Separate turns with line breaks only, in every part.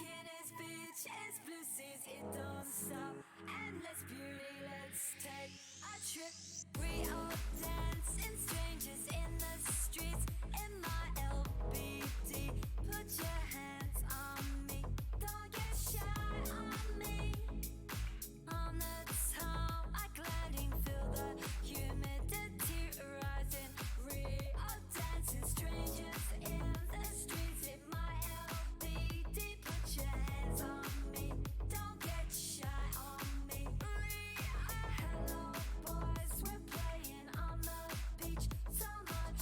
in his beach, it's Blissey's, it don't stop. Endless beauty, let's take a trip. We all dance in strangers in the streets. In my LBD, put your hands on me. Don't get shy on me. On the town, like landing, feel the humidity rising. We are dancing strangers in the streets. In my LBD, put your hands on me. Don't get shy on me. We are hello boys, we're playing on the beach. So much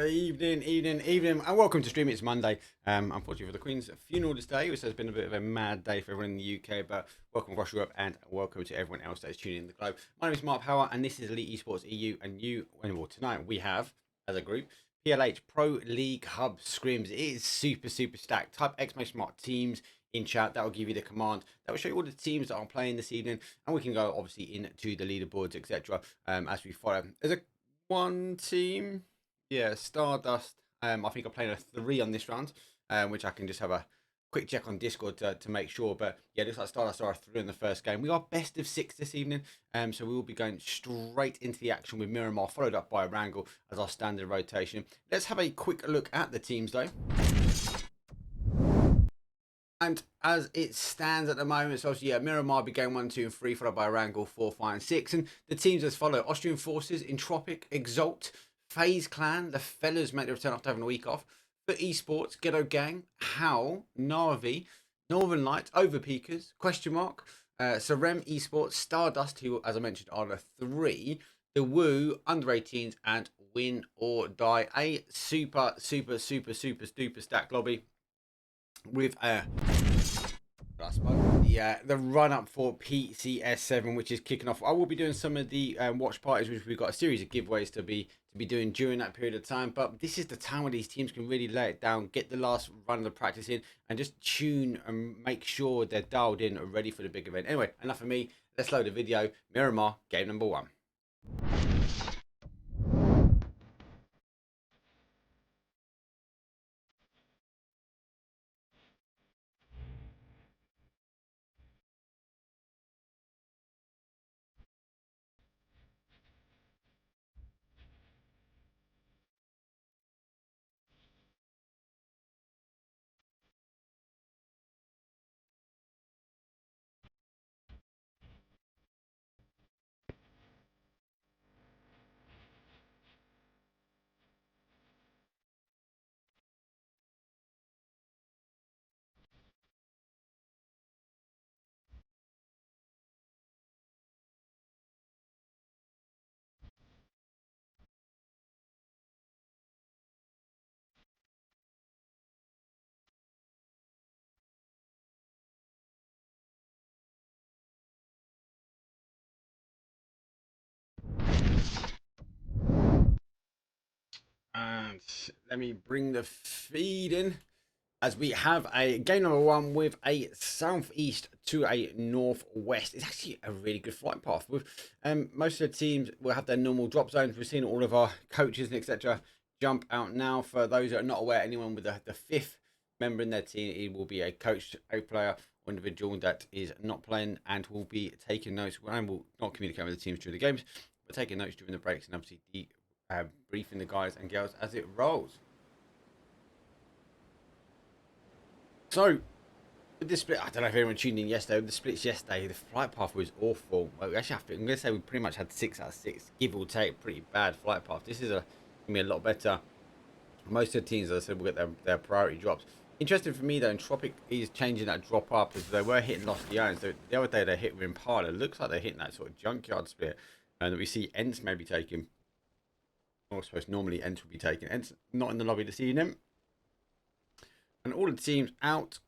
Evening, and welcome to Stream. It's Monday. Unfortunately for the Queen's funeral this day, which has been a bit of a mad day for everyone in the UK, but welcome across Europe and welcome to everyone else that is tuning in the globe. My name is Mark Power, and this is Elite Esports EU, and well, tonight we have, as a group, PLH Pro League Hub Scrims. It is super stacked. Type !Smart teams in chat. That will give you the command. That will show you all the teams that are playing this evening, and we can go obviously into the leaderboards, etc. As we follow. There's one team. Yeah, Stardust. I think I'm playing a 3 on this round, which I can just have a quick check on Discord to make sure. But yeah, it looks like Stardust are a 3 in the first game. We are best of 6 this evening, so we will be going straight into the action with Miramar, followed up by Wrangle as our standard rotation. Let's have a quick look at the teams though. And as it stands at the moment, so obviously, yeah, Miramar be going 1, 2, and 3, followed by Wrangle 4, 5, and 6. And the teams as follow: Austrian Forces, Entropiq, Exalt, FaZe Clan, the fellas make their return after having a week off. For Esports, Ghetto Gang, HOWL, NAVI, Northern Lights, Overpeekers, Sarvem Esports, Stardust, who, as I mentioned, are a 3, the WOO, under 18s, and Winordie. A super stacked lobby with the run up for PCS7, which is kicking off. I will be doing some of the watch parties, which we've got a series of giveaways to be doing during that period of time. But this is the time where these teams can really lay it down, get the last run of the practice in, and just tune and make sure they're dialed in and ready for the big event. Anyway, enough of me. Let's load the video. Miramar, game number 1. And let me bring the feed in as we have a game number 1 with a southeast to a northwest. It's actually a really good flight path. With most of the teams will have their normal drop zones. We've seen all of our coaches and etc. jump out now. For those that are not aware, anyone with the 5th member in their team, it will be a coach, a player, or individual that is not playing and will be taking notes. And will not communicate with the teams during the games, but taking notes during the breaks and obviously briefing the guys and girls as it rolls. So, with this split, I don't know if anyone tuned in yesterday. With the splits yesterday, the flight path was awful. Well, actually, I'm going to say we pretty much had 6 out of 6, give or take, pretty bad flight path. This is going to be a lot better. Most of the teams, as I said, will get their priority drops. Interesting for me, though, Entropiq is changing that drop up as they were hitting Lost Lions. So the other day, they hit Impala. It looks like they're hitting that sort of junkyard split. And we see Ents maybe taking. I suppose normally Ents will be taking. Ents not in the lobby this evening. And all the teams out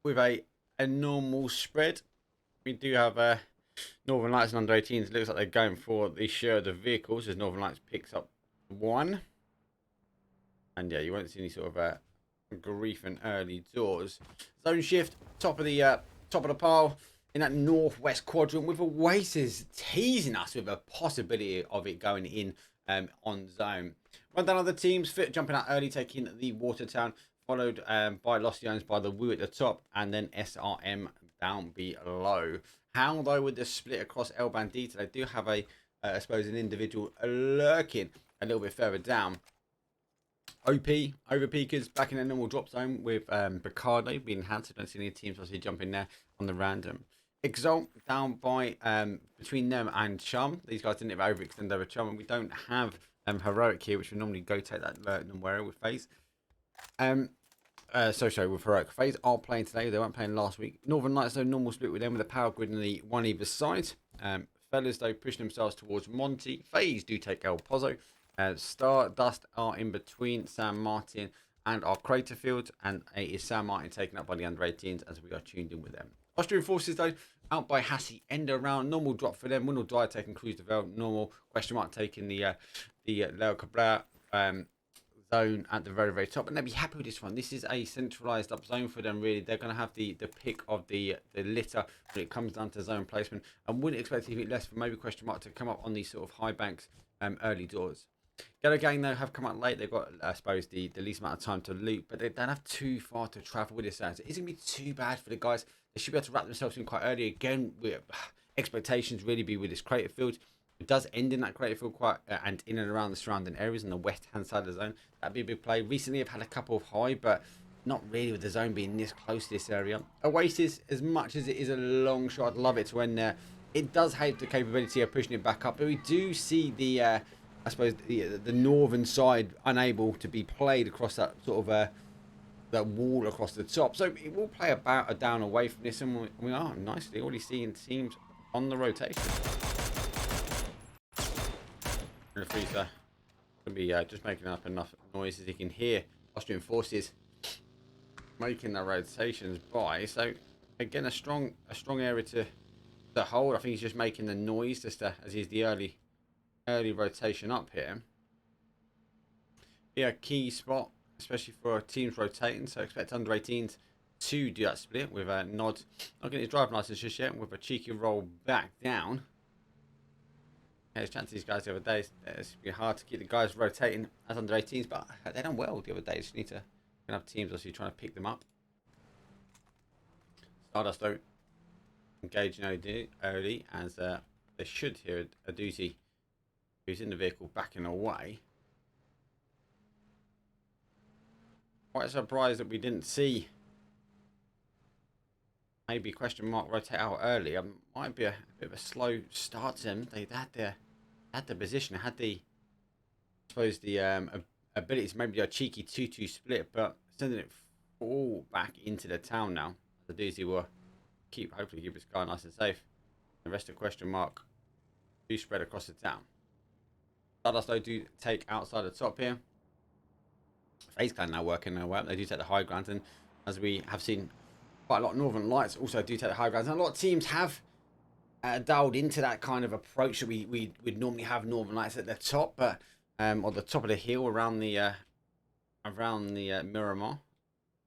with a normal spread. We do have Northern Lights and under 18s. It looks like they're going for the share of the vehicles as Northern Lights picks up 1. And yeah, you won't see any sort of grief and early doors. Zone shift, top of the pile in that northwest quadrant with Oasis teasing us with a possibility of it going in on zone. Run down other teams. Fit jumping out early, taking the Watertown. Followed by Lost Jones by the WOO at the top, and then SRM down below. HOWL, though, with the split across El Bandito, they do have I suppose, an individual lurking a little bit further down. Overpeekers back in a normal drop zone with Picardo being enhanced. I don't see any teams obviously jumping there on the random. Exalt down by between them and Chum. These guys didn't have overextend over Chum, and we don't have Heroic here, which would normally go take that alert and wear with FaZe. Sorry, with Heroic. FaZe are playing today. They weren't playing last week. Northern Lights, though, normal split with them with a power grid and the 1 either side. Fellas, though, pushing themselves towards Monty. FaZe do take El Pozo. Stardust are in between San Martin and our crater field, and it is San Martin taken up by the under 18s as we are tuned in with them. Austrian forces though out by Hassi, end around, normal drop for them. Winordie taking Cruise de Vel, normal, question mark taking the Leo Cabral zone at the very top, and they'll be happy with this one. This is a centralized up zone for them, really. They're going to have the pick of the litter when it comes down to zone placement, and wouldn't expect anything less for maybe question mark to come up on these sort of high banks early doors. Ghetto gang though have come out late. They've got, I suppose, the least amount of time to loot, but they don't have too far to travel with this. So it isn't going to be too bad for the guys. They should be able to wrap themselves in quite early. Again, expectations really be with this crater field. It does end in that crater field quite and in and around the surrounding areas in the west hand side of the zone. That'd be a big play. Recently I've had a couple of high, but not really with the zone being this close to this area. Oasis, as much as it is a long shot, I'd love it to end there. It does have the capability of pushing it back up, but we do see the I suppose the northern side unable to be played across that sort of that wall across the top. So it will play about a down away from this, and we are nicely already seeing teams on the rotation. The freezer will be just making up enough noise as you can hear Austrian forces making their rotations by. So again, a strong area to hold. I think he's just making the noise just as he's the early rotation up here. Be a key spot, especially for teams rotating. So expect under 18s to do that split with a nod. Not getting his driving license just yet, with a cheeky roll back down. Yeah, there's chance these guys the other day. It's been hard to keep the guys rotating as under 18s, but they done well the other day. Just need to have teams obviously trying to pick them up. Stardust don't engage early as they should hear a doozy who's in the vehicle backing away. Quite surprised that we didn't see maybe question mark rotate out earlier. Might be a bit of a slow start to them. They had the position, had the, I suppose, the ability to maybe do a cheeky 2-2 split, but sending it all back into the town now. The doozy will hopefully keep this guy nice and safe. The rest of question mark do spread across the town. Stardust though do take outside the top here. FaZe Clan now working their way up. They do take the high ground, and as we have seen, quite a lot of Northern Lights also do take the high ground. And a lot of teams have dialed into that kind of approach that we'd normally have Northern Lights at the top, but or the top of the hill around the Miramar,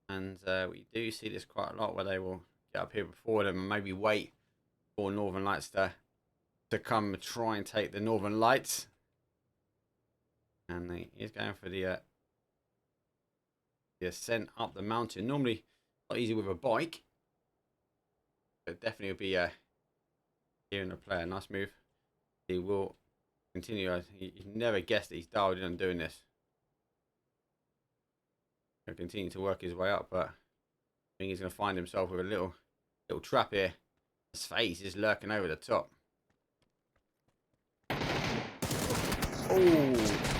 and we do see this quite a lot where they will get up here before them and maybe wait for Northern Lights to come and try and take the Northern Lights. And he's going for the ascent up the mountain. Normally not easy with a bike, but definitely will be here in the player. Nice move. He will continue. You never guessed that he's dialed in and doing this. He'll continue to work his way up, but I think he's going to find himself with a little trap here. His face is lurking over the top. Oh,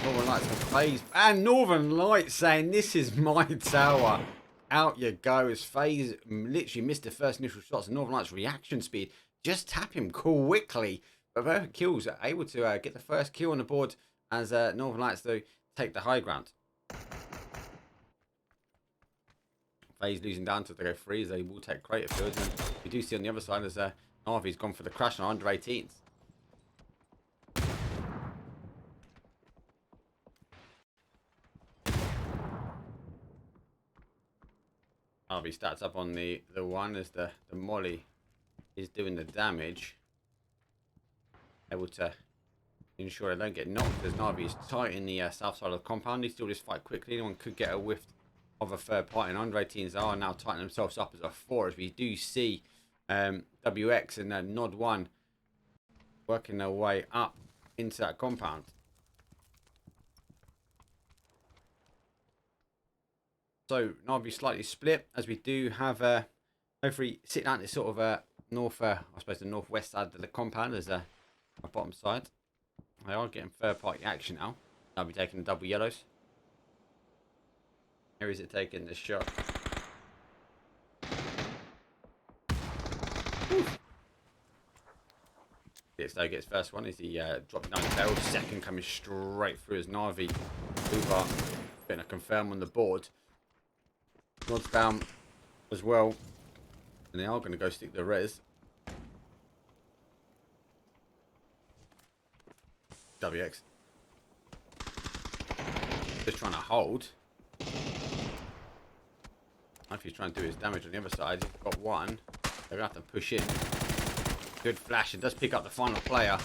Northern Lights for FaZe. And Northern Lights saying, this is my tower. Out you go. As FaZe literally missed the first initial shots. And Northern Lights' reaction speed. Just tap him quickly. But their kills are able to get the first kill on the board as Northern Lights, though, take the high ground. FaZe losing down to go free as they will take crater fields. And we do see on the other side as NAVI's gone for the crash on under 18s. NAVI stats up on the one as the molly is doing the damage. Able to ensure they don't get knocked as NAVI is tight in the south side of the compound. He still just fight quickly. Anyone could get a whiff of a third party, and under 18s are now tightening themselves up as a 4 as we do see WX and Nod 1 working their way up into that compound. So NAVI slightly split as we do have hopefully sitting out this sort of north, I suppose the northwest side of the compound as a bottom side. They are getting third party action now. I'll be taking the double yellows. Here is it taking the shot. Oof. Ghetto gets first one as he dropped down the barrel. Second coming straight through as NAVI. Uber getting a confirm on the board. Rod's down as well. And they are going to go stick the res. WX. Just trying to hold. If he's trying to do his damage on the other side, he's got one. They're going to have to push in. Good flash. It does pick up the final player.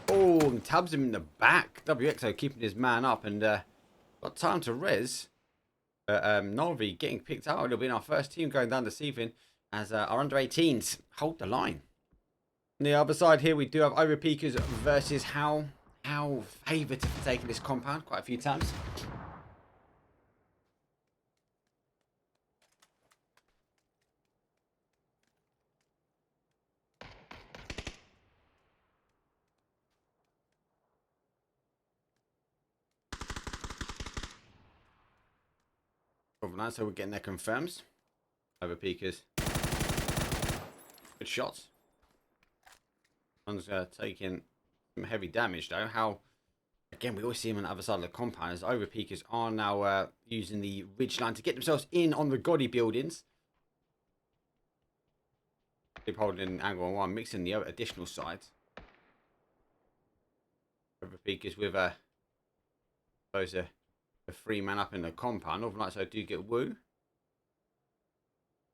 Oh, and tabs him in the back. WXO keeping his man up and got time to res. But NAVI getting picked out. It'll be our first team going down this evening as our under-18s hold the line. On the other side here, we do have Overpeekers versus HOWL. HOWL favoured for taking this compound quite a few times. So we're getting their confirms. Overpeekers. Good shots. One's taking some heavy damage though. How again we always see him on the other side of the compound as Overpeekers are now using the ridge line to get themselves in on the Winordie buildings. Keep holding angle on one, mixing the additional sides. Overpeekers with a free man up in the compound. Overnight, so I do get Woo.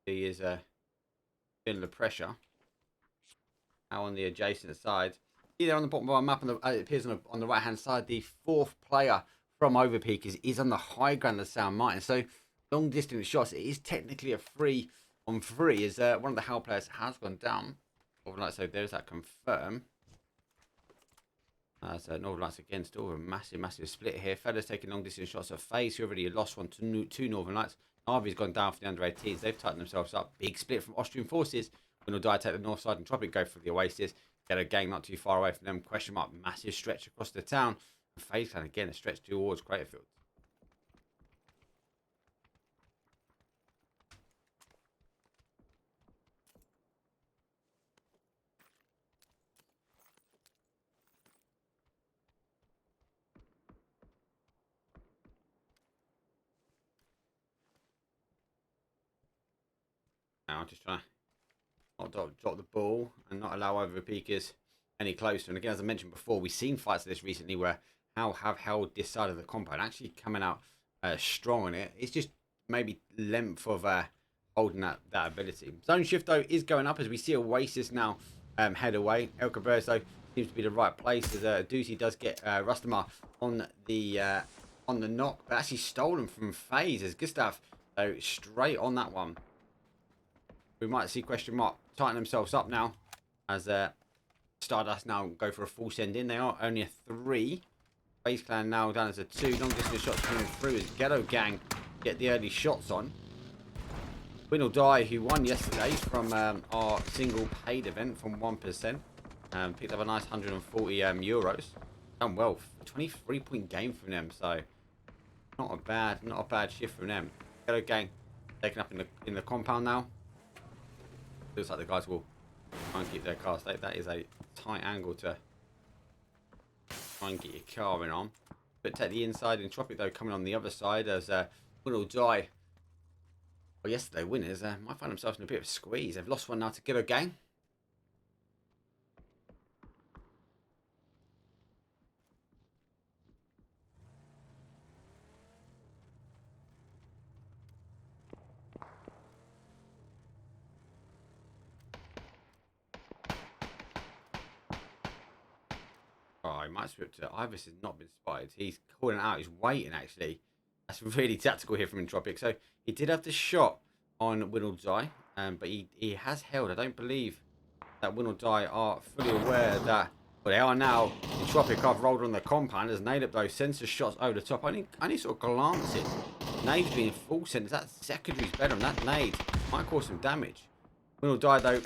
He is feeling the pressure. Now on the adjacent side. See there on the bottom of our map, and it appears on the right hand side, the fourth player from Overpeekers is on the high ground of San Martin. So long distance shots, it is technically a 3-on-3 as one of the HOWL players has gone down. Overnight, so there's that confirm. So Northern Lights again, still a massive split here. Fella's taking long distance shots at FaZe, who already lost one to Northern Lights. NAVI's gone down for the under 18s. They've tightened themselves up. Big split from Austrian forces. Winordie take the north side and Entropiq go for the Oasis. Get a gang not too far away from them. Question mark, massive stretch across the town. And FaZe can again a stretch towards Craterfield. Now just trying to not drop the ball and not allow Overpeekers any closer. And again, as I mentioned before, we've seen fights of this recently where HOWL have held this side of the compound, actually coming out strong on it. It's just maybe length of holding that ability. Zone shift though is going up as we see Oasis now head away. El Cabrera though seems to be the right place as Doozy does get Rustamar on the knock, but actually stolen from FaZe as Gustav though straight on that one. We might see question mark tighten themselves up now as Stardust now go for a full send in. They are only a 3. FaZe Clan now down as a 2. Long distance shots coming through as Ghetto Gang get the early shots on. Winordie, who won yesterday from our single paid event from 1%, picked up a nice 140 euros. Done well. 23-point game from them, so not a bad shift from them. Ghetto Gang taken up in the compound now. Looks like the guys will try and keep their car state. That is a tight angle to try and get your car in on. But take the inside. Entropiq though coming on the other side as Winordie, well, yesterday winners might find themselves in a bit of a squeeze. They've lost one now to Ghetto Gang. Oh, he might switch to Ivis has not been spotted. He's calling out. He's waiting, actually. That's really tactical here from Entropiq. So he did have the shot on Winordie, but he has held. I don't believe that Winordie are fully aware that. Well, they are now. Entropiq have rolled on the compound. As Nade up those sensor shots over the top. Only sort of glancing. Nade's being full sentence. That secondary's better. And that Nade might cause some damage. Winordie, though,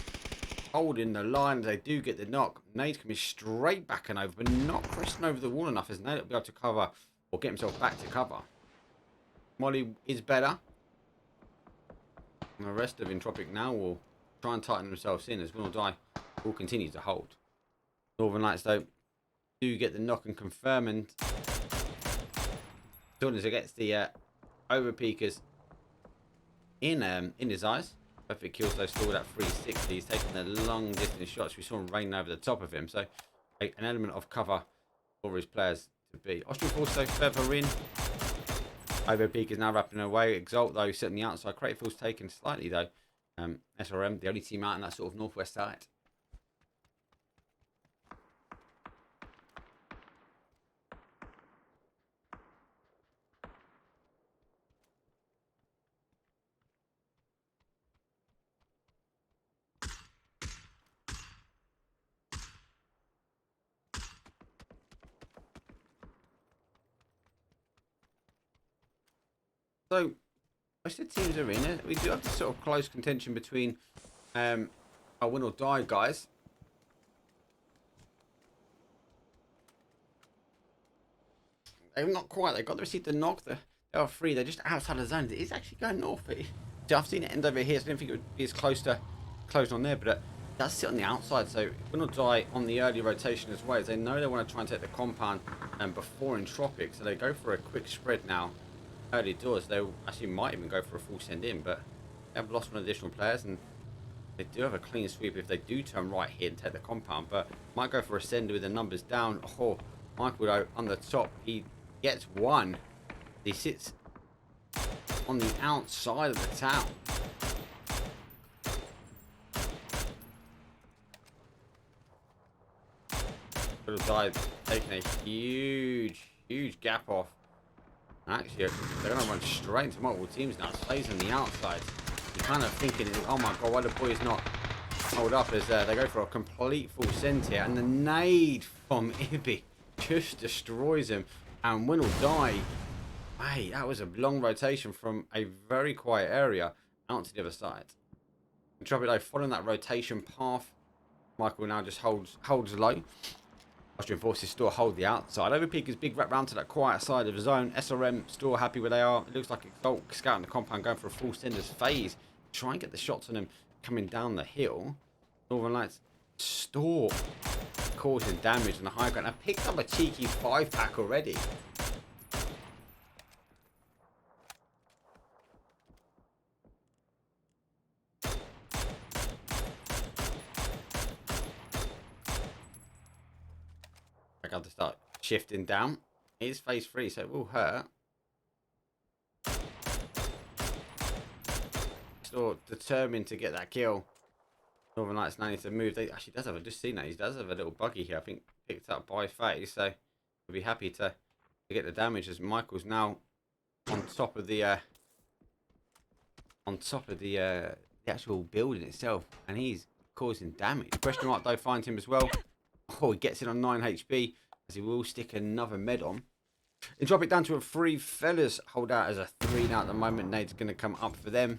holding the line as they do get the knock. Nade's coming straight back and over, but not pressing over the wall enough as Nade will be able to cover or get himself back to cover. Molly is better. And the rest of Entropiq now will try and tighten themselves in as Winordie will continue to hold. Northern Lights, though, do get the knock and confirm, and Stardust gets the Overpeekers in his eyes. Perfect kills, though, still at 360. He's taking the long distance shots. We saw him rain over the top of him, so an element of cover for his players to be. Austrian Force, though, feather in. Overpeekers now wrapping away. Exalt, though, sitting the outside. Cratefield's taken slightly, though. SRM, the only team out in that sort of northwest side. So, most of the teams are in it. We do have this sort of close contention between our win or die guys. They've not quite. They got to receive the knock. They are free. They're just outside the zone. It is actually going north. So I've seen it end over here. So I didn't think it would be as close on there, but it does sit on the outside. So win or die on the early rotation as well. They know they want to try and take the compound before Entropiq. So they go for a quick spread now. Early doors, they actually might even go for a full send in, but they have lost one additional players, and they do have a clean sweep if they do turn right here and take the compound, but might go for a send with the numbers down. Oh, Michael, though, on the top, he gets one. He sits on the outside of the town. Little guy taking a huge gap off. Actually, they're going to run straight into multiple teams now. Slays on the outside. You're kind of thinking, oh my god, why the boys not hold up as they go for a complete full send here. And the nade from Ibi just destroys him. And win or die. Hey, that was a long rotation from a very quiet area out to the other side. Entropiq, though, following that rotation path. Michael now just holds low. Austrian Forces still hold the outside. Overpeekers big wrap round to that quiet side of the zone. SRM still happy where they are. It looks like Exalt scouting the compound, going for a full senders phase. Try and get the shots on him coming down the hill. Northern Lights store causing damage on the high ground. I picked up a cheeky 5-pack already. I have to start shifting down. It is phase 3, so it will hurt. Still determined to get that kill. Northern Lights now needs to move. They actually does have. I've just seen that he does have a little buggy here. I think picked up by phase, so we'll be happy to get the damage as Michael's now on top of the actual building itself, and he's causing damage. Question mark though finds him as well. Oh, he gets in on 9 HP as he will stick another med on. And drop it down to a 3. Fellas hold out as a 3 now at the moment. Nade's going to come up for them.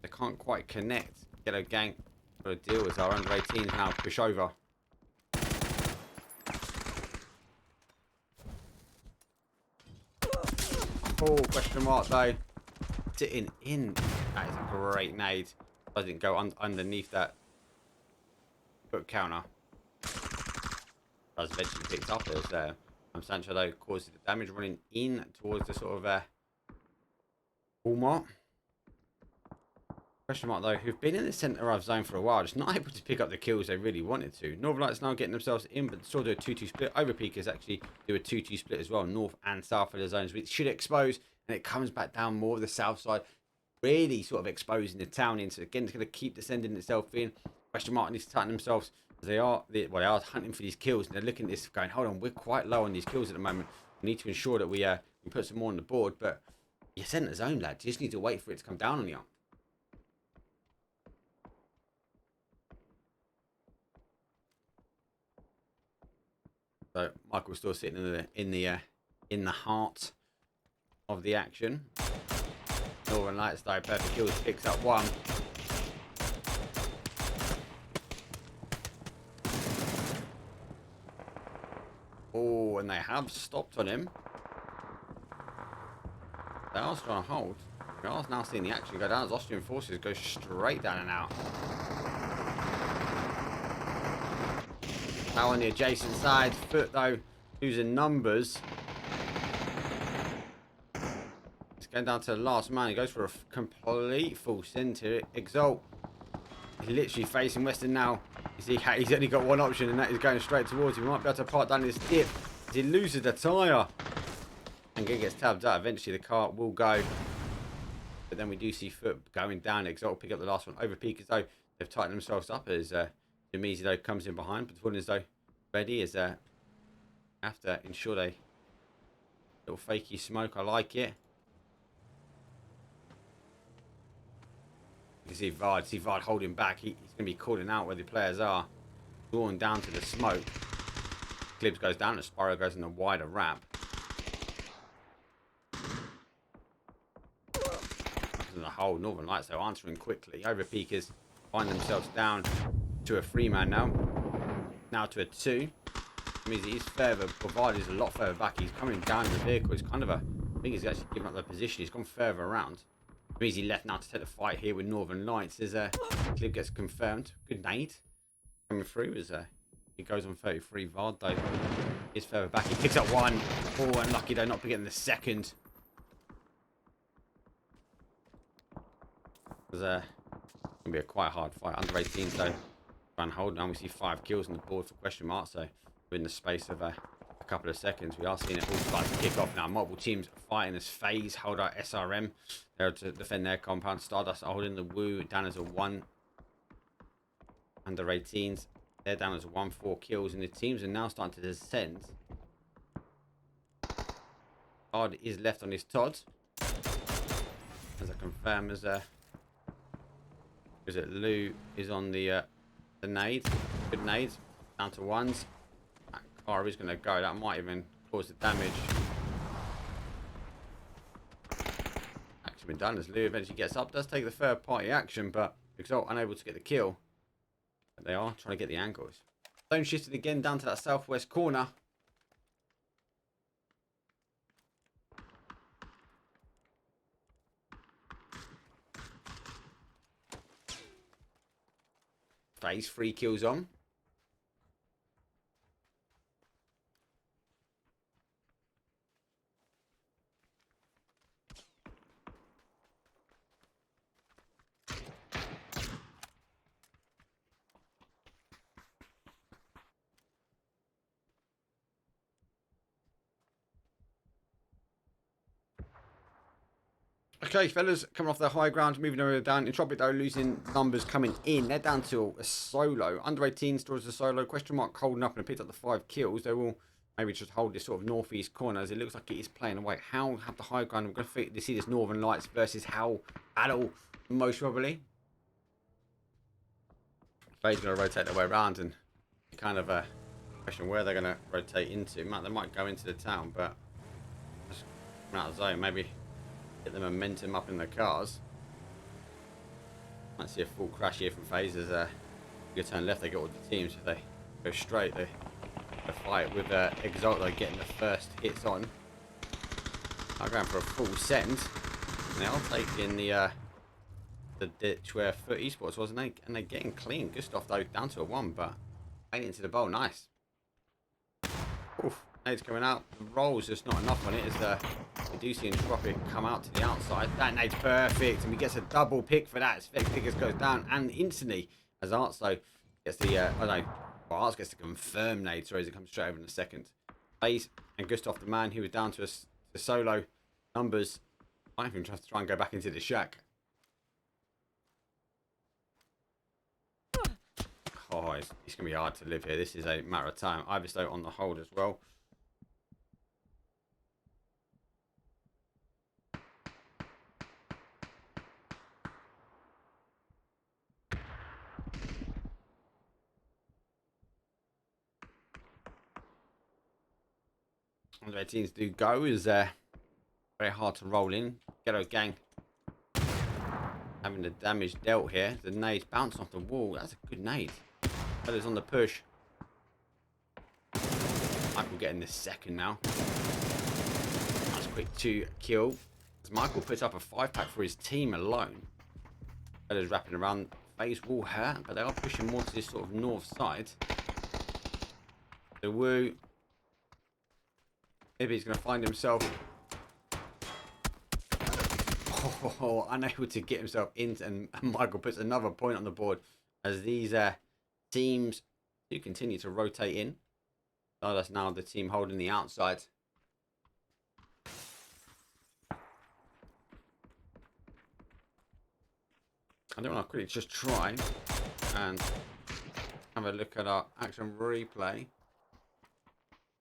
They can't quite connect. Ghetto gang got to deal as our under 18s now push over. Oh, question mark though. Sitting in. That is a great nade. Doesn't go underneath that foot counter. Does eventually picked up as Sancho though causes the damage running in towards the sort of Walmart. Question mark though, who've been in the centre of zone for a while, just not able to pick up the kills they really wanted to. Northern Lights now getting themselves in, but still do a 2-2 split. Overpeekers actually do a 2-2 split as well, north and south of the zones, which should expose, and it comes back down more of the south side, really sort of exposing the town in. So again, it's going to keep descending itself in. Question mark needs to tighten themselves. They are hunting for these kills, and they're looking at this going, hold on, we're quite low on these kills at the moment. We need to ensure that we put some more on the board, but you're centre zone, lad. You just need to wait for it to come down on you. So Michael's still sitting in the heart of the action. Northern Lights though, perfect kills, picks up 1. Oh, and they have stopped on him. They are trying to hold. We are now seeing the action go down as Austrian Forces go straight down and out. Now on the adjacent side. Foot, though, losing numbers. It's going down to the last man. He goes for a complete full send here. Exalt. He's literally facing Western now. He's only got one option, and that is going straight towards him. He might be able to part down this dip. As he loses the tyre. And gets tabbed out. Eventually, the car will go. But then we do see Foot going down. Exalt will pick up the last one. Overpeekers, though, they've tightened themselves up as Jamizi, though, comes in behind. But the one is, though, ready as have to ensure they little fakey smoke. I like it. You can see Vard holding back. He's going to be calling out where the players are. Drawn down to the smoke. Clibs goes down. The Spyro goes in the wider wrap. The whole Northern Lights, though, answering quickly. Overpeekers find themselves down to a 3-man now. Now to a 2. It means he's further. Bavard is a lot further back. He's coming down the vehicle. It's kind of a. I think he's actually given up the position. He's gone further around. It means he left now to take the fight here with Northern Lights. As clip gets confirmed. Good nade coming through as he goes on 33. Vard, though, is further back. He picks up one. Oh, unlucky, though, not getting the second. It's going to be a quite hard fight. Under 18, so try and hold down. We see 5 kills on the board for question mark. So within the space of a couple of seconds, we are seeing it all start to kick off now. Multiple teams fighting as FaZe hold out SRM. They're to defend their compound. Stardust are holding the Woo down as a 1. Under 18s, they're down as a 1. 4 kills, and the teams are now starting to descend. Hard is left on his Todd. As I confirm, as is it Lou is on the nade. Good nade. Down to 1s. That car is going to go. That might even cause the damage. Action been done as Lou eventually gets up. Does take the third party action, but Exalt unable to get the kill. But they are trying to get the angles. Zone shifted again down to that southwest corner. FaZe 3 kills on. Okay, fellas, coming off their high ground, moving over down. Entropiq, though, losing numbers coming in. They're down to a solo. Under 18 stores a solo. Question mark holding up and picked up the 5 kills. They will maybe just hold this sort of northeast corner as it looks like it is playing away. HOWL have the high ground. We're going to see this Northern Lights versus HOWL battle, most probably. FaZe going to rotate their way around and kind of question where they're going to rotate into. They might go into the town, but just come out of the zone, maybe. Get the momentum up in the cars. Might see a full crash here from FaZe as you turn left, they get all the teams. If they go straight, they fight with Exalt, though, getting the first hits on. I'm going for a full send. Now taking the ditch where Foot Esports was, and they're getting clean. Gustav, though, down to a 1, but right into the bowl. Nice. Oof. Nade's coming out. The roll's just not enough on it as we do see Entropiq come out to the outside. That nade's perfect, and he gets a double pick for that as Overpeekers goes down, and instantly as Artso gets the Arts gets the confirmed nade, sorry, as it comes straight over in a second. FaZe and Gustav, the man who was down to a solo numbers, might even try and go back into the shack. Oh, it's going to be hard to live here. This is a matter of time. Iverstow on the hold as well. Under 18s do go is very hard to roll in. Ghetto gang having the damage dealt here. The nade's bouncing off the wall. That's a good nade. Fella's on the push. Michael getting the second now. That's a quick 2 kill. As Michael puts up a 5-pack for his team alone. Fella's wrapping around. FaZe will hurt, but they are pushing more to this sort of north side. The Woo. Maybe he's going to find himself unable to get himself in, and Michael puts another point on the board as these teams do continue to rotate in. So that's now the team holding the outside. I don't want to quickly just try and have a look at our action replay.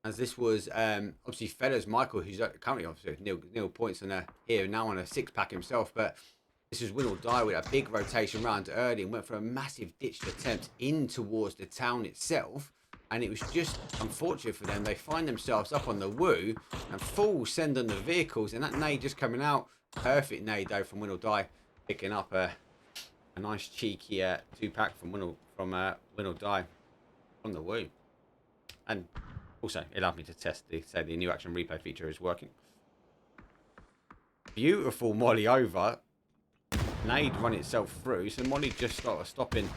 As this was obviously Fellas Michael, who's currently obviously nil points on here now on a 6-pack himself, but this was win or die with a big rotation round early and went for a massive ditched attempt in towards the town itself. And it was just unfortunate for them. They find themselves up on the Woo and full send on the vehicles, and that nade just coming out. Perfect nade though from Win or Die, picking up a nice cheeky 2-pack from Win or Die on the Woo. And also, it allowed me to test the new action replay feature is working. Beautiful Molly over. Nade run itself through, so Molly just started stopping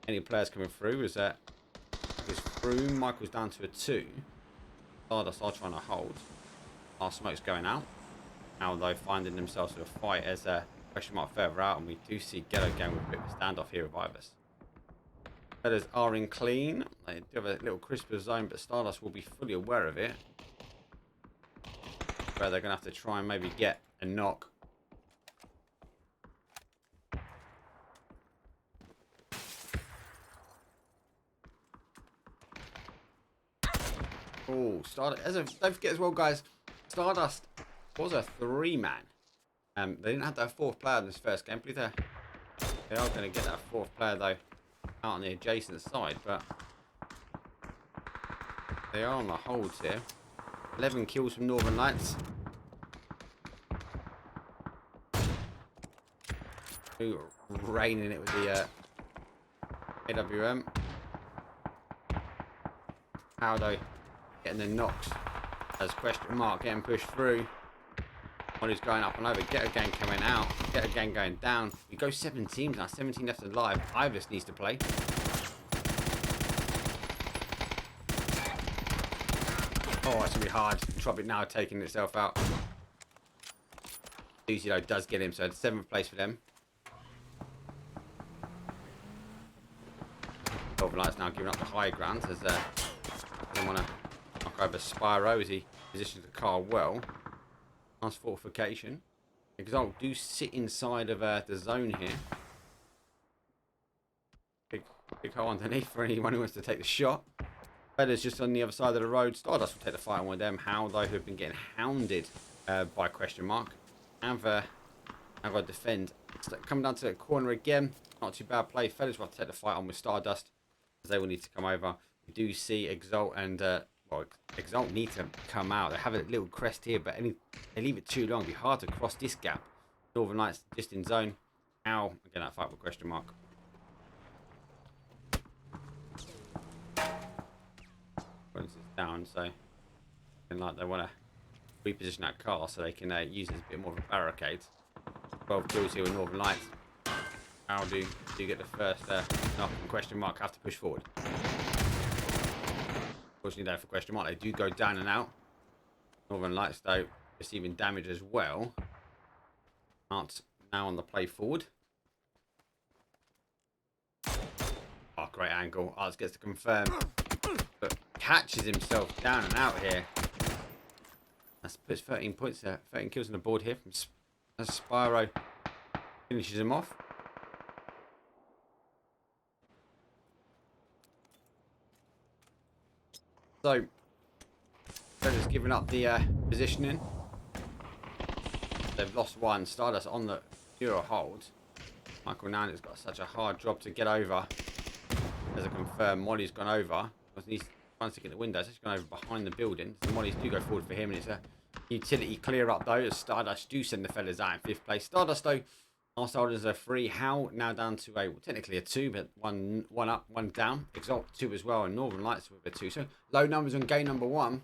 any players coming through. As through, Michael's down to a 2. Stardust are trying to hold. Our smoke's going out. Now though, finding themselves in a fight as a question mark further out, and we do see Ghetto going with a bit of a standoff here with Ibis. Feathers are in clean. They do have a little crisper zone, but Stardust will be fully aware of it. Where they're going to have to try and maybe get a knock. Oh, Stardust. Don't forget as well, guys, Stardust was a 3-man. They didn't have that 4th player in this first game. They are going to get that 4th player, though, out on the adjacent side, but they are on the holds here. 11 kills from Northern Lights. Ooh, raining it with the AWM. HOWL getting the knocks as question mark getting pushed through. Molly's going up and over. Ghetto gang coming out. Ghetto gang going down. We go 7 teams now. 17 left alive. Ibis needs to play. Oh, it's going to be hard. Entropiq now taking itself out. Lucy though does get him, so 7th place for them. Northern Lights now giving up the high ground as they want to knock over Spyro as he positions the car well. Nice fortification. Exalt do sit inside of the zone here. Big hole underneath for anyone who wants to take the shot. Feathers just on the other side of the road. Stardust will take the fight on with them. HOWL though, who have been getting hounded by question mark. Have got to defend. Coming down to the corner again. Not too bad play. Feathers will have to take the fight on with Stardust, as they will need to come over. We do see Exalt and well, Exalt need to come out. They have a little crest here, but they leave it too long. It'll be hard to cross this gap. Northern Lights just in zone. HOWL again, that fight with question mark. Runs this down, so like they want to reposition that car so they can use it as a bit more of a barricade. 12 kills here with Northern Lights. HOWL do get the first knock and question mark have to push forward. Unfortunately, though, for question mark, they do go down and out. Northern Lights, though, receiving damage as well. Art's now on the play forward. Oh, great angle. Arts gets to confirm, but catches himself down and out here. That puts 13 points there. 13 kills on the board here from Spyro. Finishes him off. So, they're just giving up the positioning. They've lost one. Stardust on the pure hold. Michael Nan's got such a hard job to get over. There's a confirm. Molly's gone over. He's trying to get the windows. He's gone over behind the building. So Molly's do go forward for him. And it's a utility clear up though. As Stardust do send the fellas out in 5th place. Stardust though, our Stardust are 3. HOWL now down to a, well, technically a 2, but one up, 1 down. Exalt 2 as well, and Northern Lights with a 2. So low numbers on game number 1.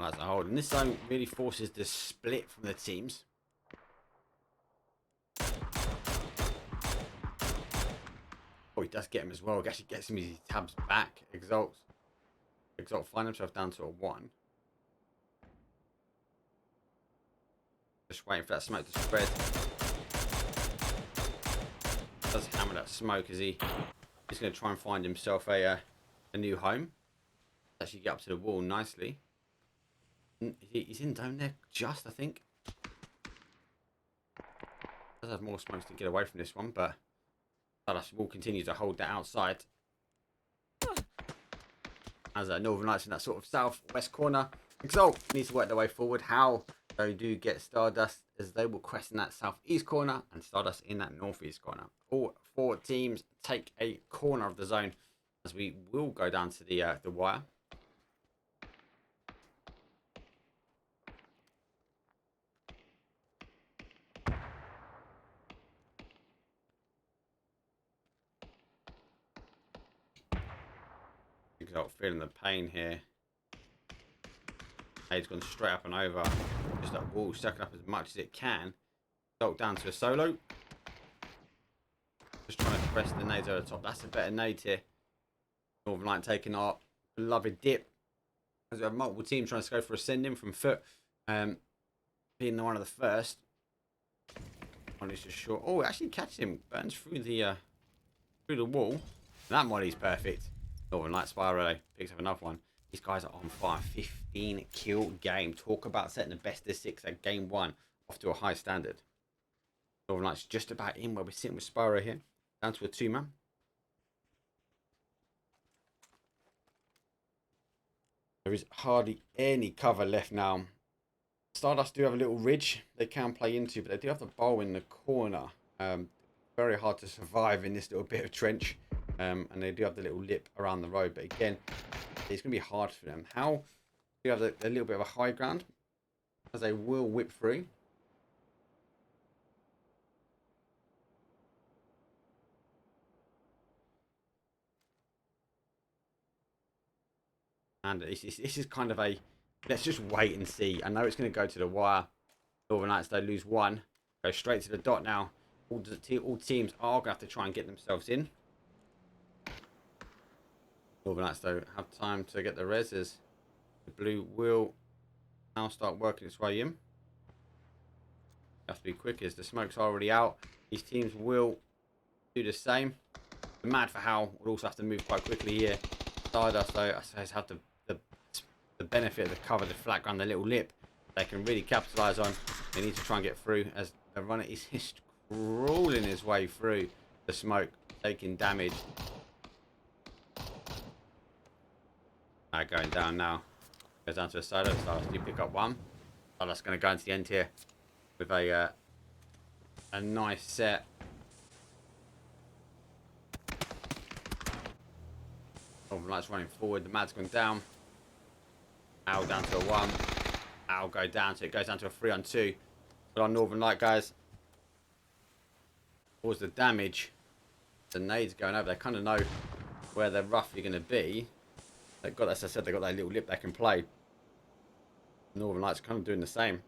Lights are holding. This zone really forces the split from the teams. Oh, he does get him as well. He actually gets him as he tabs back. Exalt find himself down to a 1. Just waiting for that smoke to spread. Does hammer that smoke as he's going to try and find himself a new home. Actually get up to the wall nicely. He's in down there just, I think. Does have more smokes to get away from this one, but Stardust will continue to hold that outside. As Northern Lights in that sort of southwest corner. Exalt needs to work their way forward. HOWL, they do get Stardust as they will crest in that southeast corner and Stardust in that northeast corner. All 4 teams take a corner of the zone as we will go down to the wire. Exalt feeling the pain here. He's gone straight up and over. Just that wall sucking up as much as it can. Exalt down to a solo. Just trying to press the nades over the top. That's a better nade here. Northern Light taking our beloved dip. As we have multiple teams trying to go for ascending from foot. Being one of the first. Molly's just short. Oh, it actually catches him. Burns through the wall. That Molly's perfect. Northern Light Spiral picks up another one. These guys are on fire. 15 kill game. Talk about setting the best of 6 at game 1 off to a high standard. Northern Light's just about in where we're sitting with Spyro here. Down to a 2-man. There is hardly any cover left now. Stardust do have a little ridge they can play into, but they do have the bow in the corner. Very hard to survive in this little bit of trench. And they do have the little lip around the road, but again, it's going to be hard for them. HOWL do have a little bit of a high ground as they will whip through. And this is kind of a, let's just wait and see. I know it's going to go to the wire. Northern Lights, they lose 1. Go straight to the dot now. All teams are going to have to try and get themselves in. Northern Lights don't have time to get the reses. The blue will now start working its way in. You have to be quick as the smoke's already out. These teams will do the same. The mad for HOWL will also have to move quite quickly here. Stardust, though, I suppose, have the benefit of the cover, the flat ground, the little lip. They can really capitalise on. They need to try and get through as the runner is just crawling his way through the smoke, taking damage. Going down now. Goes down to a solo. Stardust do pick up 1. Stardust going to go into the end here with a nice set. Northern Lights running forward. The Mad's gone down. HOWL down to a 1. HOWL go down. So it goes down to a 3-on-2. But on Northern Light, guys. What's the damage? The nades going over. They kind of know where they're roughly going to be. They've got, as I said, they've got that little lip they can play. Northern Lights kind of doing the same.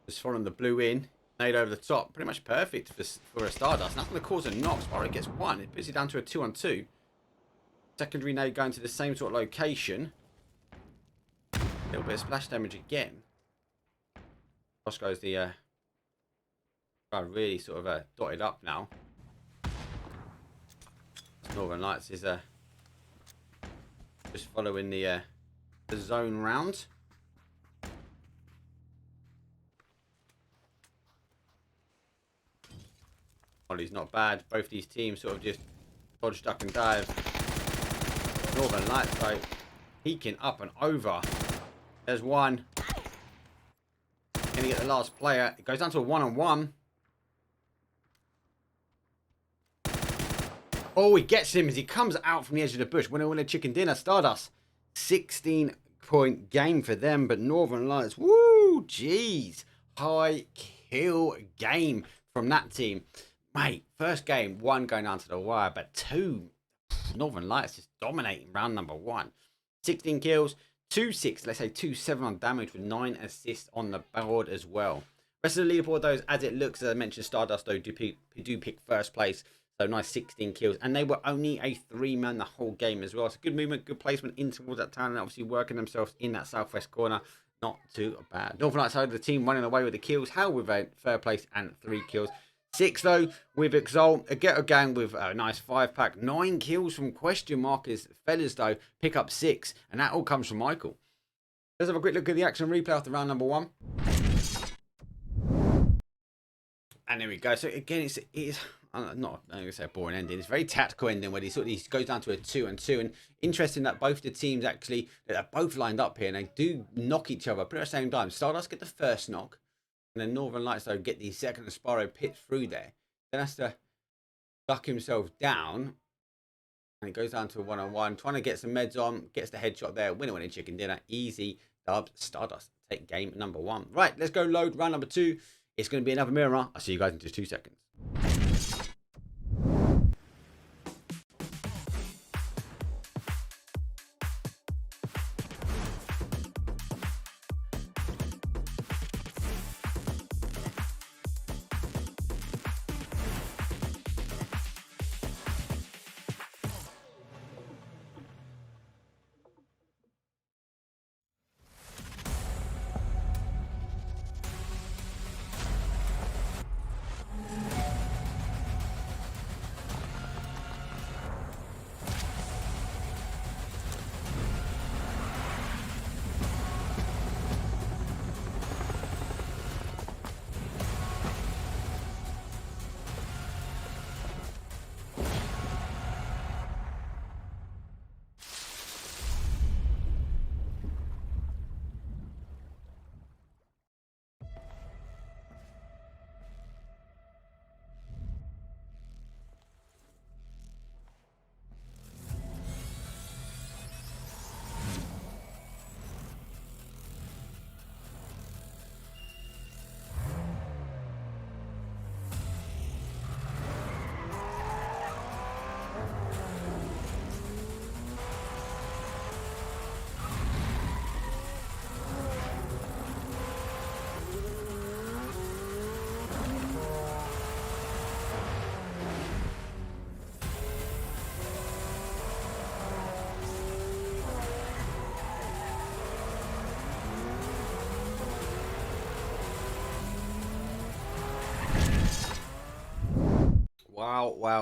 Just following the blue in. Nade over the top. Pretty much perfect for a Stardust. That's going to cause a knock. Spyro gets 1. It puts it down to a 2-on-2. Secondary nade going to the same sort of location. A little bit of splash damage again. Cross goes the really sort of dotted up now. Northern Lights is just following the zone round. Molly's not bad. Both these teams sort of just dodge, duck and dive. Northern Lights though, peeking up and over. There's 1. Gonna get the last player. It goes down to a 1-on-1. Oh, he gets him as he comes out from the edge of the bush. Winner, chicken dinner. Stardust. 16-point game for them. But Northern Lights, woo, jeez. High kill game from that team. Mate, first game, 1 going down to the wire. But 2, Northern Lights just dominating round number 1. 16 kills, 2-6, let's say 2-7 on damage with 9 assists on the board as well. Rest of the leaderboard, though, as it looks, as I mentioned, Stardust, though, do pick first place. So nice 16 kills. And they were only a 3-man the whole game as well. So good movement, good placement in towards that town. And obviously working themselves in that southwest corner. Not too bad. Northern Lights side of the team running away with the kills. HOWL with a third place and 3 kills. 6 though with Exalt. A Ghetto gang with a nice 5-pack. 9 kills from question markers. Fellas though pick up 6. And that all comes from Michael. Let's have a quick look at the action replay after round number 1. And there we go. So again, it is not I'm going to say a boring ending. It's a very tactical ending where he goes down to a 2-2. And interesting that both the teams actually, they're both lined up here and they do knock each other but at the same time. Stardust get the first knock. And then Northern Lights, though, get the second. Sparrow pit through there. Then has to duck himself down. And it goes down to a 1-on-1. Trying to get some meds on. Gets the headshot there. Winner chicken dinner. Easy dub. Stardust take game number 1. Right, let's go load round number 2. It's going to be another mirror. I'll see you guys in just 2 seconds.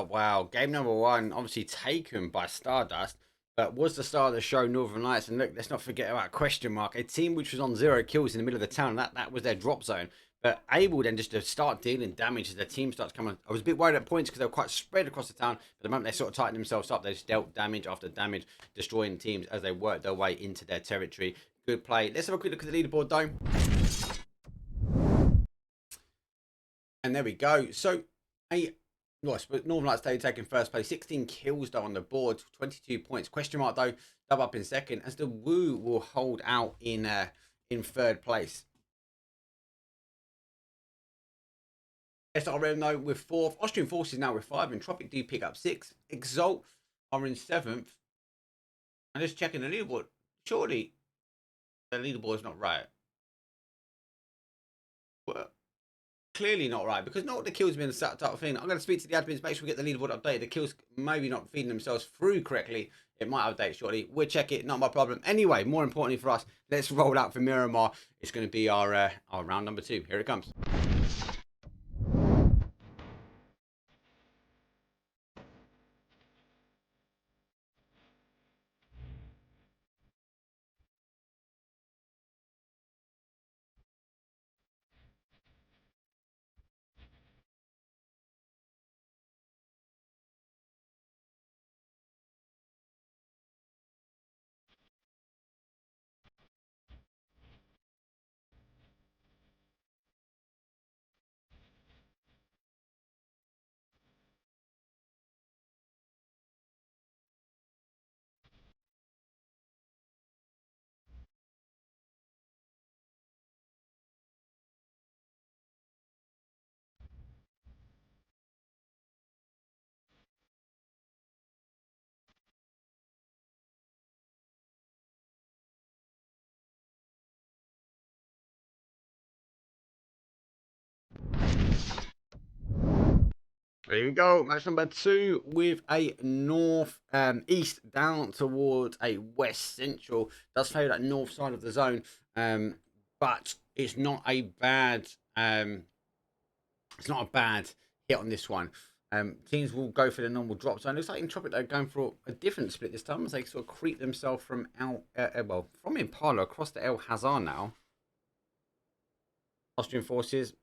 Wow. Game number 1, obviously taken by Stardust, but was the start of the show Northern Lights. And look, let's not forget about question mark, a team which was on 0 kills in the middle of the town. That was their drop zone, but able then just to start dealing damage as their team starts coming. I was a bit worried at points because they were quite spread across the town, but the moment they sort of tightened themselves up, they just dealt damage after damage, destroying teams as they worked their way into their territory. Good play. Let's have a quick look at the leaderboard though. And there we go. So but Northern Lights taking first place, 16 kills though on the board, 22 points. Question mark though, dub up in second, as the WOOOOO will hold out in third place. SRM though with 4th, Austrian Forces now with 5, Entropiq do pick up 6, Exalt are in 7th. I'm just checking the leaderboard. Surely the leaderboard is not right. Well, clearly not right, because not the kills been set type of thing. I'm going to speak to the admins, make sure we get the leaderboard updated. The kills maybe not feeding themselves through correctly. It might update shortly. We'll check it, not my problem. Anyway, more importantly for us, let's roll out for Miramar. It's going to be our round number 2. Here it comes. There we go. Match number 2 with a north east down towards a west central. Does favour that north side of the zone, but it's not a bad hit on this one. Teams will go for the normal drop zone. Looks like Entropiq they're going for a different split this time as they sort of creep themselves from from Impala across the El Hazar now. Austrian forces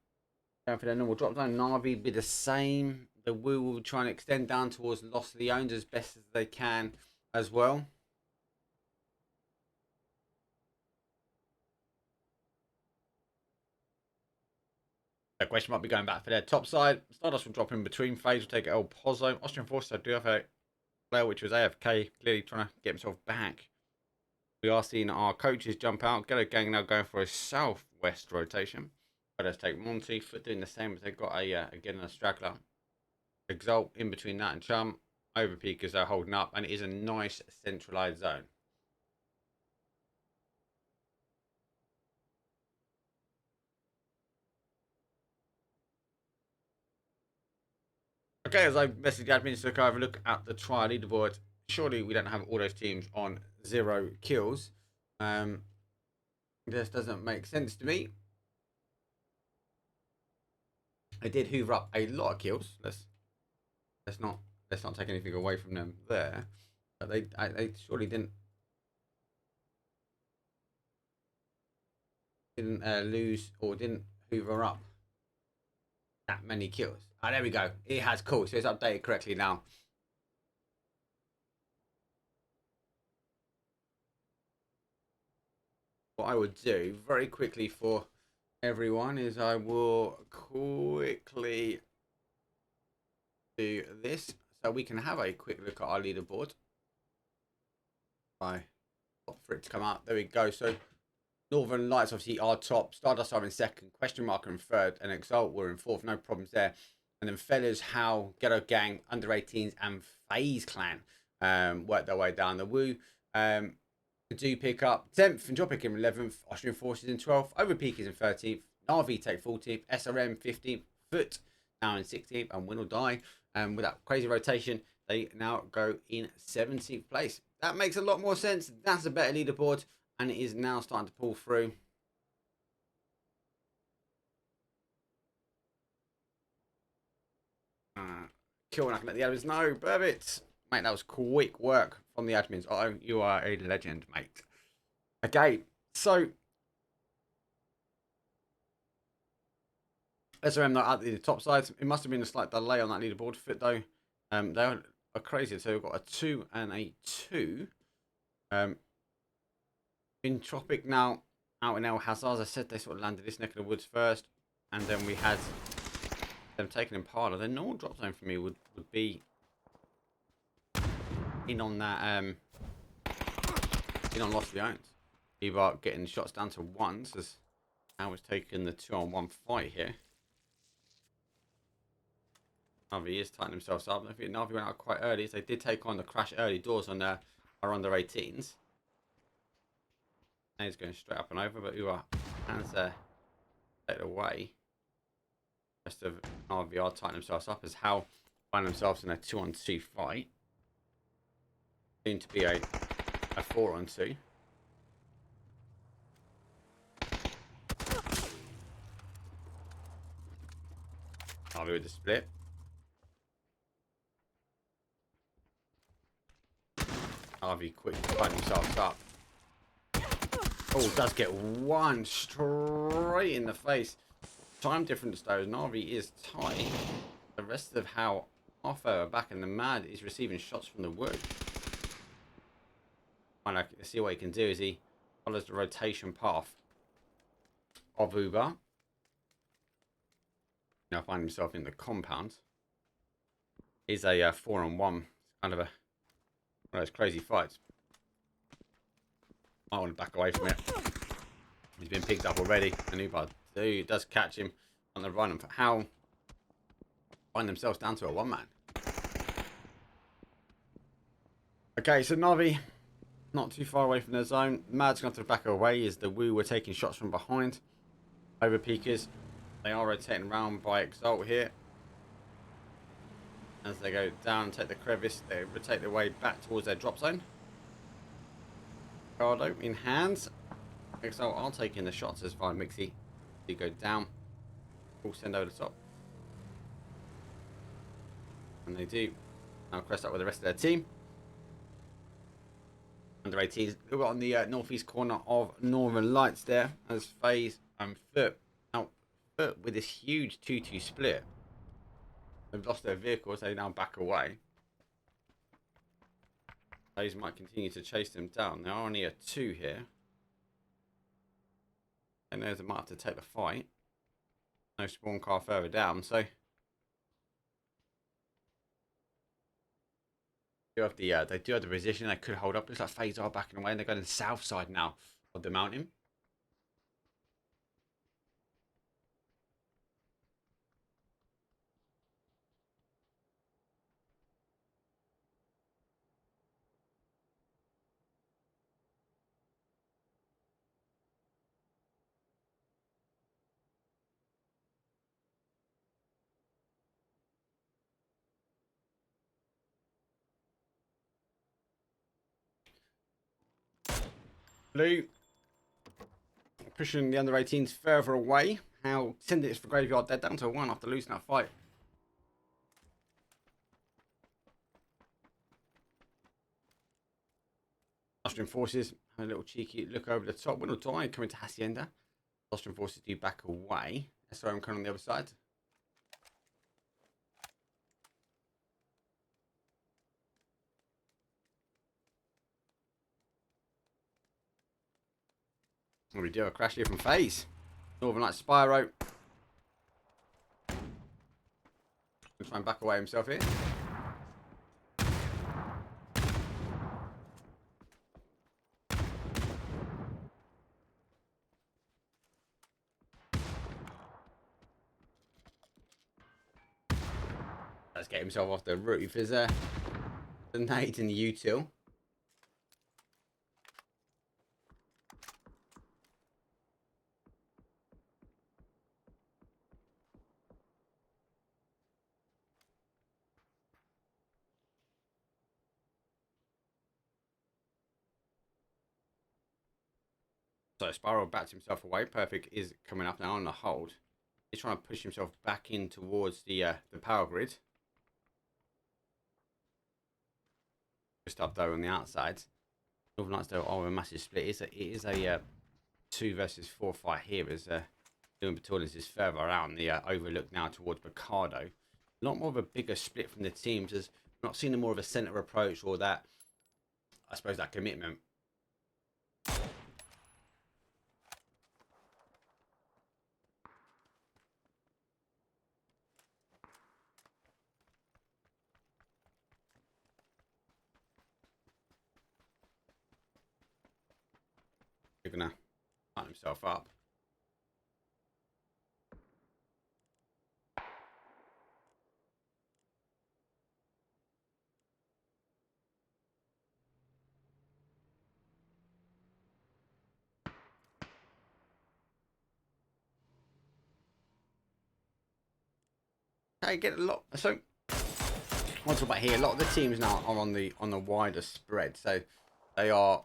going for their normal drop zone. Navi be the same. The WOO will try and extend down towards Los Leones as best as they can as well. The question might be going back for their top side. Stardust will drop in between. FaZe will take El Pozo. Austrian forces do have a player which was AFK, clearly trying to get himself back. We are seeing our coaches jump out. Ghetto gang now going for a southwest rotation. But let's take Monty. Foot doing the same as they've got again a straggler. Exalt in between that and Chum. Overpeekers are holding up, and it is a nice centralized zone. Okay, as I messaged the admins to have a look at the trial leaderboard, surely we don't have all those teams on 0 kills. This doesn't make sense to me. I did hoover up a lot of kills. Let's not take anything away from them there. But they surely didn't lose or didn't hoover up that many kills. Ah, there we go. It has cool, so it's updated correctly now. What I would do very quickly for everyone is I will quickly do this so we can have a quick look at our leaderboard. I for it to come out. There we go. So Northern Lights obviously are top. Stardust are in second. Question mark in third, and Exalt were in fourth. No problems there. And then Fellas, HOWL, Ghetto Gang, Under 18s, and FaZe Clan work their way down. The WOO do pick up 10th, Entropiq in 11th, Austrian Forces in 12th, Overpeekers in 13th, NAVI take 14th, SRM 15th, Foot now in 16th, and Winordie. With that crazy rotation, they now go in 17th place. That makes a lot more sense. That's a better leaderboard, and it is now starting to pull through. Cool, and I can let the admins know. Perfect. Mate, that was quick work from the admins. Oh, you are a legend, mate. Okay, so SRM not at the top side. It must have been a slight delay on that leaderboard. Fit though, they are crazy. So we've got a 2 and a 2. Entropiq now out in El Hazar. As I said, they sort of landed this neck of the woods first, and then we had them taking Impala. Their normal drop zone for me would be in on that in on Los Leones. Either getting shots down to ones as I was taking the 2-on-1 fight here. Navi is tightening themselves up. I think Navi went out quite early, so they did take on the crash early doors on our under 18s. Now he's going straight up and over, but hands there take away. The rest of Navi are tightening themselves up as HOWL find themselves in a 2-on-2 fight. Soon to be a 4-on-2. Navi with the split. Navi quickly find themselves up. Oh, does get one straight in the face. Time difference though, Navi is tight. The rest of HOWL are further back, and the Mad is receiving shots from the wood. And I see what he can do is he follows the rotation path of Uber. Now find himself in the compound. He's a 4-on-1. Kind of one of those crazy fights. I want to back away from it. He's been picked up already. And Uber does catch him on the run. And for HOWL find themselves down to a 1-man. Okay, so Navi not too far away from their zone. Mad's going to back away as the WOO were taking shots from behind. Overpeekers, they are rotating around by Exalt here. as they go down and take the crevice. They rotate their way back towards their drop zone. Ricardo in hands. Exalt are taking the shots as far as Mixie. You go down. We'll send over the top. And they do. Now crest up with the rest of their team. Under 18s. We've got on the northeast corner of Northern Lights there as FaZe and Foot. Now, Foot with this huge 2-2 split. They've lost their vehicles. They now back away. FaZe might continue to chase them down. There are only a 2 here. And there's a might have to take the fight. No spawn car further down, so they do have the position. They could hold up. Looks like FaZe are backing away, and they're going to the south side now of the mountain. Blue pushing the under 18s further away. HOWL send it for Graveyard. They're down to 1 after losing that fight. Austrian forces have a little cheeky look over the top. Winordie coming to Hacienda. Austrian forces do back away. SRM coming on the other side. We do a crash here from FaZe. Northern Lights Spyro. Try and back away himself here. Let's get himself off the roof. Is the nade in the util. So Spiral bats himself away. Perfect is coming up now on the hold. He's trying to push himself back in towards the power grid. Just up though on the outside. Northern Lights though are a massive split. It is a 2 versus 4 fight here as Doom Battalions is further out on the overlook now towards Picardo. A lot more of a bigger split from the teams as we're not seeing more of a centre approach or that, I suppose, that commitment. They're gonna line himself up. I get a lot. So what's about here? A lot of the teams now are on the wider spread, so they are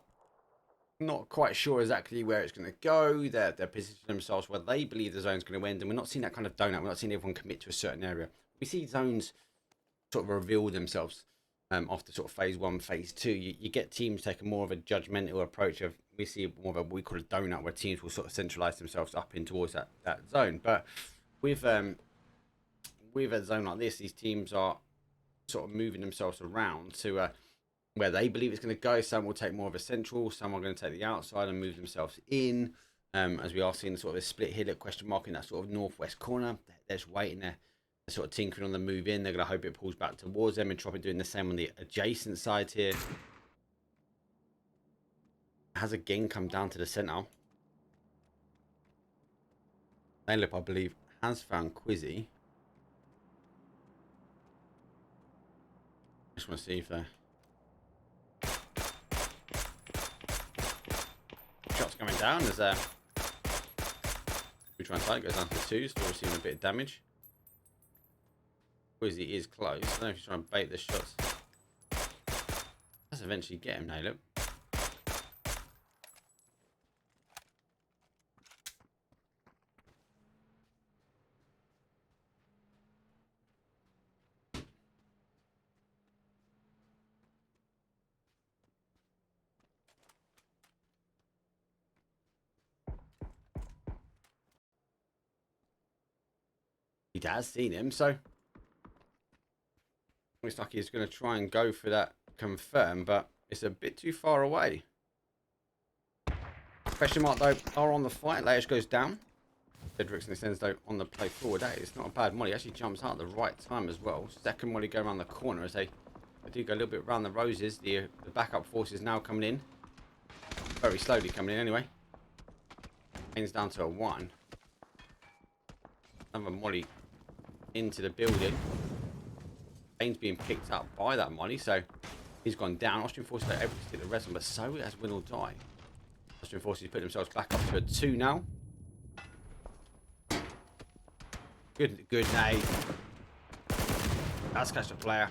not quite sure exactly where it's going to go. They're positioning themselves where they believe the zone's going to end, and we're not seeing that kind of donut. We're not seeing everyone commit to a certain area. We see zones sort of reveal themselves after sort of phase 1, phase 2. You get teams taking more of a judgmental approach of, we see more of a, we call it donut, where teams will sort of centralize themselves up in towards that zone. But with a zone like this, these teams are sort of moving themselves around to where they believe it's going to go. Some will take more of a central, some are going to take the outside and move themselves in. As we are seeing sort of a split here, a question mark in that sort of northwest corner. They're just waiting there. They're sort of tinkering on the move in. They're going to hope it pulls back towards them. Entropiq doing the same on the adjacent side here. Has again come down to the centre. Caleb, I believe, has found Quizzy. Just want to see if they're... Shots coming down as we try and fight, goes down to 2, still receiving a bit of damage. Because he is close. I don't know if he's trying to bait the shots. Let's eventually get him now, look. He has seen him, so looks like he's going to try and go for that confirm, but it's a bit too far away. Question mark though are on the fight. Leish goes down. Cedric's extends though on the play forward. Hey, it's not a bad molly. He actually jumps out at the right time as well. Second molly go around the corner as they do go a little bit around the roses. The backup force is now coming in. Very slowly coming in anyway. Pain's down to a 1. Another molly into the building. Pain's being picked up by that molly, so he's gone down. Austrian forces are able to get the rest of them, but so has Winordie. Austrian forces put themselves back up to a 2 now. Good nade. That's catch the player.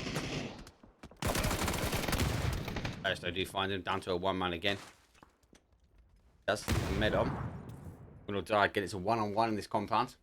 Yes, they do find him down to a 1-man again. That's med on. Winordie get it to 1-on-1 in this compound.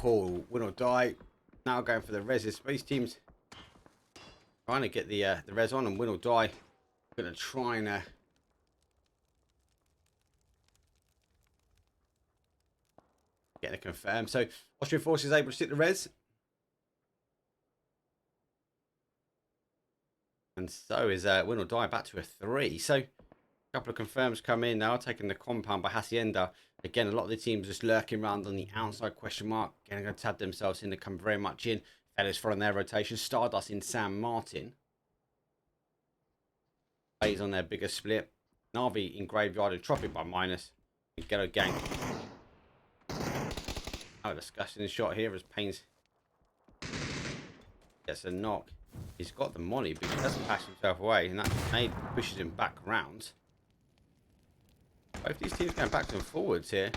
Oh, Winordie now going for the reses. Space teams trying to get the res on, and Winordie going to try and get it confirmed. So Austrian forces able to stick the res, and so is Winordie back to a 3. So a couple of confirms come in now, taking the compound by Hacienda. Again, a lot of the teams just lurking around on the outside, question mark. Again, going to tab themselves in to come very much in. Fellas following their rotation. Stardust in San Martin. Plays on their bigger split. NAVI in Graveyard and Entropiq by minus. And Ghetto gang. Oh, disgusting shot here as Pains gets a knock. He's got the molly, but he doesn't pass himself away. And that nade pushes him back round. Both these teams going back and forwards here.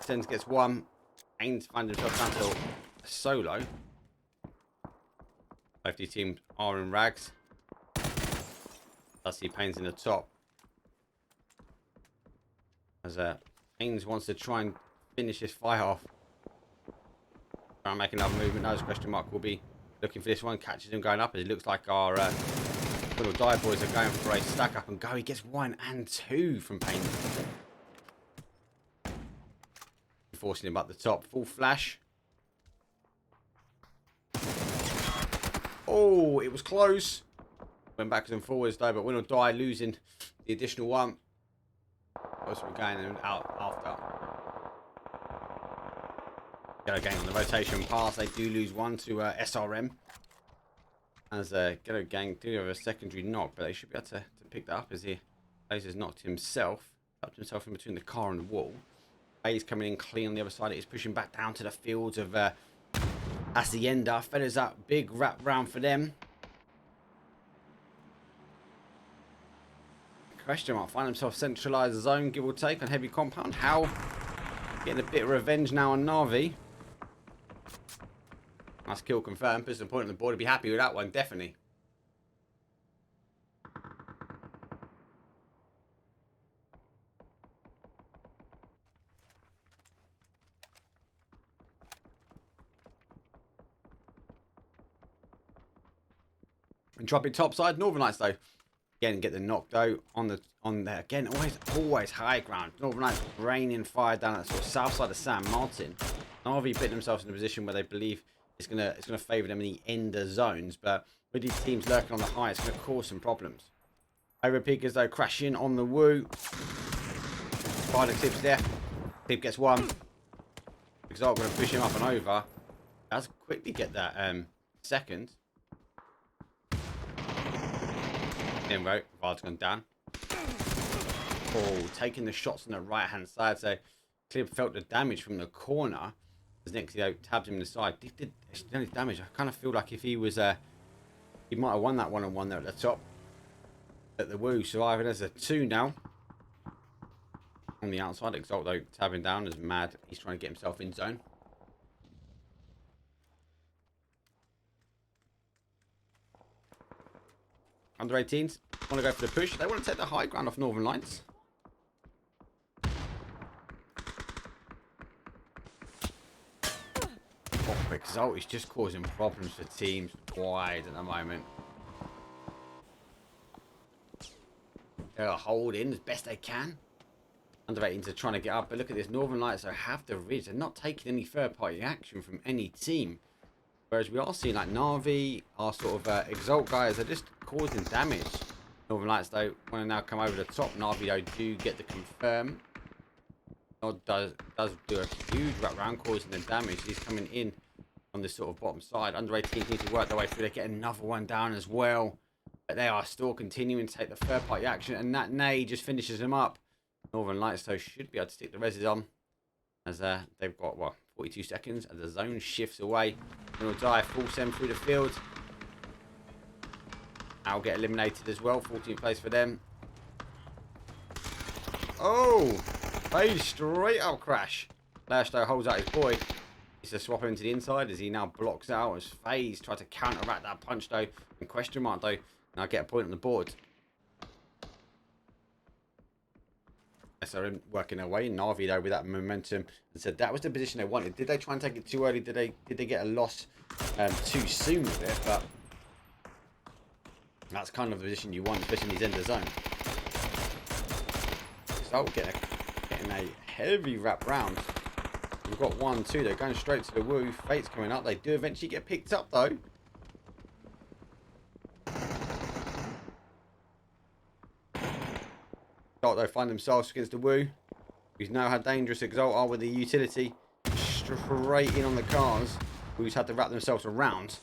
Sens gets 1. Pains finds himself down to a solo. Both these teams are in rags. I see Pains in the top. As Pains wants to try and finish this fight off. Try and make another movement. Now his question mark will be looking for this one. Catches him going up as it looks like our Winordie boys are going for a stack up and go. He gets 1 and 2 from Pain. Forcing him up the top. Full flash. Oh, it was close. Went backwards and forwards though, but Winordie losing the additional 1. What's we going out after? Ghetto gang on the rotation pass. They do lose 1 to SRM. As Ghetto gang do have a secondary knock, but they should be able to pick that up as he Lasers knocked himself. Tucked himself in between the car and the wall. Bay's coming in clean on the other side. He's pushing back down to the fields of Hacienda. Feathers up. Big wrap round for them. Question mark. Find himself centralised zone, give or take, on heavy compound. HOWL getting a bit of revenge now on NAVI. Nice kill confirmed. Puts a point on the board. He'd be happy with that one, definitely. Entropiq topside. Northern Lights though. Again, get the knock though on there. Again, always high ground. Northern Lights raining fire down at the sort of south side of San Martin. NAVI put themselves in a position where they believe it's gonna favour them in the ender zones, but with these teams lurking on the high, it's gonna cause some problems. Overpeekers though crashing on the woo. Spider tips there. Tip gets 1. Exalt gonna push him up and over. Does quickly get that second. Then right, Vard's gone down. Oh, taking the shots on the right hand side. So clear felt the damage from the corner. As next, tabbed him in the side. Did his damage. I kind of feel like if he was he might have won that one-on-one there at the top. At the WOOOOO surviving as a 2 now. On the outside, Exalt though tabbing down as mad. He's trying to get himself in zone. Under 18s want to go for the push. They want to take the high ground off Northern Lights. Oh, Exalt is just causing problems for teams wide at the moment. They're holding as best they can. Under 18s are trying to get up, but look at this. Northern Lights are have the ridge. They're not taking any third-party action from any team. Whereas we are seeing like NAVI, our sort of Exalt guys, are just causing damage. Northern Lights though want to now come over the top. NAVI though do get the confirm. Nod does do a huge wrap round, causing the damage. He's coming in on this sort of bottom side. Under 18s need to work their way through. They get another one down as well. But they are still continuing to take the third party action, and that nay just finishes them up. Northern Lights though should be able to stick the reses on, as they've got what 42 seconds as the zone shifts away. Winordie full send through the field. I'll get eliminated as well. 14th place for them. Oh, a straight up crash. Lash though holds out his boy. He's to swap him to the inside as he now blocks out as FaZe try to counteract that punch though. And question mark though. Now get a point on the board. SRM working their way. NAVI though with that momentum and said that was the position they wanted. Did they try and take it too early? Did they get a loss too soon with it? But that's kind of the position you want, especially in these end of zone. So getting a heavy wrap round. We've got 1-2. They're going straight to the WOOOOO. Fate's coming up. They do eventually get picked up though. They find themselves against the WOOOOO. Who's now how dangerous Exalt are with the utility. Straight in on the cars. Who's had to wrap themselves around.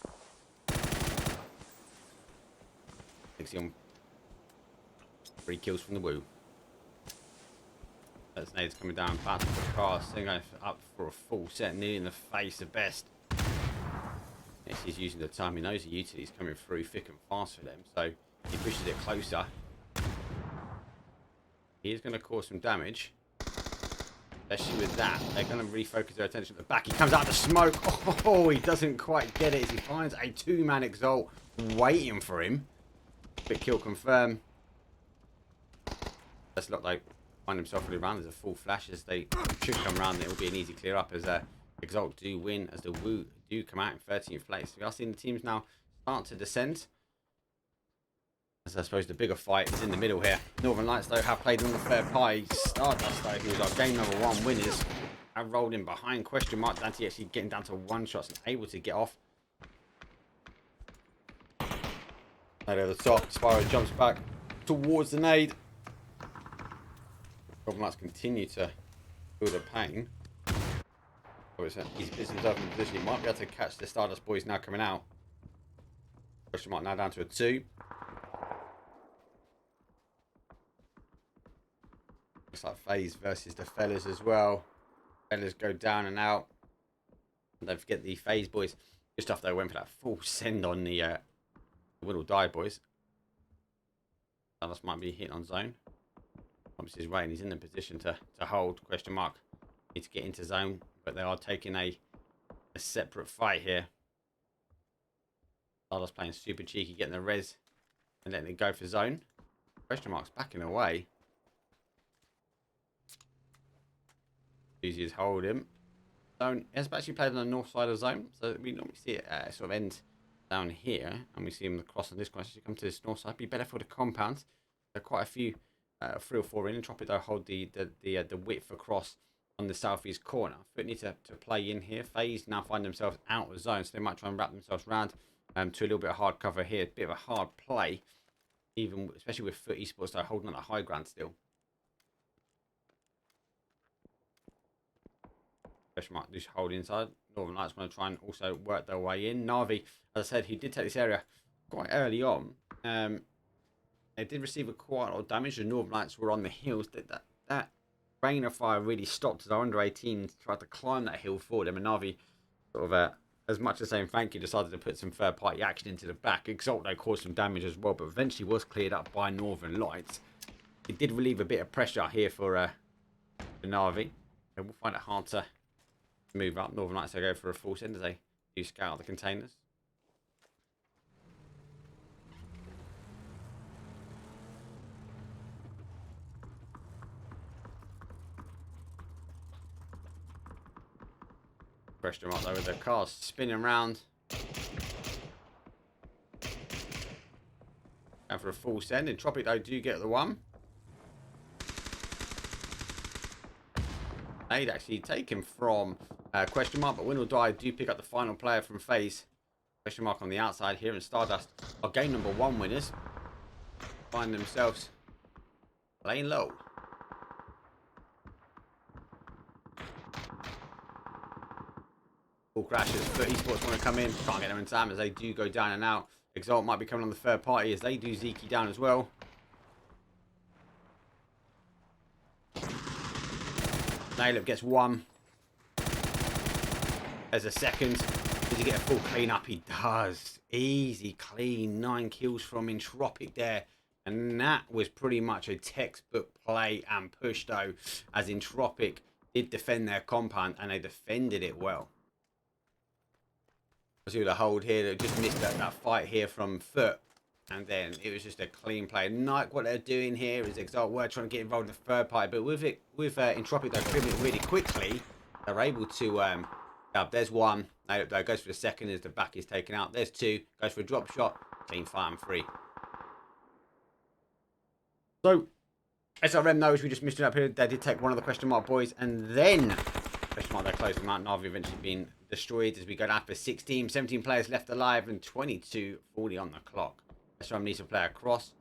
On 3 kills from the WOOOOO. That's Nate's coming down fast to the car. Still going up for a full set. Nearly in the face of best. Yes, he's using the time. He knows the utility is coming through thick and fast for them. So he pushes it closer. He is going to cause some damage. Especially with that. They're going to refocus their attention at the back. He comes out of the smoke. Oh, he doesn't quite get it as he finds a 2-man Exalt waiting for him. Quick kill confirm. Let's look like find himself really around. There's a full flash as they should come around. It will be an easy clear up as Exalt do win as the WOOOOO do come out in 13th place. We are seeing the teams now start to descend. As I suppose the bigger fight is in the middle here. Northern Lights though have played on the fair pie. Stardust though, who was our game number 1 winners, have rolled in behind. Question mark. Dante actually getting down to 1 shots and able to get off. Right over the top. Spyro jumps back towards the nade. Northern Lights continue to feel the pain. Oh, he's put himself in a position. He might be able to catch the Stardust boys now coming out. Question mark now down to a 2. Looks like FaZe versus the fellas as well. Fellas go down and out. And don't forget the FaZe boys. Just after they went for that full send on the Winordie boys. Dallas might be hitting on zone. Obviously his rating is in the position to hold. Question mark. Need to get into zone. But they are taking a separate fight here. Dallas playing super cheeky, getting the res and letting it go for zone. Question mark's backing away. Easy as hold him. Zone has actually played on the north side of zone, so we normally see it sort of end down here, and we see him across on this one. As you come to this north side, be better for the compound. There are quite a few, 3 or 4 in. Entropiq though hold the width across on the southeast corner. But need to play in here. FaZe now find themselves out of zone, so they might try and wrap themselves around to a little bit of hard cover here. A bit of a hard play, even especially with Foot Esports though holding on the high ground still. Mark just hold inside. Northern Lights want to try and also work their way in. NAVI, as I said, he did take this area quite early on. They did receive quite a lot of damage. The Northern Lights were on the hills. That rain of fire really stopped as our under 18s tried to climb that hill for them. And NAVI, sort of, as much as saying thank you, decided to put some third party action into the back. Exalt, though, caused some damage as well, but eventually was cleared up by Northern Lights. It did relieve a bit of pressure here for NAVI. And we'll find it hard to move up. Northern Lights, they go for a full send as they do scout the containers. Question mark though with the cars spinning around. And for a full send. Entropiq though do get the one. They'd actually taken from question mark, but Winordie do pick up the final player from FaZe. Question mark on the outside here, and Stardust are game number 1 winners. Find themselves laying low. All crashes, but Esports want to come in. Can't get them in time as they do go down and out. Exalt might be coming on the third party as they do Zeke down as well. Nailip gets one. There's a second. Does he get a full clean up? He does. Easy clean. 9 kills from Entropiq there. And that was pretty much a textbook play and push though, as Entropiq did defend their compound and they defended it well. See the hold here that just missed that fight here from Foot, and then it was just a clean play. Like what they're doing here is Exalt were trying to get involved in the third party, but with Entropiq they're filming it really quickly. They're able to there's one. Though goes for the second as the back is taken out. There's two. Goes for a drop shot. Clean fire and free. So SRM knows we just missed it up here. They did take one of the question mark boys, and then question mark they closed them out. NAVI eventually being destroyed as we go down for 16, 17 players left alive and 22:40 on the clock. SRM needs to play across.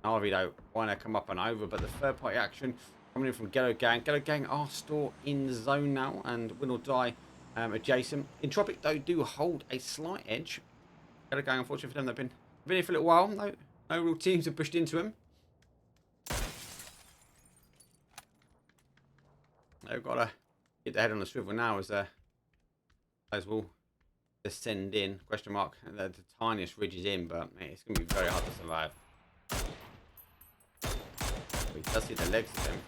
NAVI though want to come up and over, but the third party action coming in from Ghetto Gang. Ghetto Gang are still in the zone now, and win or die adjacent. Entropiq though do hold a slight edge. Ghetto Gang, unfortunately for them, they've been here for a little while. No real teams have pushed into them. They've got to get their head on the swivel now as will descend in. Question mark. The tiniest ridge is in, but man, it's going to be very hard to survive. We does see the legs of him.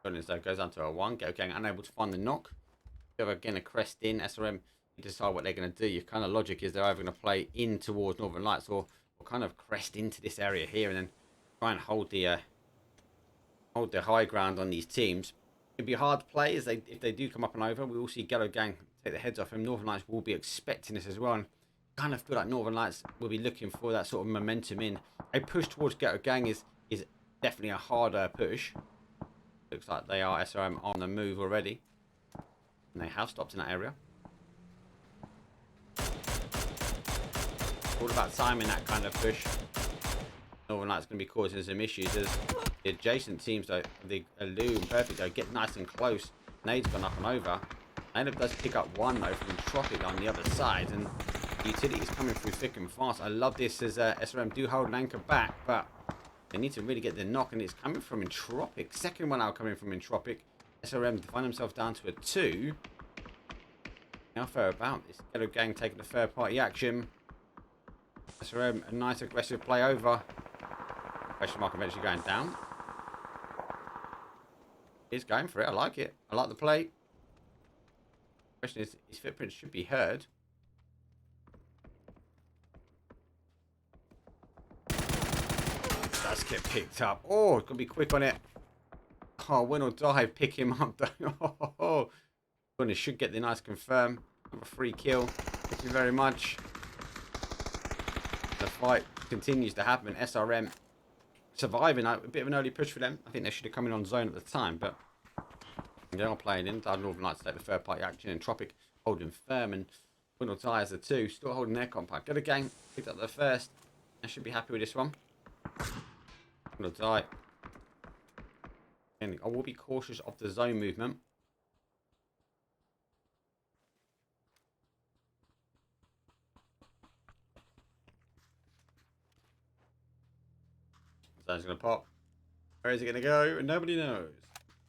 Though goes down to a 1. Ghetto Gang unable to find the knock. Go again a crest in. SRM decide what they're going to do. Your kind of logic is they're either going to play in towards Northern Lights or kind of crest into this area here and then try and hold the high ground on these teams. It'd be a hard play as if they do come up and over. We will see Ghetto Gang take the heads off him. Northern Lights will be expecting this as well. And kind of feel like Northern Lights will be looking for that sort of momentum in. A push towards Ghetto Gang is definitely a harder push. Looks like they are SRM on the move already. And they have stopped in that area. All about timing that kind of push. Northern Lights going to be causing some issues as the adjacent teams, though, the Illum Perfect, though, get nice and close. Nade's gone up and over. Nade does pick up one, though, from Entropiq on the other side. And the utility is coming through thick and fast. I love this as SRM do hold an anchor back, but they need to really get the knock, and it's coming from Entropiq. Second one out coming from Entropiq. SRM find themselves down to a 2. How fair about this? Ghetto Gang taking the third party action. SRM, a nice aggressive play over. Question mark eventually going down. He's going for it. I like it. I like the play. Question is, his footprints should be heard. Does get picked up. Oh, it's going to be quick on it. Oh, win or die. Pick him up. Oh, goodness, should get the nice confirm. Have a free kill. Thank you very much. The fight continues to happen. SRM surviving. A bit of an early push for them. I think they should have come in on zone at the time, but they are playing in. Northern Lights take the third party action. Entropiq holding firm, and Win or Die as the 2 still holding their compact. Ghetto Gang picked up the first. I should be happy with this one. Win or Die. And I will be cautious of the zone movement. going to pop. Where is it going to go? Nobody knows.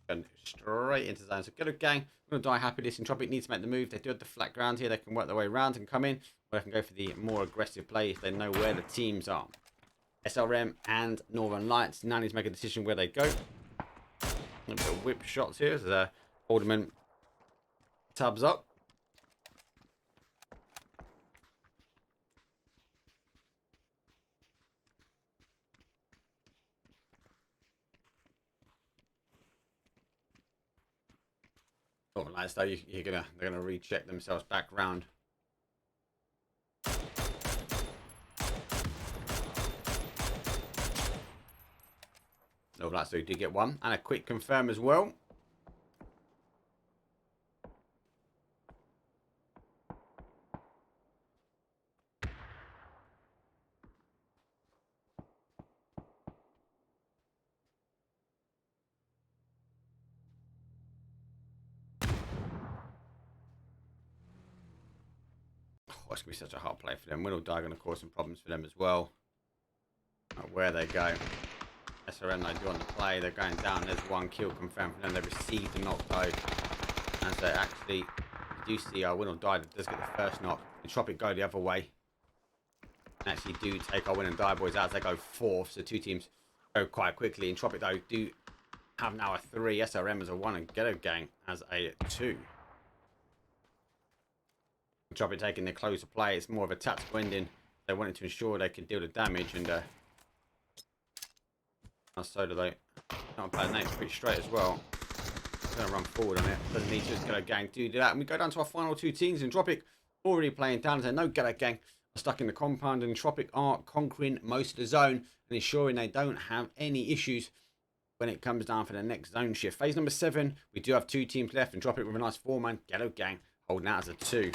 Going straight into zone. So Ghetto gang, going to die happy. This Entropiq needs to make the move. They do have the flat ground here. They can work their way around and come in. Or they can go for the more aggressive play if they know where the teams are. SRM and Northern Lights. Now need to make a decision where they go. A little bit of whip shots here. As Alderman tubs up. Northern Lights though, they're gonna recheck themselves back round. Northern Lights though did get one and a quick confirm as well. Oh, it's going to be such a hard play for them. Winordie are going to cause some problems for them as well. Where they go. SRM they do on the play. They're going down. There's one kill confirmed for them. They received the knock though. And so actually, you do see Winordie does get the first knock. Entropiq go the other way. And actually do take our Winordie boys out. They go fourth. So two teams go quite quickly. Entropiq though do have now a 3. SRM as a 1 and Ghetto gang as a 2. Entropiq taking the closer play. It's more of a tactical ending. They wanted to ensure they could deal the damage and so do they. Not a bad name, pretty straight as well. Gonna run forward on it. Doesn't need to. Just Ghetto gang do that. And we go down to our final 2 teams. Entropiq already playing down. There no Ghetto gang are stuck in the compound, and Entropiq are conquering most of the zone and ensuring they don't have any issues when it comes down for the next zone shift. Phase number 7. We do have 2 teams left. Entropiq with a nice 4-man. Ghetto gang holding out as a 2.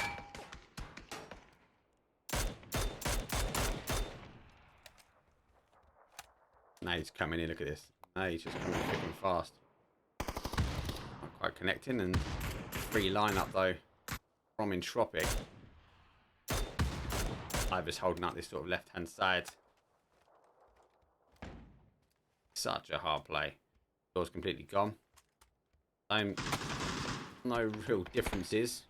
Now he's coming in, look at this. Now he's just coming quick and fast. Not quite connecting, and free lineup though from Entropiq. Ivor's holding up this sort of left hand side. Such a hard play. Door's completely gone. No real differences.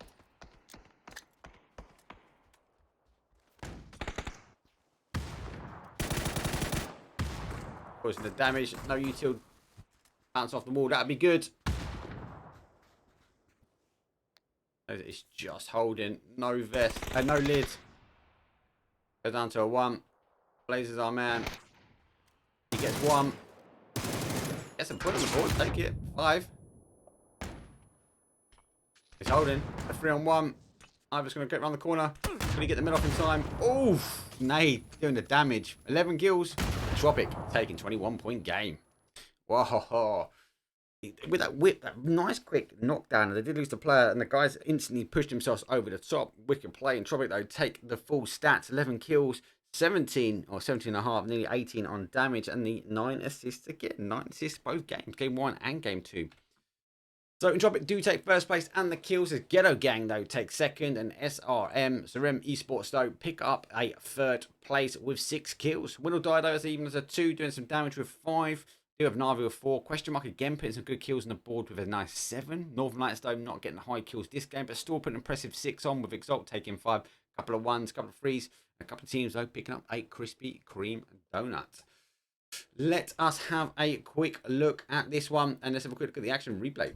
Causing the damage. No util bounce off the wall. That'd be good. It's just holding. No vest. No lid. Go down to a 1. Blazes our man. He gets 1. Gets a put on the board. Take it. 5. He's holding. A 3-on-1. Ivor's going to get around the corner. Can he get the mid off in time? Oof. Nade doing the damage. 11 kills. Entropiq taking 21-point game. Whoa. With that whip, that nice quick knockdown, they did lose the player, and the guys instantly pushed themselves over the top. Wicked play. Entropiq though take the full stats: 11 kills, 17 or 17 and a half, nearly 18 on damage, and the 9 assists again. 9 assists both games, game 1 and game 2. So Entropiq do take first place and the kills, as Ghetto gang though take second, and Sarvem Esports though pick up a 3rd place with 6 kills. Winordie though is even as a 2, doing some damage with 5. Do have NAVI with 4. Question mark again putting some good kills on the board with a nice 7. Northern Lights though not getting high kills this game, but still putting an impressive 6 on, with Exalt taking 5. A couple of 1s, a couple of 3s, a couple of teams though picking up a Krispy Kreme donut. Let us have a quick look at this one, and let's have a quick look at the action replay.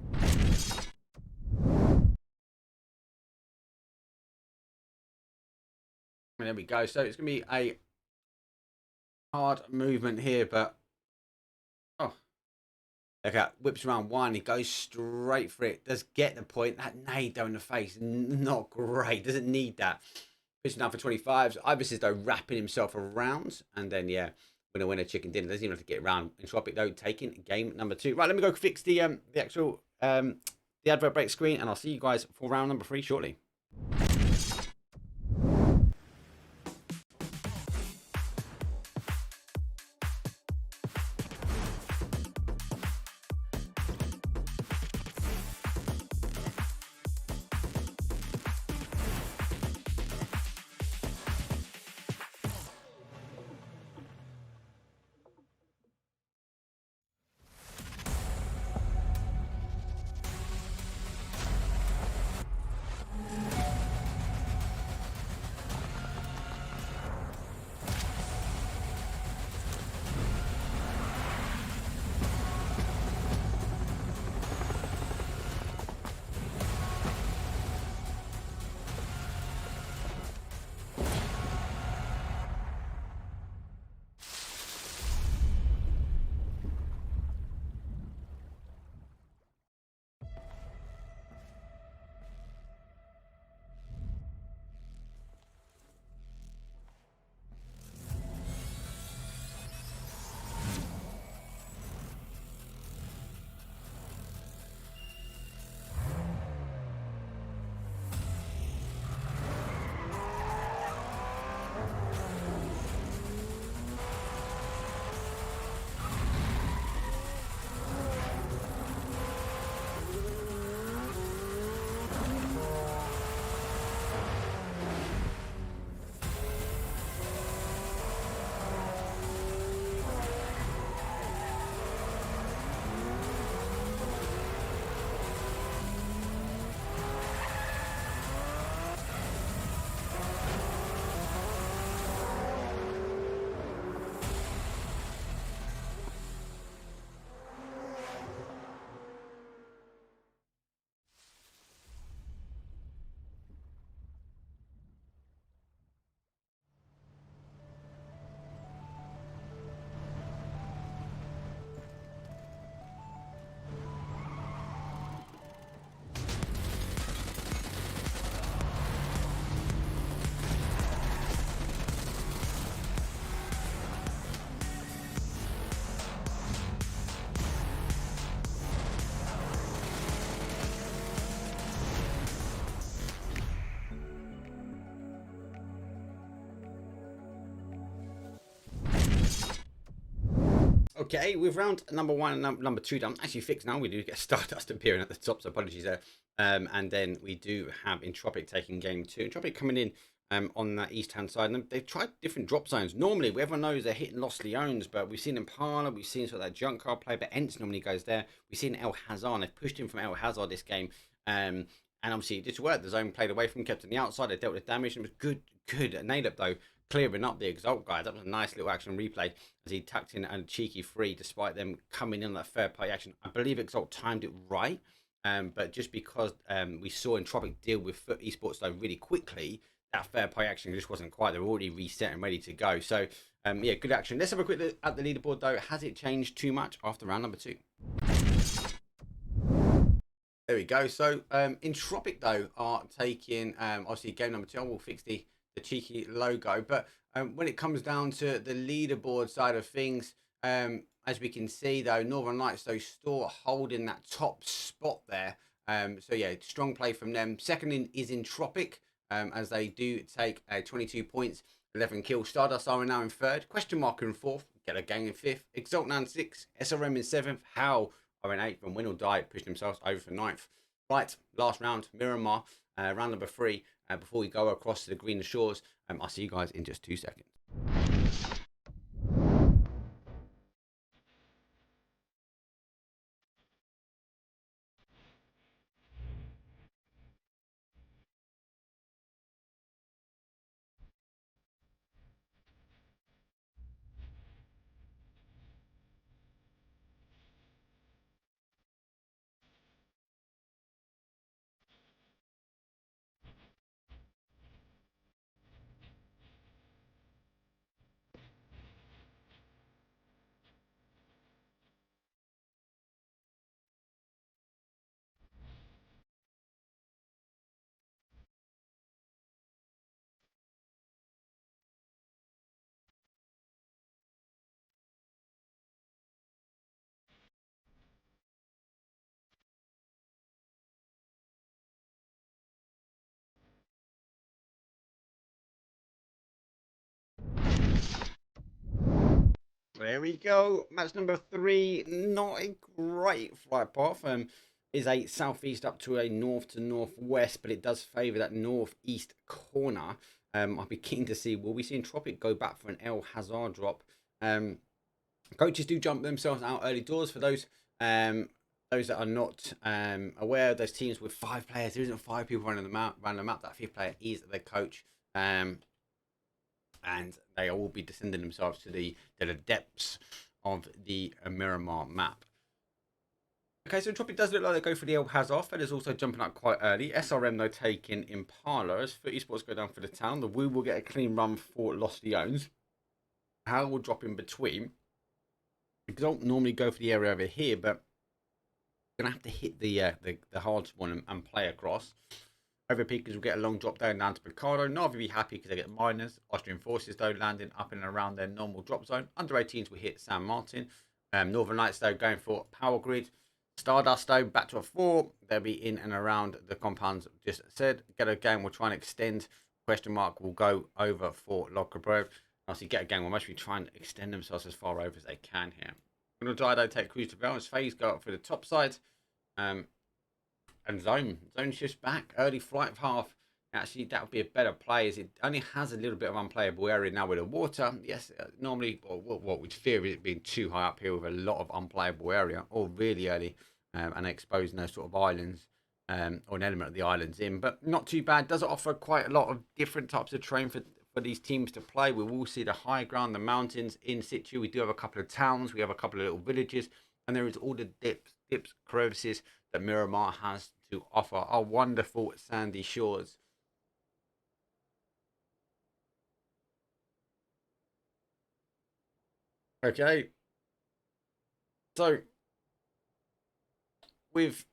And there we go. So it's going to be a hard movement here, but look at, whips around 1. He goes straight for it. Does get the point. That nade down the face, not great. Doesn't need that. Pushing down for 25. Ibis is though wrapping himself around, and then yeah, winner chicken dinner. Doesn't even have to get around. Entropiq though taking game number 2. Right, let me go fix the actual the advert break screen, and I'll see you guys for round number 3 shortly. Okay, with round number 1 and number 2 done, actually fixed now. We do get Stardust appearing at the top, so apologies there. And then we do have Entropiq taking game 2. Entropiq coming in on that east-hand side. And they've tried different drop zones. Normally, everyone knows they're hitting Lost Leones, but we've seen Impala, we've seen sort of that junk car play, but Ents normally goes there. We've seen El Hazard. They've pushed him from El Hazard this game. And obviously, it just worked. The zone played away from him, kept on the outside. They dealt with damage, and it was good. Nailed up, though, clearing up the Exalt guy. That was a nice little action replay as he tucked in a cheeky free, despite them coming in on that third party action. I believe Exalt timed it right, but just because we saw Entropiq deal with Esports though really quickly, that third party action just wasn't quite. They were already reset and ready to go. So yeah, good action. Let's have a quick look at the leaderboard though. Has it changed too much after round number 2? There we go. So Entropiq though are taking obviously game number 2. I will fix the cheeky logo, but when it comes down to the leaderboard side of things, as we can see though, Northern Lights though still holding that top spot there. So yeah, strong play from them. Second in is Entropiq, as they do take 22 points, 11 kills. Stardust are now in third, question mark in fourth, Ghetto gang in fifth, Exalt now in sixth, SRM in seventh, HOWL are in eighth, and Winordie pushed themselves over for ninth. Right, last round, Miramar, round number 3. Before we go across to the green shores, I'll see you guys in just 2 seconds. There we go. Match number 3. Not a great flight path. Is a southeast up to a north to northwest, but it does favour that northeast corner. I'll be keen to see, will we see Entropiq go back for an El Hazard drop? Coaches do jump themselves out early doors. For those that are not aware, those teams with 5 players, there isn't 5 people running the map. That 5th player is the coach. And they will be descending themselves to the depths of the Miramar map. Okay, so Entropiq does look like they go for the El Hazard. Fella's also jumping up quite early. SRM though taking Impala as Esports go down for the town. The Woo will get a clean run for Lost Leones. HOWL will drop in between. Exalt normally go for the area over here, but gonna have to hit the hard one and play across. Overpeekers will get a long drop down to Picardo. NAVI will be happy because they get minors. Austrian forces though landing up and around their normal drop zone. Under 18s will hit San Martin. Northern Lights though going for power grid. Stardust though back to a 4. They'll be in and around the compounds just said. Ghetto gang will try and extend. Question mark will go over for Lockerbro. Obviously Ghetto gang will mostly try and extend themselves as far over as they can here. Winordie though take cruise to balance. Phase go up for the top side. And zone shifts back. Early flight path. Actually, that would be a better play as it only has a little bit of unplayable area now with the water. Yes, normally, what we'd fear is it being too high up here with a lot of unplayable area, or really early, and exposing those sort of islands, or an element of the islands in. But not too bad. Does offer quite a lot of different types of terrain for these teams to play. We will see the high ground, the mountains in situ. We do have a couple of towns. We have a couple of little villages. And there is all the dips, crevices that Miramar has to offer. Our wonderful sandy shores. Okay. So, with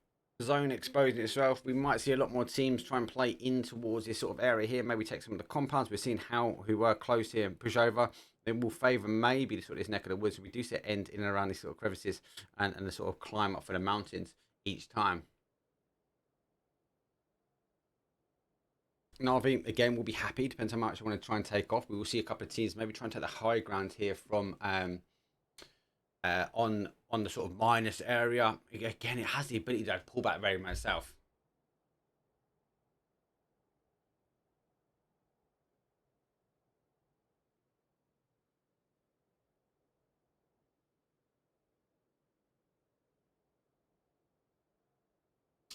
zone exposing itself, we might see a lot more teams try and play in towards this sort of area here. Maybe take some of the compounds. We're seeing HOWL, who were close here, and push over. It will favour maybe sort of this neck of the woods. We do see it end in and around these sort of crevices and the sort of climb up for the mountains each time. NAVI, again, will be happy. Depends how much I want to try and take off. We will see a couple of teams maybe try and take the high ground here from on the sort of minus area. Again, it has the ability to pull back very much south.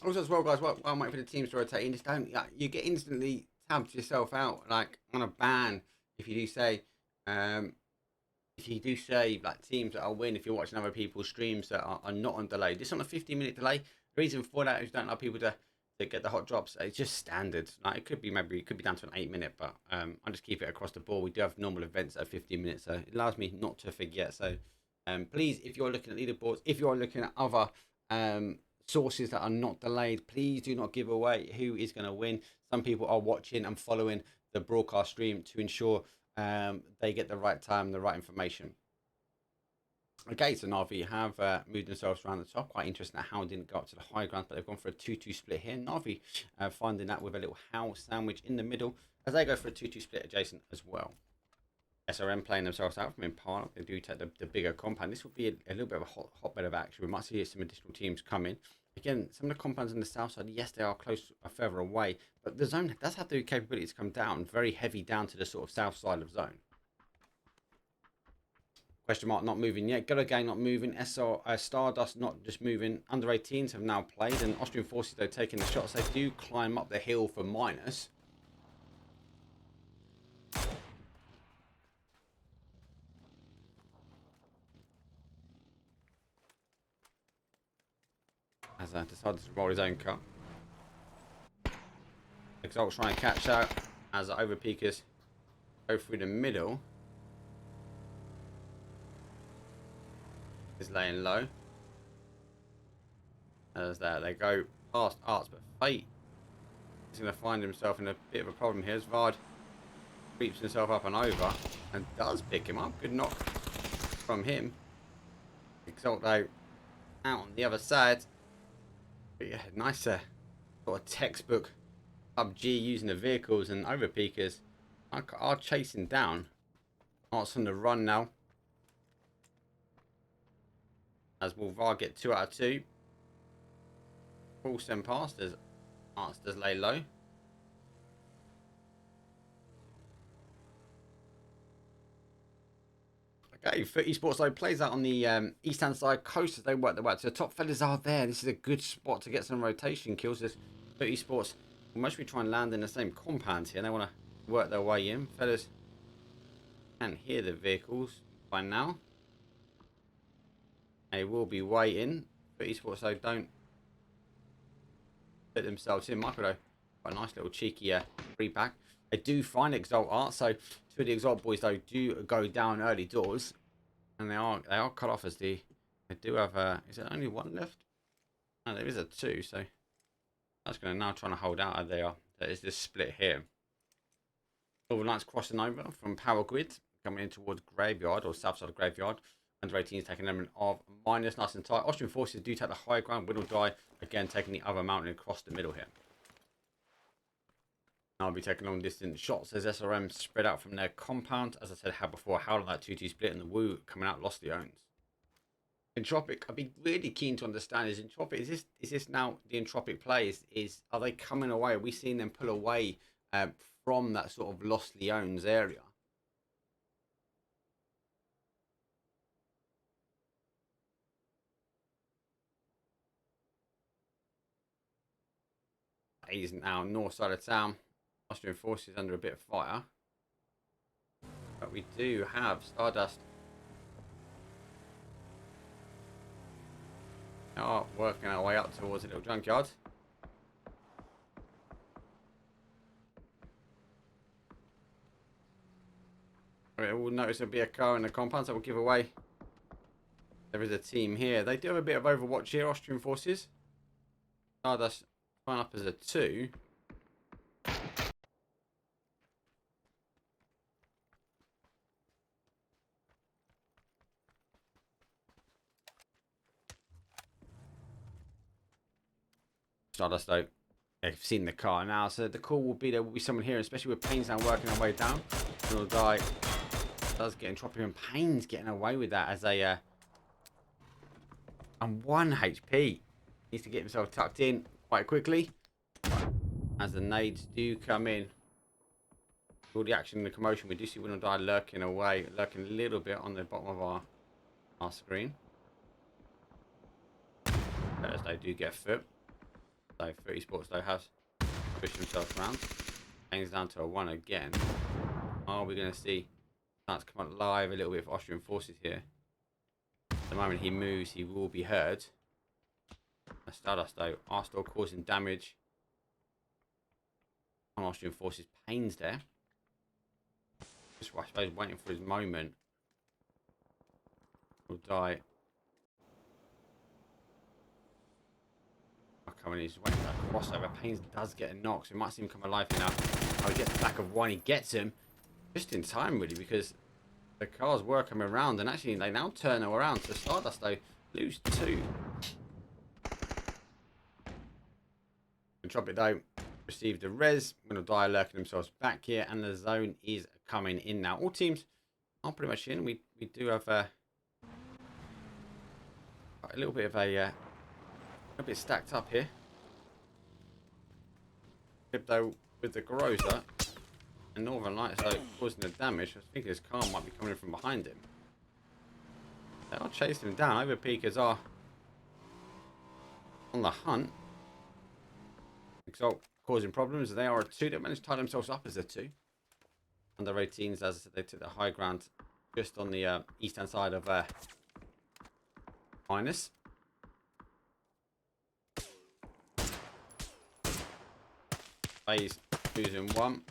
Also, as well, guys, while I'm waiting for the teams to rotate in, just don't, you get instantly tabbed yourself out, like on a ban if you do say, like teams that will win if you're watching other people's streams that are not on delay. This on a 15-minute delay. The reason for that is you don't allow people to get the hot drops. It's just standard. Like it could be down to an 8-minute, but I just keep it across the board. We do have normal events at 15 minutes, so it allows me not to forget. So please, if you're looking at leaderboards, if you're looking at other sources that are not delayed, please do not give away who is going to win. Some people are watching and following the broadcast stream to ensure they get the right time, the right information. Okay, so NAVI have moved themselves around the top. Quite interesting that HOWL didn't go up to the high ground, but they've gone for a 2-2 split here. NAVI finding that with a little HOWL sandwich in the middle as they go for a 2-2 split adjacent as well. SRM playing themselves out from Impala. They do take the bigger compound. This will be a little bit of a hotbed of action. We might see some additional teams coming. Again, some of the compounds on the south side, yes, they are close, further away, but the zone does have the capability to come down, very heavy down to the sort of south side of zone. Question mark not moving yet. Ghetto gang not moving. Stardust not just moving. Under 18s have now played, and Austrian forces though taking the shots. They do climb up the hill for minus. As I decided to roll his own cut. Exalt trying to catch out as the Overpeekers go through the middle. Is laying low. As there they go past Arts, but Fate is going to find himself in a bit of a problem here as Vard creeps himself up and over and does pick him up. Good knock from him. Exalt though out on the other side. But yeah, nice sort of textbook PUBG using the vehicles, and Overpeekers are chasing down. Arts on the run now. As will VAR get 2 out of 2. Full send past as Arts does lay low. Okay, for Esports though plays out on the east-hand side coast as they work their way to the top. Fellas are there. This is a good spot to get some rotation kills. This for Esports will mostly try and land in the same compound here. They want to work their way in. Fellas can hear the vehicles by now. They will be waiting for Esports, so don't put themselves in. Michael though, quite a nice little cheeky free back. They do find Exalt Art, so two of the Exalt boys though do go down early doors, and they are cut off as they do have is there only one left? No, there is a 2, so that's going to now trying to hold out. They are. There is this split here. Northern Lights crossing over from Power Grid, coming in towards Graveyard or south side of Graveyard. Under 18 is taking an element of minus, nice and tight. Austrian forces do take the high ground. Winordie again taking the other mountain across the middle here. I'll be taking long distance shots as SRM spread out from their compound. As I said, how before, HOWL on that 2-2 split, and the Woo coming out lost the owns. Entropiq, I'd be really keen to understand is Entropiq, is this now the Entropiq plays? Are they coming away? Are we seeing them pull away from that sort of lost Leones area? He's now north side of town. Austrian forces under a bit of fire. But we do have Stardust. They are working our way up towards a little junkyard. Okay, we'll notice there'll be a car in the compound, so we'll give away. There is a team here. They do have a bit of overwatch here, Austrian forces. Stardust up as a 2. Stardust though, they've seen the car now, so the call will be there will be someone here, especially with Pains now working their way down. Little guy does get Entropiq, and Pains getting away with that as they and 1 HP. Needs to get himself tucked in quite quickly as the nades do come in. All the action and the commotion, we do see Winordie lurking away, lurking a little bit on the bottom of our screen. As they do get foot. So for Esports though has pushed themselves around. Hangs down to a 1 again. Are we going to see starts to come out live a little bit for Austrian forces here? The moment he moves, he will be heard. Stardust though are still causing damage on Austrian forces. Pains there. Just I suppose waiting for his moment. Will die. Coming, he's waiting for that crossover. Pains does get a knock, so we might see him come alive here now. Oh, he gets the back of 1. He gets him just in time, really, because the cars were coming around, and actually they now turn around. So Stardust though lose 2. Entropiq though received the res. Winordie lurking themselves back here, and the zone is coming in now. All teams are pretty much in. We do have a little bit of a bit stacked up here. Though with the Groza and Northern Lights though causing the damage, I think his car might be coming from behind him. They are chasing him down. Overpeekers are on the hunt. Exalt causing problems. They are a 2. They managed to tie themselves up as a 2. Under 18s, as I said, they took the high ground just on the eastern side of minus. Phase losing 1.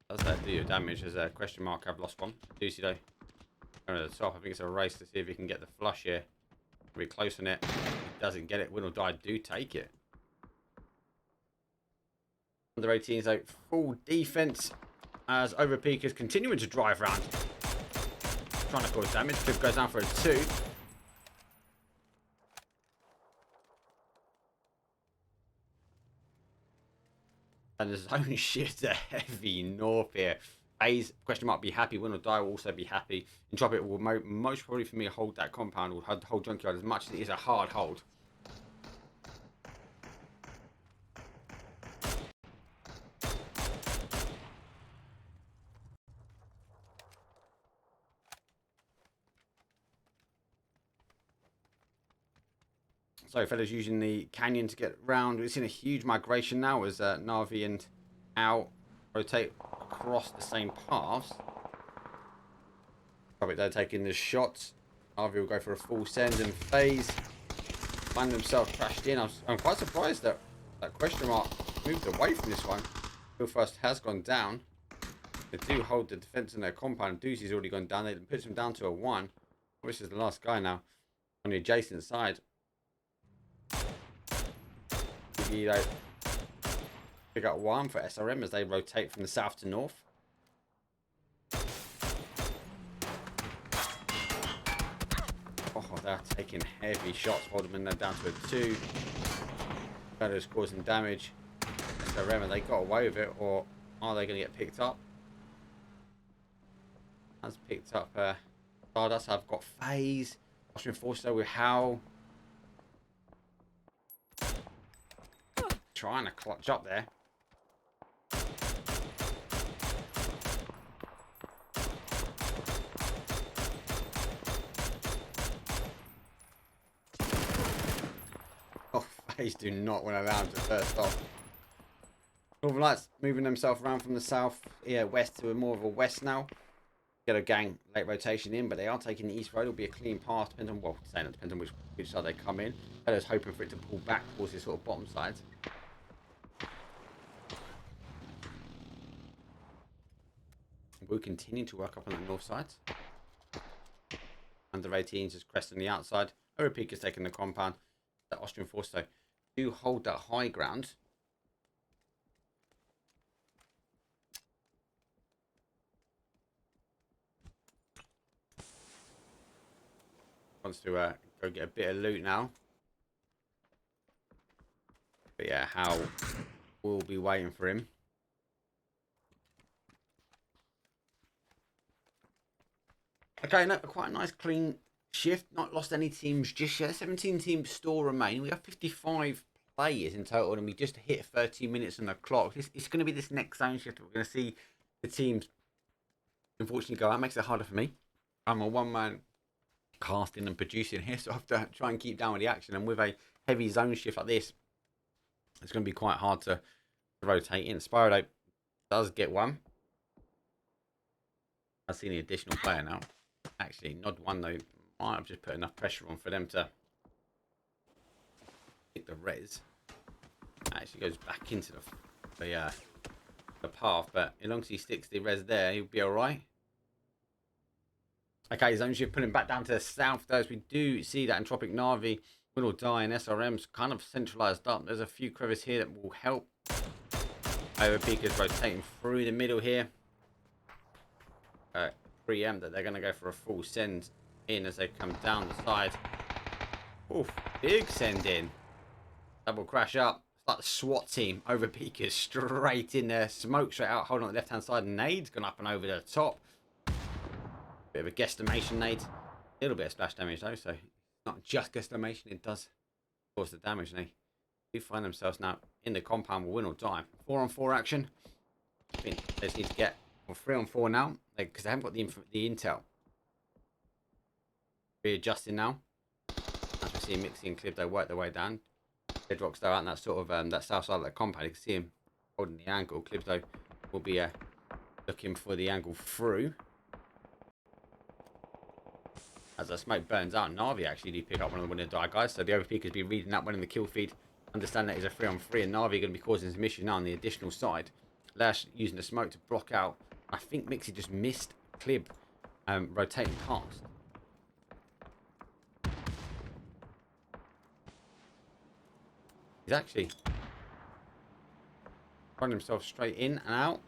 Does that do your damage? As a question mark, I've lost 1. Juicy though. Going to the top. I think it's a race to see if he can get the flush here. Be close on it. He doesn't get it. Winordie do take it. Under 18s though, full defense as Overpeekers continuing to drive round. Trying to cause damage. Clip goes down for a 2. And the zone shifts a heavy north here. A's question mark be happy. Winordie will also be happy. Entropiq will most probably for me hold that compound, will hold Junkyard as much as it is a hard hold. So fellas using the canyon to get round. We've seen a huge migration now as NAVI and HOWL rotate across the same paths. Probably they're taking the shots. NAVI will go for a full send and phase. Find themselves crashed in. I'm quite surprised that that question mark moved away from this one. Kill first has gone down. They do hold the defense in their compound. Doozy's already gone down. They puts him down to a 1. This is the last guy now on the adjacent side. Pick up 1 for SRM as they rotate from the south to north. Oh, they're taking heavy shots. Holding them down to a 2. Ghetto's causing damage. SRM, have they got away with it, or are they going to get picked up? Has picked up Stardust. I've got phase. Austrian forces with HOWL. Trying to clutch up there. Oh, phase do not want to allow him to first off. Northern Lights moving themselves around from the south, west to more of a west now. Ghetto gang late rotation in, but they are taking the east road. It'll be a clean path, depends on depends on which side they come in. Ghetto's hoping for it to pull back towards this sort of bottom side. We'll continue to work up on the north side. Under 18s just cresting the outside. Overpeekers taking the compound. The Austrian force though do hold that high ground. Wants to go get a bit of loot now. But yeah, HOWL will be waiting for him. Okay, no, quite a nice clean shift. Not lost any teams just yet. 17 teams still remain. We have 55 players in total, and we just hit 30 minutes on the clock. It's going to be this next zone shift. We're going to see the teams unfortunately go out. It makes it harder for me. I'm a one-man casting and producing here, so I have to try and keep down with the action. And with a heavy zone shift like this, it's going to be quite hard to rotate in. Spyro does get one. I've seen the additional player now. Actually, Nod one though. Might have just put enough pressure on for them to hit the res. Actually goes back into the path, but as long as he sticks the res there, he'll be all right. Okay, zone shift pulling back down to the south though, as we do see that Entropiq, NAVI, Winordie and SRM's kind of centralized up. There's a few crevices here that will help. Overpeekers rotating through the middle here. Preempt that they're going to go for a full send in as they come down the side. Oof, big send in. Double crash up. It's like the SWAT team. Overpeekers straight in there. Smoke straight out. Hold on the left hand side. Nade's gone up and over the top. Bit of a guesstimation nade. A little bit of splash damage though, so not just guesstimation. It does cause the damage. And they do find themselves now in the compound. Will win or die. 4-on-4 action. I think they just need to get 3-on-4 now because they haven't got the intel. Readjusting now. As we see Mixie and Clibdo work their way down. Bedrock's though out in that sort of that south side of the compound. You can see him holding the angle. Clibdo will be looking for the angle through. As the smoke burns out, Navi actually did pick up one of the Winordie guys. So the Overpeekers be reading that one in the kill feed. Understand that is a 3-on-3 and Navi going to be causing some issues now on the additional side. Lash using the smoke to block out. I think Mixie just missed Clib rotating past. He's actually running himself straight in and out.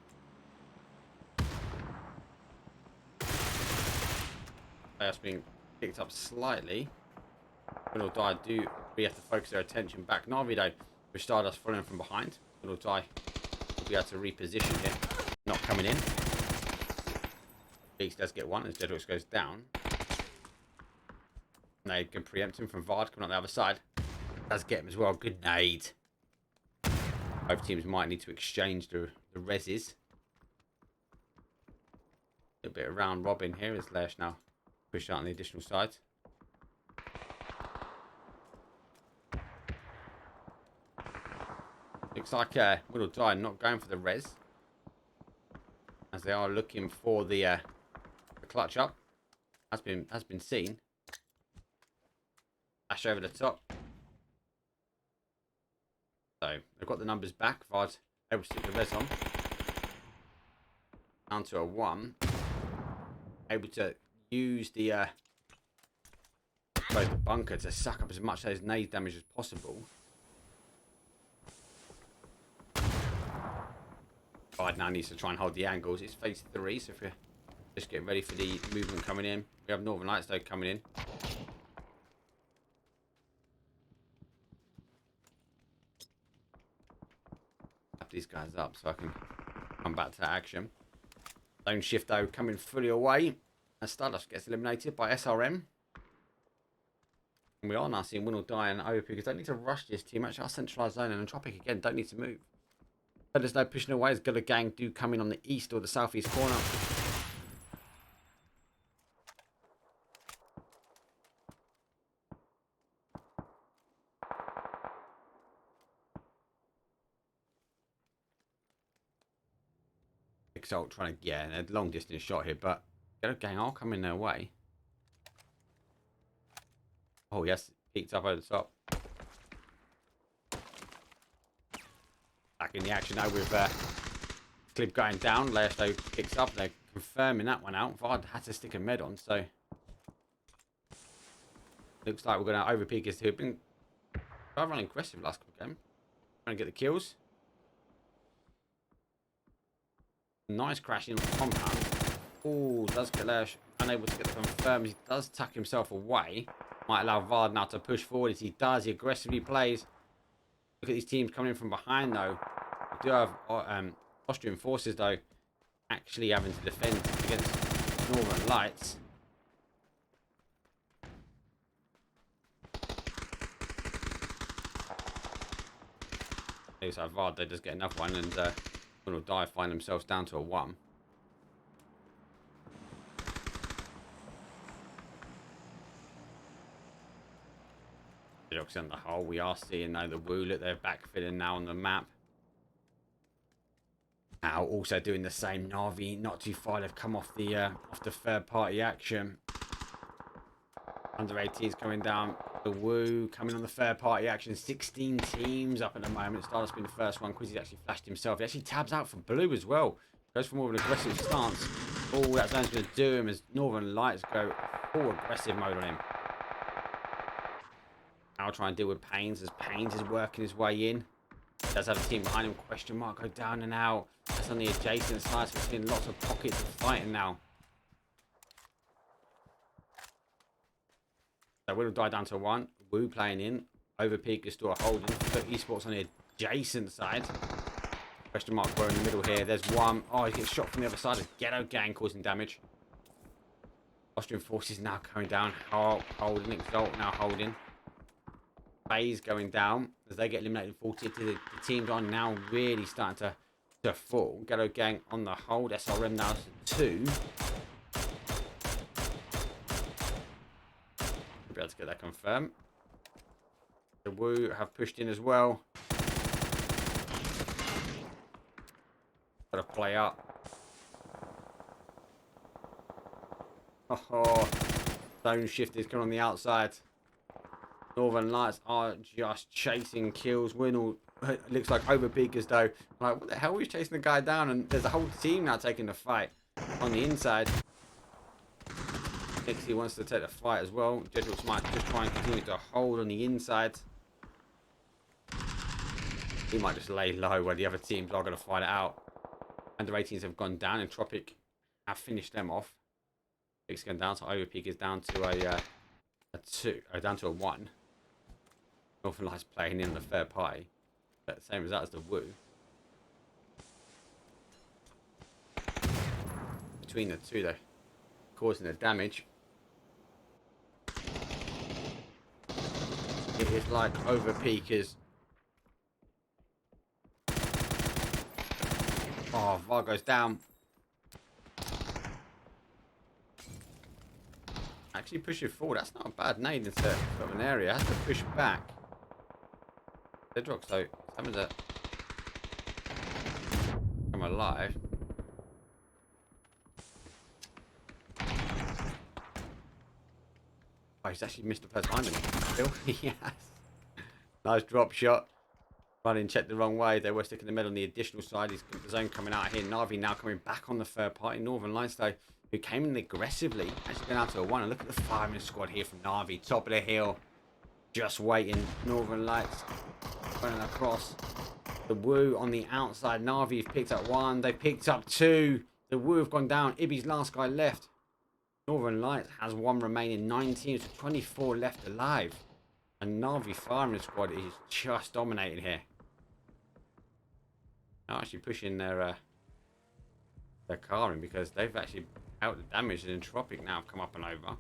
That's being picked up slightly. Winordie do we have to focus their attention back. Navi though, with Stardust following from behind. Winordie will be able to reposition here. Not coming in. Beast does get one as Ghetto goes down. They can preempt him from Vard coming on the other side. Does get him as well. Good nade. Both teams might need to exchange the reses. A bit of round robin here as Lash now pushed out on the additional side. Looks like Winordie not going for the res, as they are looking for the clutch up. Has been seen. Lash over the top. So they've got the numbers back. Vard's able to stick the res on. Down to a 1. Able to use the bunker to suck up as much of those nade damage as possible. Vard now needs to try and hold the angles. It's phase 3, so if we just get ready for the movement coming in. We have Northern Lights though coming in. These guys up so I can come back to that action. Zone shift though coming fully away as Stardust gets eliminated by SRM. And we are now seeing Winordie and Overpeekers don't need to rush this team. Actually, our centralized zone and Entropiq again don't need to move. So there's no pushing away as Ghetto gang do come in on the east or the southeast corner. Exalt trying to get a long distance shot here, but Ghetto gang are coming their way. Oh yes, peeked up over the top. Back in the action now with Clib going down. Laersto picks up. They're confirming that one out. Vard had to stick a med on, so looks like we're going to Overpeekers who have been running aggressive last couple of games. Trying to get the kills. Nice crash in on the compound. Oh, does get Lash unable to get the confirm. He does tuck himself away. Might allow Vard now to push forward. As he does, he aggressively plays. Look at these teams coming in from behind though. We do have Austrian forces though actually having to defend against Northern Lights. So Vard, they just get another one, and Winordie find themselves down to a 1. On the whole, we are seeing now the WOOOOO that they're backfilling now on the map. Now also doing the same. NAVI not too far. They've come off the third party action. Under 18s coming down. The WOOOOO coming on the third party action. 16 teams up at the moment. Stardust being the first one. Quizzy's actually flashed himself. He actually tabs out for blue as well. Goes for more of an aggressive stance. All that zone's going to do him as Northern Lights go full aggressive mode on him. Now try and deal with Pains as Pains is working his way in. He does have a team behind him. Question mark go down and out. That's on the adjacent side. So we're seeing lots of pockets of fighting now. So Winordie down to 1. WOOOOO playing in. Overpeekers still holding. So Esports on the adjacent side. Question mark we're in the middle here. There's one. Oh, he gets shot from the other side. As Ghetto gang causing damage. Austrian forces now coming down. Holding. Exalt now holding. Phase going down as they get eliminated in 40. The teams are now really starting to fall. Ghetto gang on the hold. SRM now to 2. We'll be able to get that confirmed. The WOOOOO have pushed in as well. Got to play up. Oh, zone shifters coming on the outside. Northern Lights are just chasing kills. Winordie looks like Overpeekers though. Like, what the hell? He's chasing the guy down, and there's a whole team now taking the fight on the inside. Blissey wants to take the fight as well. Ghetto might just try and continue to hold on the inside. He might just lay low where the other teams are going to fight it out. Under 18s have gone down. Entropiq have finished them off. It's going down, so Overpeekers down to a 2, down to a 1. Northern Lights playing in the third party. But same as that as the WOOOOO. Between the two, though, causing the damage. It is like Overpeekers. Oh, VAR goes down. Actually pushing forward. That's not a bad nade into sort of an area. Has to push back. Deadrock, so some of the come alive. Oh, he's actually missed the person behind him. Still, yes. Nice drop shot. Running checked the wrong way. They were sticking the med on the additional side. He's got the zone coming out here. NAVI now coming back on the third party. Northern Lights though, who came in aggressively, actually going out to a 1. And look at the firing squad here from NAVI. Top of the hill. Just waiting. Northern Lights running across. The WOOOOO on the outside. NAVI have picked up 1. They picked up 2. The WOOOOO have gone down. Ibby's last guy left. Northern Lights has 1 remaining. 19 to 24 left alive. And NAVI firing squad is just dominating here. Now actually pushing their car in because they've actually out the damage, and Entropiq now have come up and over.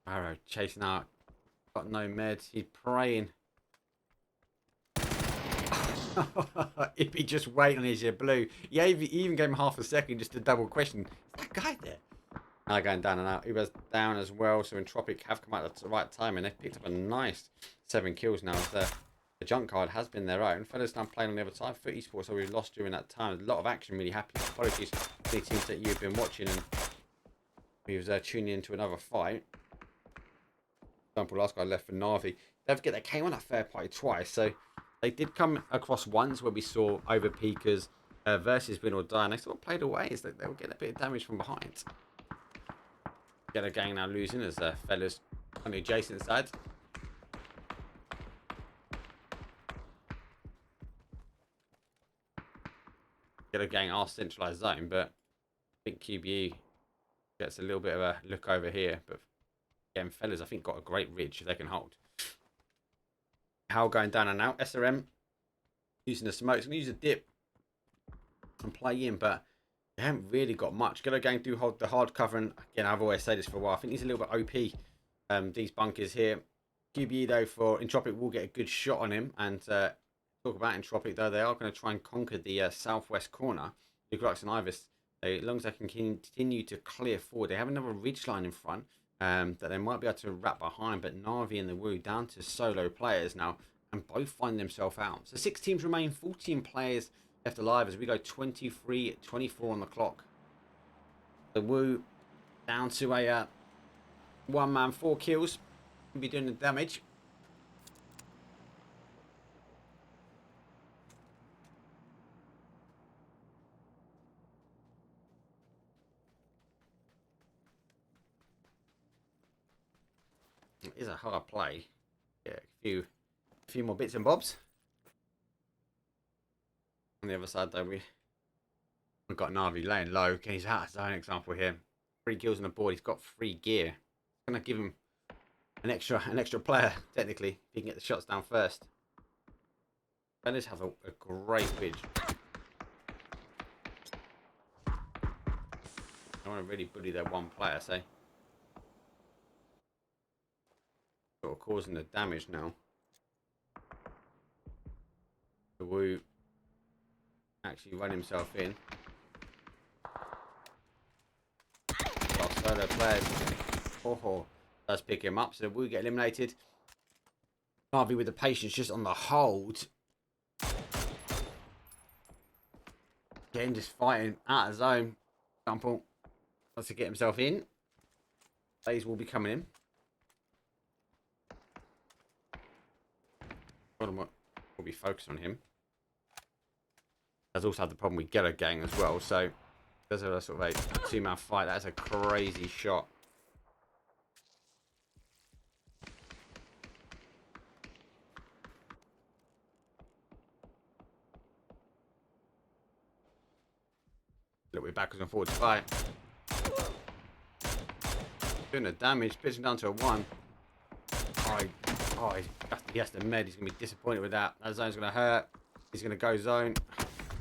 Arrow chasing out, got no meds, he's praying. If he just wait on his blue, he even gave him half a second just to double question, is that guy there? Now going down and out. He was down as well, so Entropiq have come out at the right time, and they've picked up a nice 7 kills now. The junk card has been their own. Fellas now playing on the other side for Esports, so we've lost during that time. A lot of action, really happy. Apologies to the teams that you've been watching, and we was tuning into another fight. For example, last guy left for NAVI. Don't forget they came on that fair party twice, so they did come across once where we saw Overpeekers versus Winordie, and they sort of played away as they were getting a bit of damage from behind. Ghetto gang now losing as fellas on the adjacent side. Ghetto gang are centralized zone, but I think QBE gets a little bit of a look over here. But again, fellas, I think got a great ridge they can hold. HOWL going down and out. SRM using the smokes. Going to use a dip and play in, but They haven't really got much. Ghetto Gang do hold the hard cover, and again, I've always said this for a while. I think he's a little bit OP. These bunkers here. QBE though for Entropiq will get a good shot on him. And talk about Entropiq though, they are going to try and conquer the southwest corner. Luke and Ivis, as long as they can continue to clear forward, they have another ridge line in front that they might be able to wrap behind. But Navi and the Woo down to solo players now, and both find themselves out. So 6 teams remain, 14 players left alive as we go 23-24 on the clock. The Woo down to a 1 man, 4 kills. Can be doing the damage. It is a hard play. Yeah, a few more bits and bobs. On the other side though, we've got Navi laying low. Okay, he's out of zone example here. 3 kills on the board. He's got 3 gear. It's gonna give him an extra player technically if he can get the shots down first. Fellas have a great ridge. I want to really bully their one player, say. Sort of causing the damage now. The Woo actually run himself in. Lost solo players. Oh, does pick him up, so Woo get eliminated. Navi with the patience just on the hold. Again, just fighting out of zone. Example wants to get himself in. Blaze will be coming in. We'll be focused on him. Does also have the problem with Ghetto Gang as well, so there's a sort of a 2-man fight. That's a crazy shot. A little bit backwards and forwards fight. Doing the damage, pitching down to a 1. He has to med. He's going to be disappointed with that. That zone's going to hurt. He's going to go zone.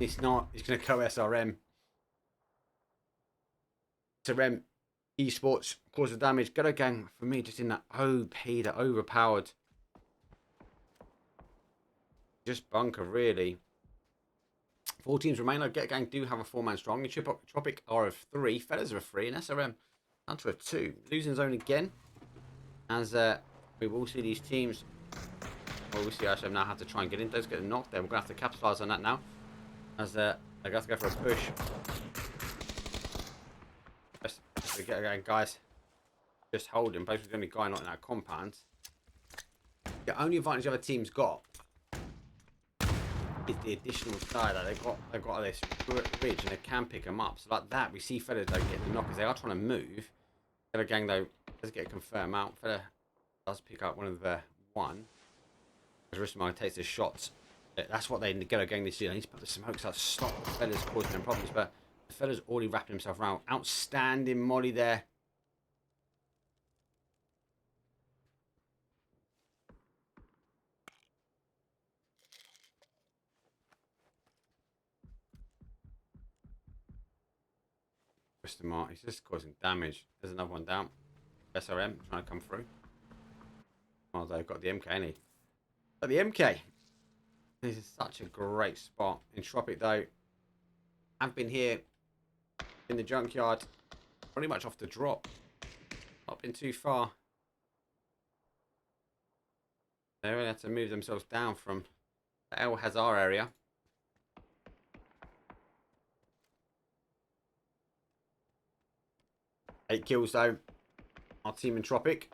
He's not. He's going to go SRM. SRM Esports cause the damage. Ghetto Gang, for me, just in that OP, that overpowered. Just bunker, really. 4 teams remain. Ghetto Gang do have a 4-man strong. Entropiq are of 3. Fellas are of 3. And SRM down to a 2. Losing zone again. As we will see these teams. Well, we'll see SRM now have to try and get in. Those get knocked there. We're going to have to capitalise on that now. As they're going to have to go for a push. Just Ghetto Gang guys. Just holding. Both the only guy not in our compound. The only advantage the other team's got is the additional side that they've got this ridge and they can pick them up. So like that, we see Fella don't get the knock because they are trying to move. Ghetto Gang though does get a confirm out. Fella does pick up one of the 1. As Ristamine takes the shots. That's what they Ghetto Gang this year. They need to put the smokes out, stop the Fellas causing them problems. But the Fella's already wrapped himself around. Outstanding molly there. Ristamine, he's just causing damage. There's another one down. SRM trying to come through. Oh, they've got the MK, ain't he? But the MK. This is such a great spot. Entropiq though, I've been here in the junkyard, pretty much off the drop. Not been too far. They really have to move themselves down from the El Hazar area. Eight kills though. Our team Entropiq.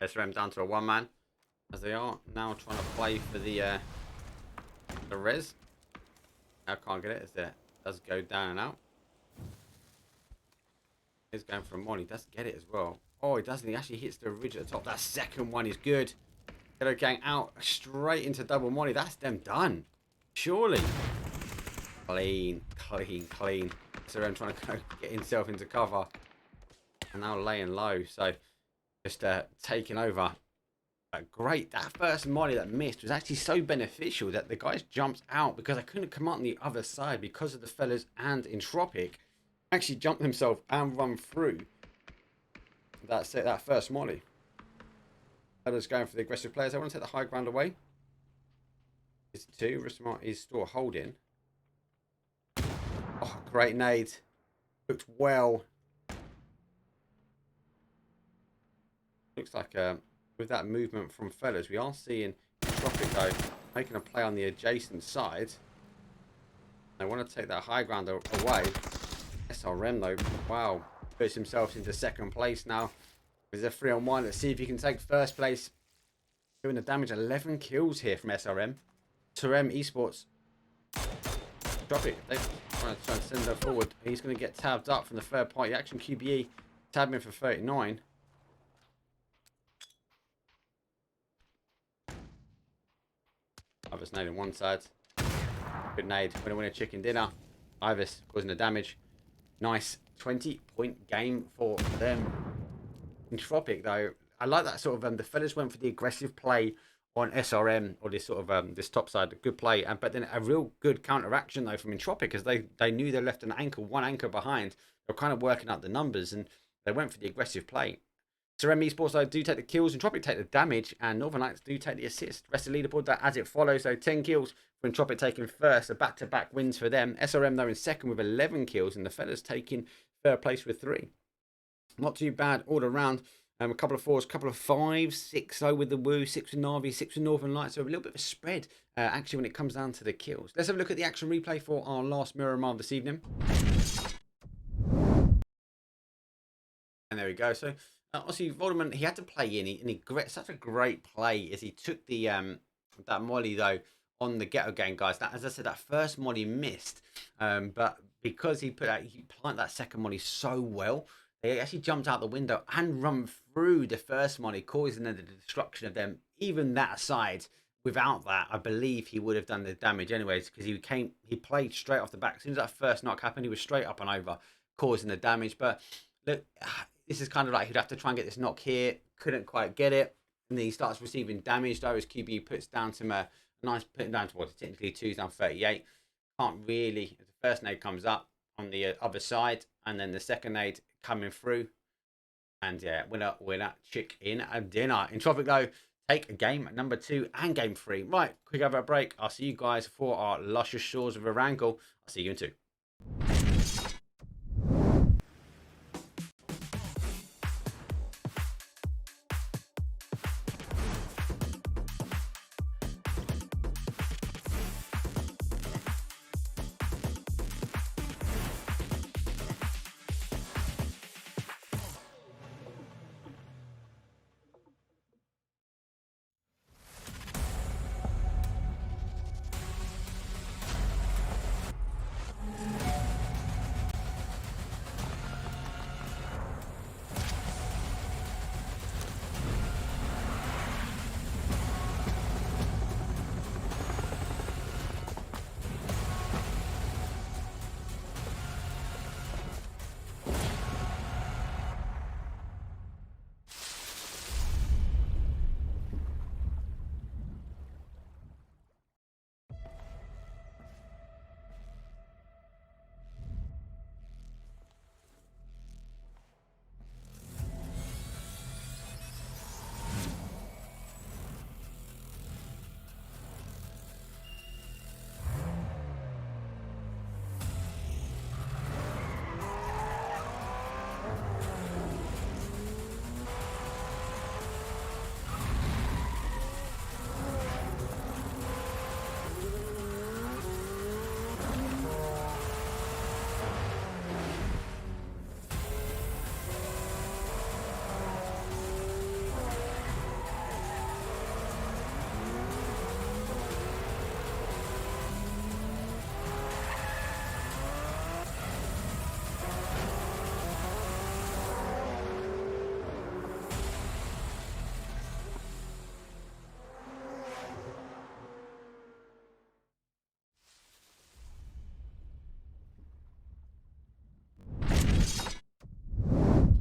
SRM down to a 1-man. As they are now trying to play for the res. I can't get it as it does go down and out. He's going for a molly. He does get it as well. Oh, he doesn't. He actually hits the ridge at the top. That second one is good. Ghetto Gang out straight into double molly. That's them done. Surely. Clean. SRM trying to get himself into cover. And now laying low. So just taking over Great. That first molly that missed was actually so beneficial that the guys jumped out because I couldn't come out on the other side because of the fellas and Entropiq actually jumped themselves and run through that first molly. Fellas going for the aggressive players. I want to take the high ground away. It's two. Rismart is still holding. Oh, great nade. Looked well. Looks like with that movement from fellas, we are seeing Entropiq though making a play on the adjacent side. They want to take that high ground away. SRM though, wow, puts himself into second place now. There's a 3-on-1. Let's see if he can take first place. Doing the damage. 11 kills here from SRM. Sarvem Esports. Entropiq. They trying to send her forward. He's going to get tabbed up from the third party action. QBE tabbed him for 39. Ivis nade on one side. Good nade. Winner chicken dinner. Ivis causing the damage. Nice 20-point game for them. Entropiq though, I like that sort of the fellas went for the aggressive play on SRM, or this sort of this top side, good play, but then a real good counteraction though from Entropiq because they knew they left one anchor behind. They were kind of working out the numbers and they went for the aggressive play. Sarvem Esports though do take the kills, Entropiq take the damage, and Northern Lights do take the assist. Rest of the leaderboard that as it follows, so 10 kills for Entropiq taking first, a back-to-back wins for them. SRM though in second with 11 kills, and the fellas taking third place with 3. Not too bad all around. A couple of 4s, a couple of 5s, 6 though with the Woo, 6 with NAVI, 6 with Northern Lights. So a little bit of a spread actually when it comes down to the kills. Let's have a look at the action replay for our last Mirror Mile this evening. And there we go. So obviously Voldemort, he had to play in. He such a great play as he took the that molly though on the Ghetto game, guys. That, as I said, that first molly missed, but because he planted that second molly so well, they actually jumped out the window and run through the first molly, causing the destruction of them. Even that side, without that, I believe he would have done the damage anyways, because he played straight off the back. As soon as that first knock happened, he was straight up and over, causing the damage. But look, this is kind of like he'd have to try and get this knock here. Couldn't quite get it. And then he starts receiving damage though as QB puts down some nice, putting down towards technically 2's down 38. Can't really, the first nade comes up on the other side, and then the second nade coming through, and yeah, winner chicken dinner. Entropiq though take game number 2 and game 3. Right, quick over a break. I'll see you guys for our luscious shores of Erangel. I'll see you in 2.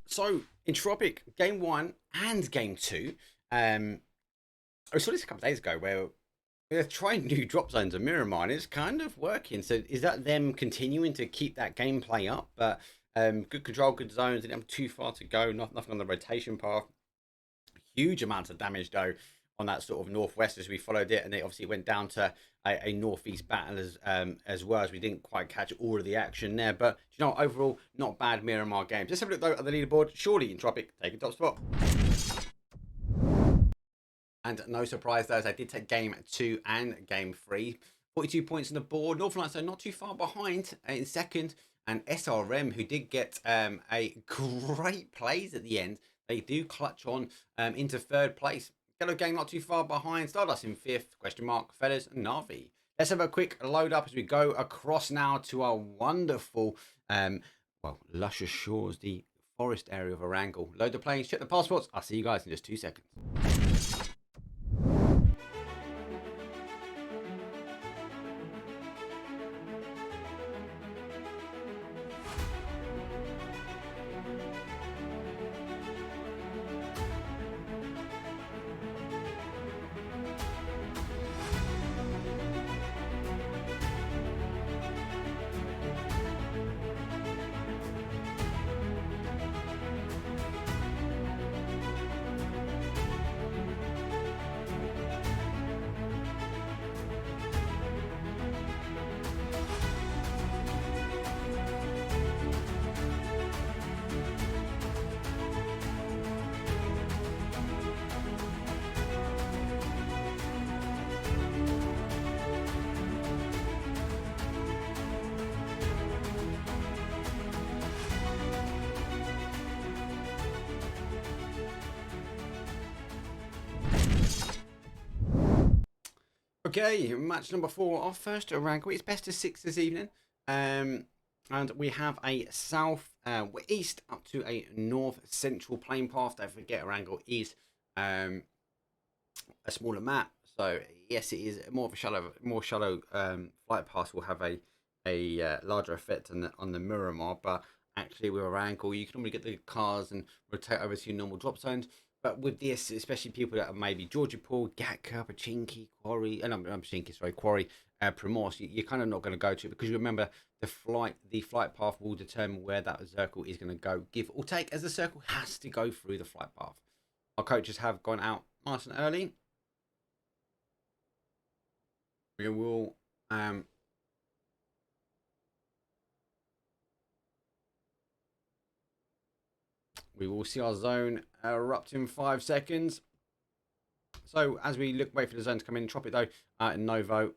So Entropiq game 1 and game 2. I saw this a couple of days ago where they're trying new drop zones of Miramar, and it's kind of working. So is that them continuing to keep that gameplay up? But good control, good zones, didn't have too far to go, nothing on the rotation path. Huge amounts of damage though on that sort of northwest as we followed it, and it obviously went down to a northeast battle as well, as we didn't quite catch all of the action there. But you know, overall, not bad Miramar games. Let's have a look though at the leaderboard. Surely Entropiq taking top spot. And no surprise though, as I did take game 2 and game 3. 42 points on the board. Northern Lights, so not too far behind in second. And SRM, who did get a great plays at the end, they do clutch on into third place. Ghetto Gang not too far behind. Stardust in fifth, question mark, Fellas, and NAVI. Let's have a quick load up as we go across now to our wonderful, well, luscious shores, the forest area of Erangel. Load the planes, check the passports. I'll see you guys in just 2 seconds. Okay, match number 4, our first rank. It's best of 6 this evening. And we have a south, east up to a north central plane path. Don't forget, Erangel is a smaller map. So yes, it is more of a more shallow flight path will have a larger effect on the Miramar. But actually, with Erangel, you can normally get the cars and rotate over to your normal drop zones. But with this, especially people that are maybe Georgia Pool, Gatka, Pachinki, Quarry, and I'm Pachinki, sorry, Quarry, Primorse, you're kind of not going to go to it because you remember the flight path will determine where that circle is going to go, give or take, as the circle has to go through the flight path. Our coaches have gone out nice and early. We will we will see our zone erupt in 5 seconds. So as we wait for the zone to come in, Entropiq though, Novo,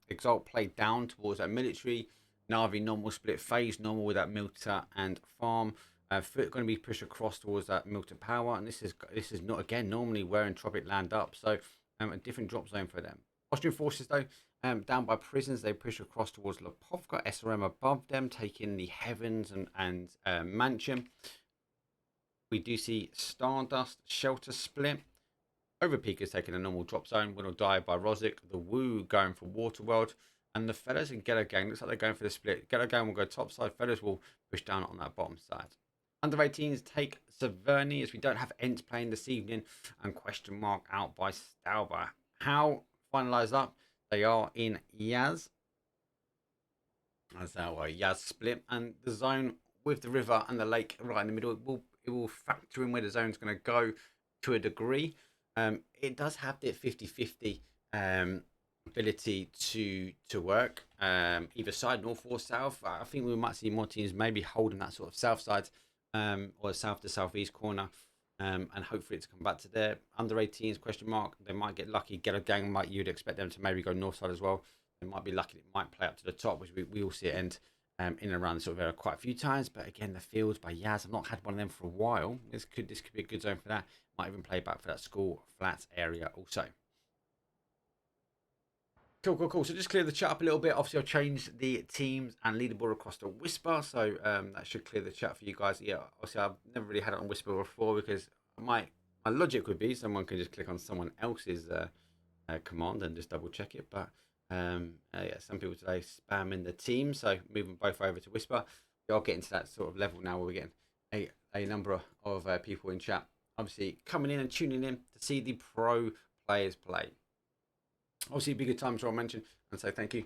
Exalt played down towards that military. NAVI normal split phase normal with that Milta and farm. Foot going to be pushed across towards that Milta power, and this is not again normally where Entropiq land up. So a different drop zone for them. Austrian forces though, down by prisons, they push across towards Lipovka. SRM above them, taking the heavens and mansion. We do see Stardust shelter split. Overpeekers taking a normal drop zone. Winordie by Rozic. The Woo going for Waterworld. And the Fellas and Ghetto Gang looks like they're going for the split. Ghetto Gang will go top side. Fellas will push down on that bottom side. Under 18s take Saverni as we don't have Ents playing this evening. And question mark out by Stauber. How finalised up? They are in Yaz. That's our Yaz split. And the zone with the river and the lake right in the middle it will factor in where the zone's going to go to a degree. It does have the 50-50 ability to work either side, north or south. I think we might see more teams maybe holding that sort of south side or south to southeast corner, and hopefully to come back to there. Under 18s question mark, they might get lucky. Ghetto Gang you'd expect them to maybe go north side as well. They might be lucky. It might play up to the top, which we will see it end in and around the sort of area quite a few times. But again, the fields by Yaz, I've not had one of them for a while. This could be a good zone for that. Might even play back for that school flats area also. Cool. So just clear the chat up a little bit. Obviously, I've changed the teams and leaderboard across to Whisper, so that should clear the chat for you guys. Yeah, obviously, I've never really had it on Whisper before because my logic would be someone can just click on someone else's command and just double check it. But yeah, some people today spamming the team, so moving both over to Whisper. We are getting to that sort of level now where we're getting a number of people in chat, obviously coming in and tuning in to see the pro players play. Obviously, it'd be a good time to mention and say thank you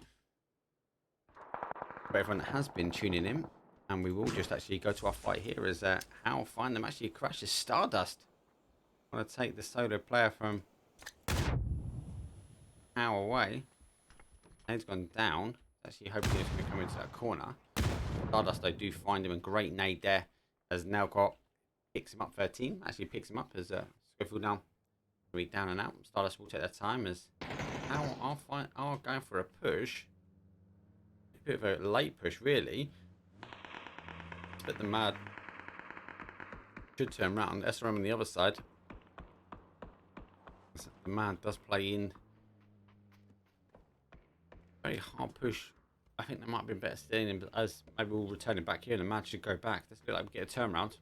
for everyone that has been tuning in. And we will just actually go to our fight here as HOWL find them actually crashes Stardust. I want to take the solo player from HOWL away. Nade's gone down. Actually hoping he's going to come into that corner. Stardust, they do find him, a great nade there. As now got picks him up 13. Actually picks him up as Schofield now. Be down and out. Stardust will take their time as HOWL are going for a push. A bit of a late push really. But the Mad should turn around. SRM on the other side. The Mad does play in. Very hard push. I think there might be better staying in, but as maybe we'll return it back here and the Mad should go back. Let's look like we get a turnaround.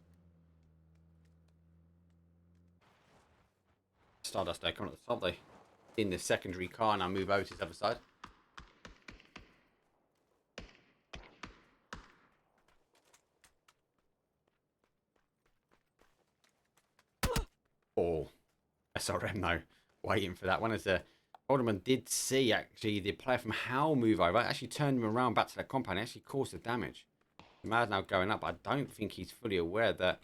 Stardust they come at the top. They in the secondary car and I move over to the other side. Oh, SRM though, waiting for that one as Alderman did see actually the player from HOWL move over. Actually turned him around back to the compound. Actually caused the damage. The Mad now going up. I don't think he's fully aware that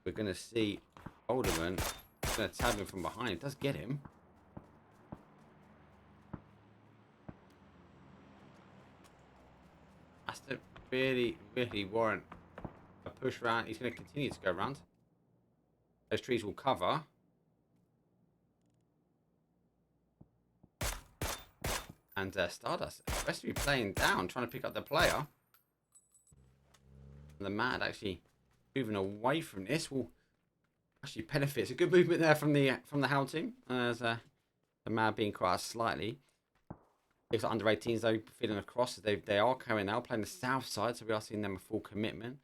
we're going to see Alderman going to tab him from behind. It does get him. Has to really warrant a push round. He's going to continue to go around. Those trees will cover. And Stardust, especially playing down, trying to pick up the player. And the Mad actually moving away from this will actually benefit. It's a good movement there from the HOWL team. As the Mad being quite slightly. Looks like under 18s though, feeling across. They are coming now, playing the south side, so we are seeing them a full commitment.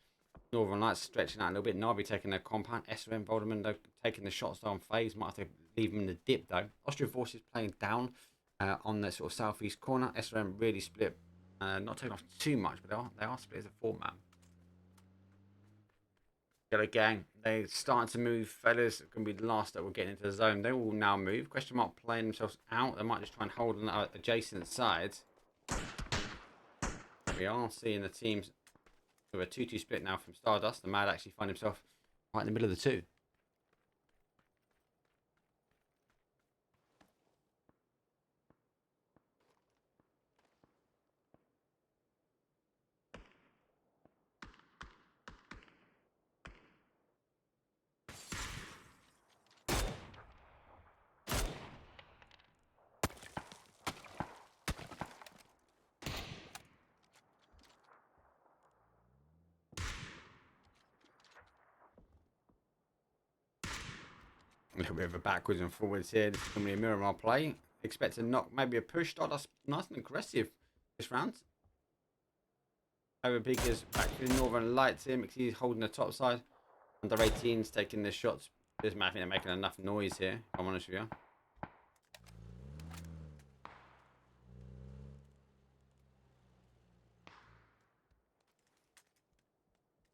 Northern Lights stretching out a little bit. NAVI taking their compound. SRM Voldemort though, taking the shots down phase. Might have to leave them in the dip though. Austrian forces playing down on the sort of southeast corner. SRM really split. Not taking off too much, but they are split as a 4-man. Ghetto gang, they're starting to move. Fellas, going to be the last that will get into the zone. They will now move. Question mark playing themselves out. They might just try and hold on the adjacent sides. We are seeing the teams with a 2-2 split now from Stardust. The Mad actually find himself right in the middle of the two. A little bit of a backwards and forwards here. This is going to be a Miramar play. Expect to knock, maybe a push. Stardust nice and aggressive this round. Overpeekers back to the Northern Lights here. McSee's holding the top side. Under 18s taking the shots. This man, I think they're making enough noise here, if I'm honest with you.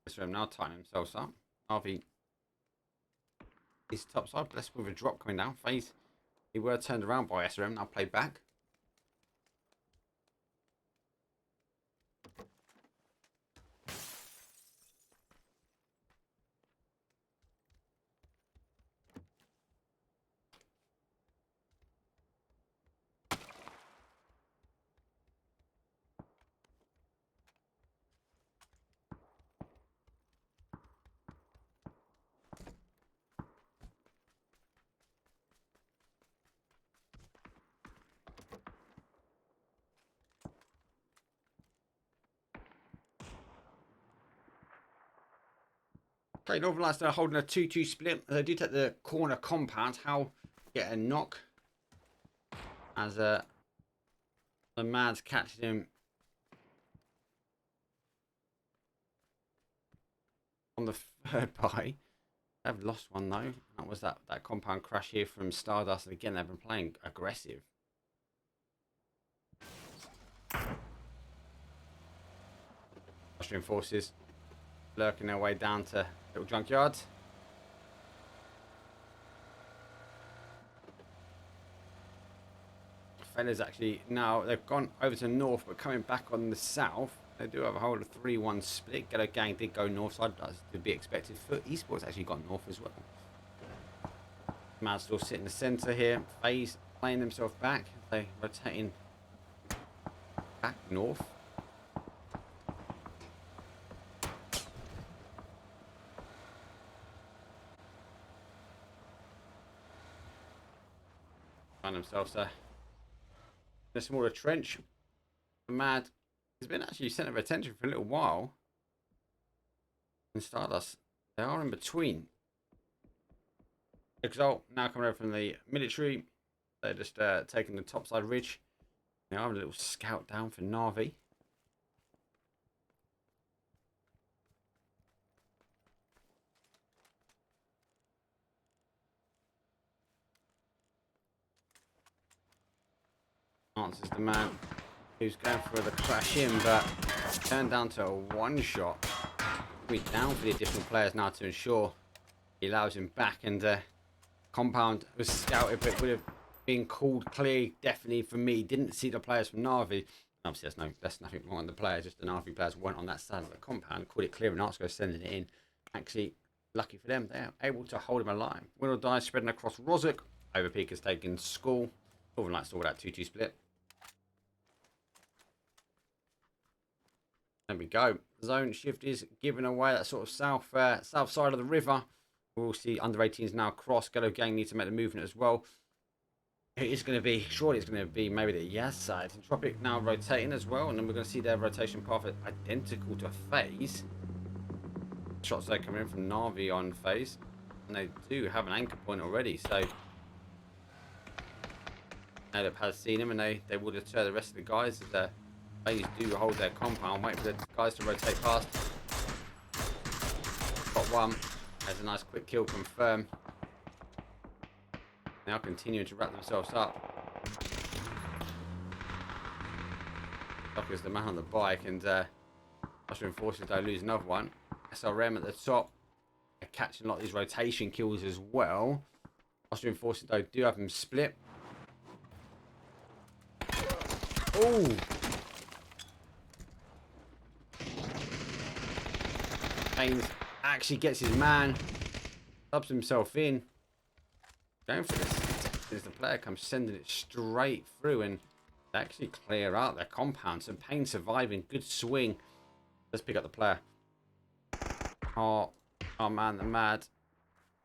This room now tightening themselves up. RV is top side, blessed with a drop coming down. Phase, he were turned around by SRM, now played back. Okay, Northern Lights are holding a 2-2 split. They do take the corner compound. HOWL get a knock as the Mads catches him on the third buy. They've lost one though. That was that compound crash here from Stardust. And again, they've been playing aggressive. Austrian forces lurking their way down to little junkyard. fellas actually now they've gone over to north, but coming back on the south. They do have a whole of 3-1 split. Ghetto gang did go north side, as to be expected. For Esports actually got north as well. Mad still sitting in the centre here. FaZe playing themselves back. They rotating back north. Find themselves in a smaller trench. Mad has been actually centre of attention for a little while. And Stardust, they are in between. Exalt now coming over from the military. They're just taking the topside ridge. Now I'm a little scout down for NAVI. Answers the man who's going for the crash in, but turned down to a one shot. We're down for the additional players now to ensure he allows him back, and compound was scouted, but would have been called clear definitely for me. Didn't see the players from NAVI. Obviously, there's nothing wrong with the players. Just the NAVI players weren't on that side of the compound. Called it clear, and Artsco sending it in. Actually, lucky for them, they're able to hold him alive. Winordie spreading across Rozuk. Overpeekers taking school. Northern Lights saw that 2-2 split. There we go. Zone shift is giving away that sort of south side of the river. We'll see under 18s now cross. Ghetto gang need to make the movement as well. It is going to be, surely it's going to be maybe the yes side. Entropiq now rotating as well, and then we're going to see their rotation path identical to FaZe. Shots are coming in from NAVI on FaZe, and they do have an anchor point already, so Natus has seen him, and they will deter the rest of the guys as FaZe do hold their compound, wait for the guys to rotate past. Got one. There's a nice quick kill confirmed. Now continuing to wrap themselves up. Docker's the man on the bike, and Austrian forces though lose another one. Sarvem at the top. They're catching a lot of these rotation kills as well. Austrian forces though do have them split. Oh! Haynes actually gets his man, subs himself in. Going for this as the player comes sending it straight through, and they actually clear out their compound. So Payne surviving, good swing. Let's pick up the player. Oh man, the mad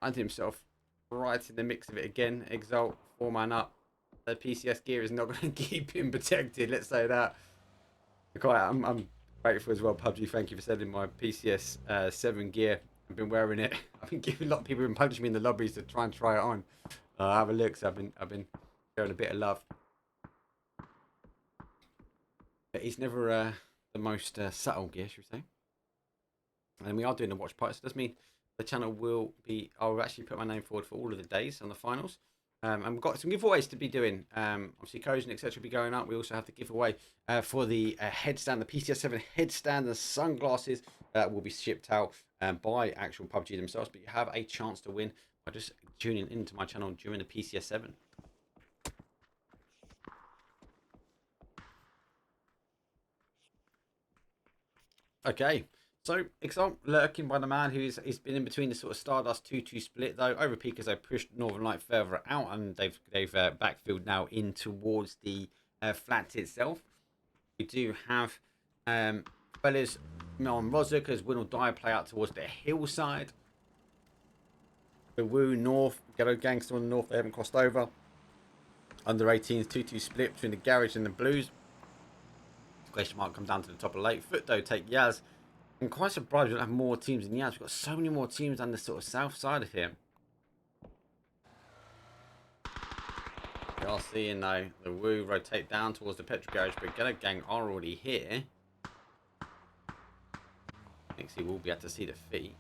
finds himself right in the mix of it again. Exalt, 4-man up. The PCS gear is not going to keep him protected. Let's say that. I'm grateful as well, PUBG. Thank you for sending my PCS 7 gear. I've been wearing it. I've been giving a lot of people been punching me in the lobbies to try it on. Have a look. So I've been sharing a bit of love. But it's never the most subtle gear, should we say? And we are doing a watch party. So it does mean the channel will be. I'll actually put my name forward for all of the days on the finals. And we've got some giveaways to be doing. Obviously, codes and etc. will be going up. We also have the giveaway for the headstand, the PCS7 headstand, the sunglasses that will be shipped out by actual PUBG themselves. But you have a chance to win by just tuning into my channel during the PCS7. Okay, so Exalt lurking by the man who's been in between the sort of Stardust 2-2 split though. Overpeekers they pushed Northern Light further out, and they've backfilled now in towards the flat itself. We do have fellas on Rozuk as Winordie play out towards the hillside. The Woo north, Ghetto Gangster on the north, they haven't crossed over. Under 18s, 2-2 split between the garage and the blues. Question mark come down to the top of late. Foot though take Yaz. I'm quite surprised we don't have more teams than Yaz. We've got so many more teams on the sort of south side of here. We are seeing though the Woo rotate down towards the petrol garage, but Ghetto Gang are already here. Next he will be able to see the feet.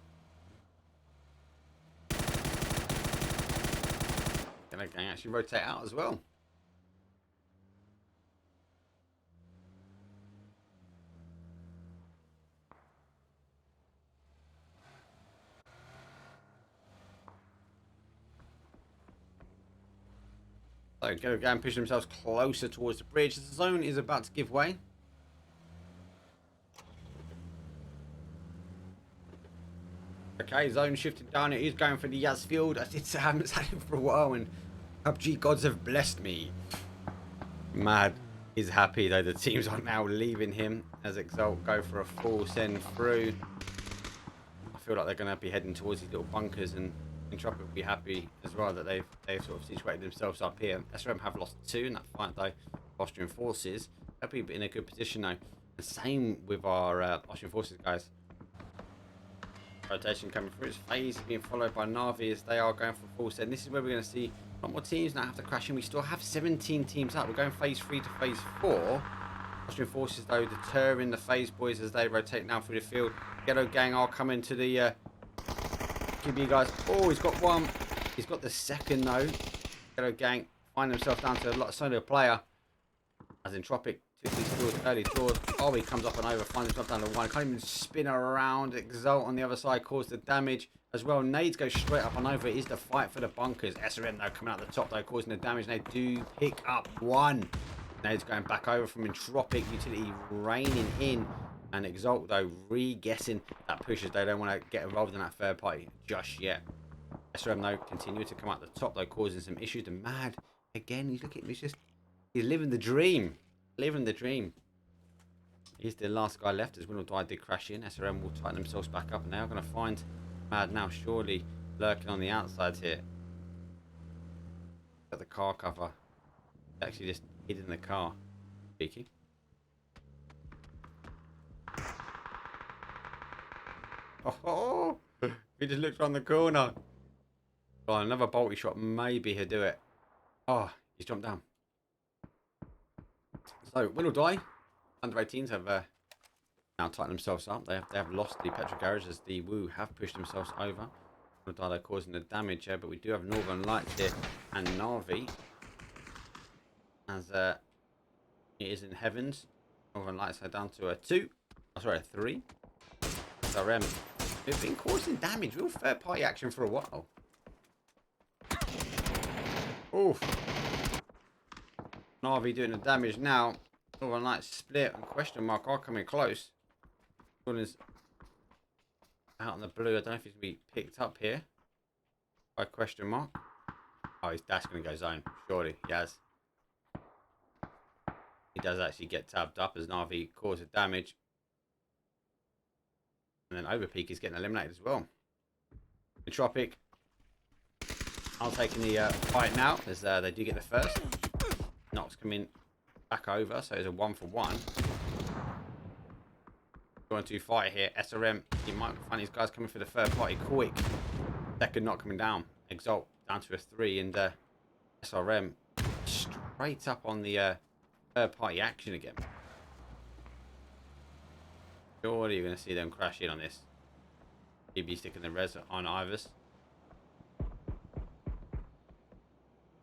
Ghetto Gang actually rotate out as well. So Ghetto again pushing themselves closer towards the bridge. The zone is about to give way. Okay, zone shifting down. It is going for the Yaz field. I haven't had him for a while, and PUBG gods have blessed me. Mad is happy though. The teams are now leaving him as Exalt go for a full send through. I feel like they're going to be heading towards these little bunkers, and Entropiq will be happy as well that they've sort of situated themselves up here. SRM have lost 2 in that fight though. Austrian forces. They'll be in a good position though. The same with our Austrian forces guys. Rotation coming through. It's FaZe being followed by NAVI as they are going for full send. This is where we're going to see a lot more teams now have to crash in. We still have 17 teams up. We're going phase 3 to phase 4. Austrian forces though deterring the FaZe boys as they rotate now through the field. Ghetto gang are coming to the QB guys. Oh, he's got one. He's got the second though. Ghetto gang find themselves down to a lot solo player as Entropiq took these fields early doors. Oh, he comes up and over, finds himself down to 1. Can't even spin around. Exalt on the other side caused the damage as well. Nades go straight up and over. It is the fight for the bunkers. SRM though coming out the top though, causing the damage. They do pick up 1. Nades going back over from Entropiq. Utility raining in. And Exalt though re-guessing that push as they don't want to get involved in that third party just yet. SRM though continue to come out the top though, causing some issues. The Mad again, he's looking, he's living the dream. Living the dream. He's the last guy left as Winordie did crash in. SRM will tighten themselves back up and they are going to find Mad now surely lurking on the outside here. Got the car cover. Actually just hid in the car. Cheeky. Oh, he just looked around the corner. Oh, another bolty shot. Maybe he'll do it. Oh, he's jumped down. So, Winordie, under 18s have now tightened themselves up. They have lost the petrol garage as the Woo have pushed themselves over. Winordie are causing the damage here, but we do have Northern Lights here and Navi. As it is in heavens. Northern Lights are down to a 2. Oh, sorry, a 3. SRM. They've been causing damage. Real third party action for a while. Oof. Navi doing the damage now. Northern Lights split and question mark are coming close. One is out in the blue. I don't know if he's going to be picked up here by question mark. Oh, that's going to go zone. Surely he has. He does actually get tabbed up as Navi causes damage. And then Overpeekers getting eliminated as well. Entropiq are taking the fight now as they do get the first. Knox coming back over, so it's a 1-for-1. Going to fight here. SRM, you might find these guys coming for the third party quick. Second not coming down. Exalt down to a 3, and SRM straight up on the third party action again. Surely you're going to see them crash in on this. BB sticking the res on Ivers.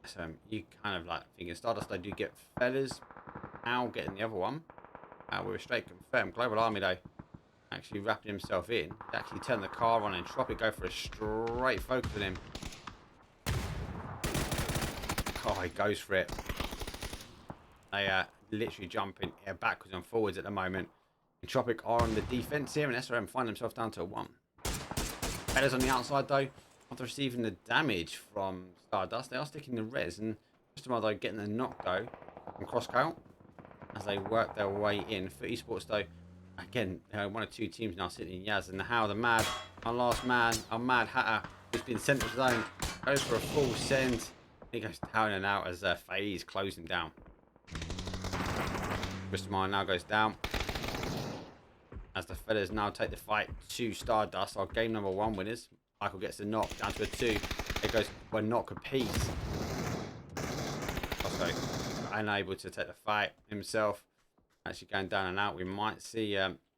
So you kind of like thinking Stardust, they do get fellas. HOWL getting the other one. We're straight confirmed. Global Army though actually wrapping himself in. They actually turn the car on and Entropiq go for a straight focus on him. Oh, he goes for it. They literally jumping backwards and forwards at the moment. Entropiq are on the defense here, and SRM find themselves down to a 1. Fellas on the outside though, after receiving the damage from Stardust, they are sticking the res, and just though getting the knock though from Crosscout as they work their way in. For Esports though, again, 1 or 2 teams now sitting in Yaz, and the HOWL, the Mad, our last man, our Mad Hatter, who's been sent to zone, goes for a full send. He goes down and out as FaZe closing down. Bristol now goes down as the fellas now take the fight to Stardust, our game number 1 winners. Michael gets the knock down to a 2. It goes for a knock apiece. Also unable to take the fight himself. Actually going down and out. We might see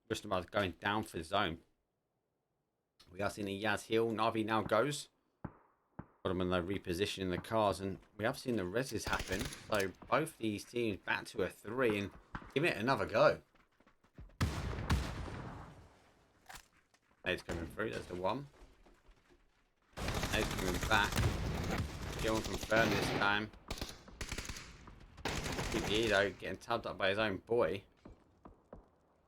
Bristol going down for zone. We are seeing a Yaz heal. Navi now goes. Got them when they're repositioning the cars, and we have seen the reses happen. So both these teams back to a 3 and giving it another go. Nade's coming through. There's the 1. Nade's coming back. Get one confirmed this time. QBE though, getting tabbed up by his own boy.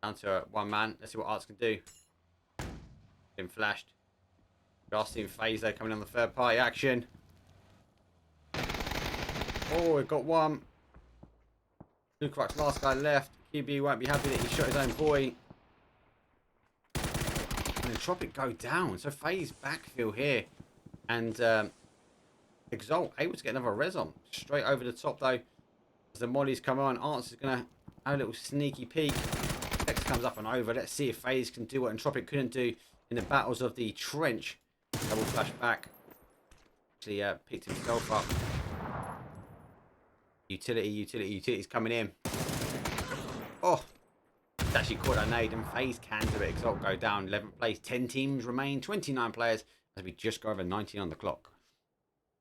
Down to one man. Let's see what Arts can do. Been flashed. Just seen FaZe though coming on the third party action. Oh, it got one. NNNOOOOO's last guy left. QB won't be happy that he shot his own boy. And Entropiq go down. So FaZe backfill here. And Exalt able to get another res on. Straight over the top though. As the mollies come on, Arts is going to have a little sneaky peek. X comes up and over. Let's see if FaZe can do what Entropiq couldn't do in the battles of the trench. Double flash back. Actually picked himself up. Utility's coming in. Oh, it's actually caught a nade and FaZe can do it. Exalt go down. 11th place. 10 teams remain. 29 players as we just go over 19 on the clock.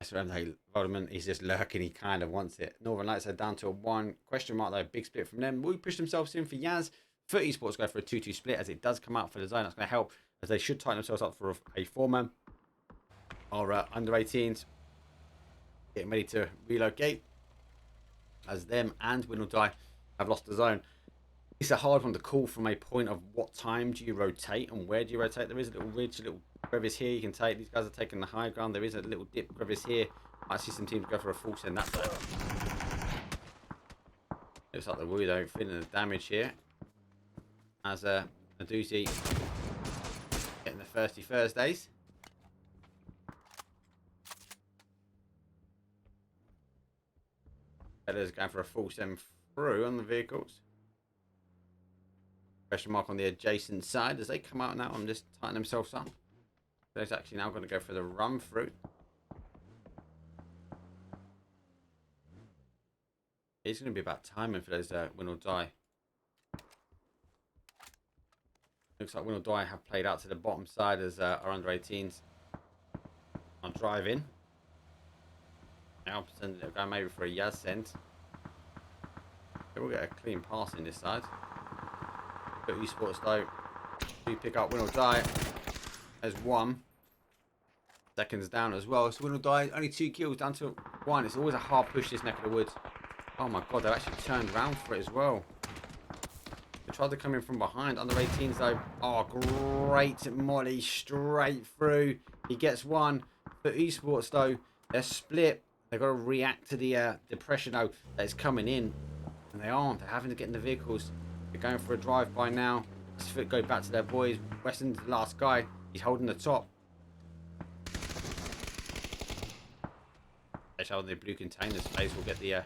SUBtember, Voldemort is just lurking. He kind of wants it. Northern Lights are down to a 1 question mark though. Big split from them. Will push themselves in for Yaz. 30 Esports go for a 2-2 split as it does come out for the zone. That's going to help as they should tighten themselves up for a 4-man. Our under 18s getting ready to relocate as them and Winordie have lost the zone. It's a hard one to call from a point of what time do you rotate and where do you rotate. There is a little ridge, a little crevice here you can take. These guys are taking the high ground. There is a little dip crevice here. I see some teams go for a full send. That's it. Looks like the Woo though feeling the damage here. As a doozy getting the thirsty Thursdays. Ghetto's going for a full send through on the vehicles. Question mark on the adjacent side as they come out now and just tighten themselves up. They're actually now going to go for the run through. It's going to be about timing for those win or die. Looks like win or die have played out to the bottom side as our under 18s are driving. Now pretending they're going maybe for a Yaz send. We'll get a clean pass in this side. But Esports though do pick up win or die. There's 1. Seconds down as well. So win or die, only 2 kills down to 1. It's always a hard push this neck of the woods. Oh my god, they've actually turned around for it as well. They tried to come in from behind. Under 18s though. Oh, great molly straight through. He gets 1. For Esports though, they're split. They've got to react to the depression though that is coming in. And they aren't. They're having to get in the vehicles. They're going for a drive-by now. Let's go back to their boys. Weston's the last guy. He's holding the top. They're holding the blue containers. FaZe will get the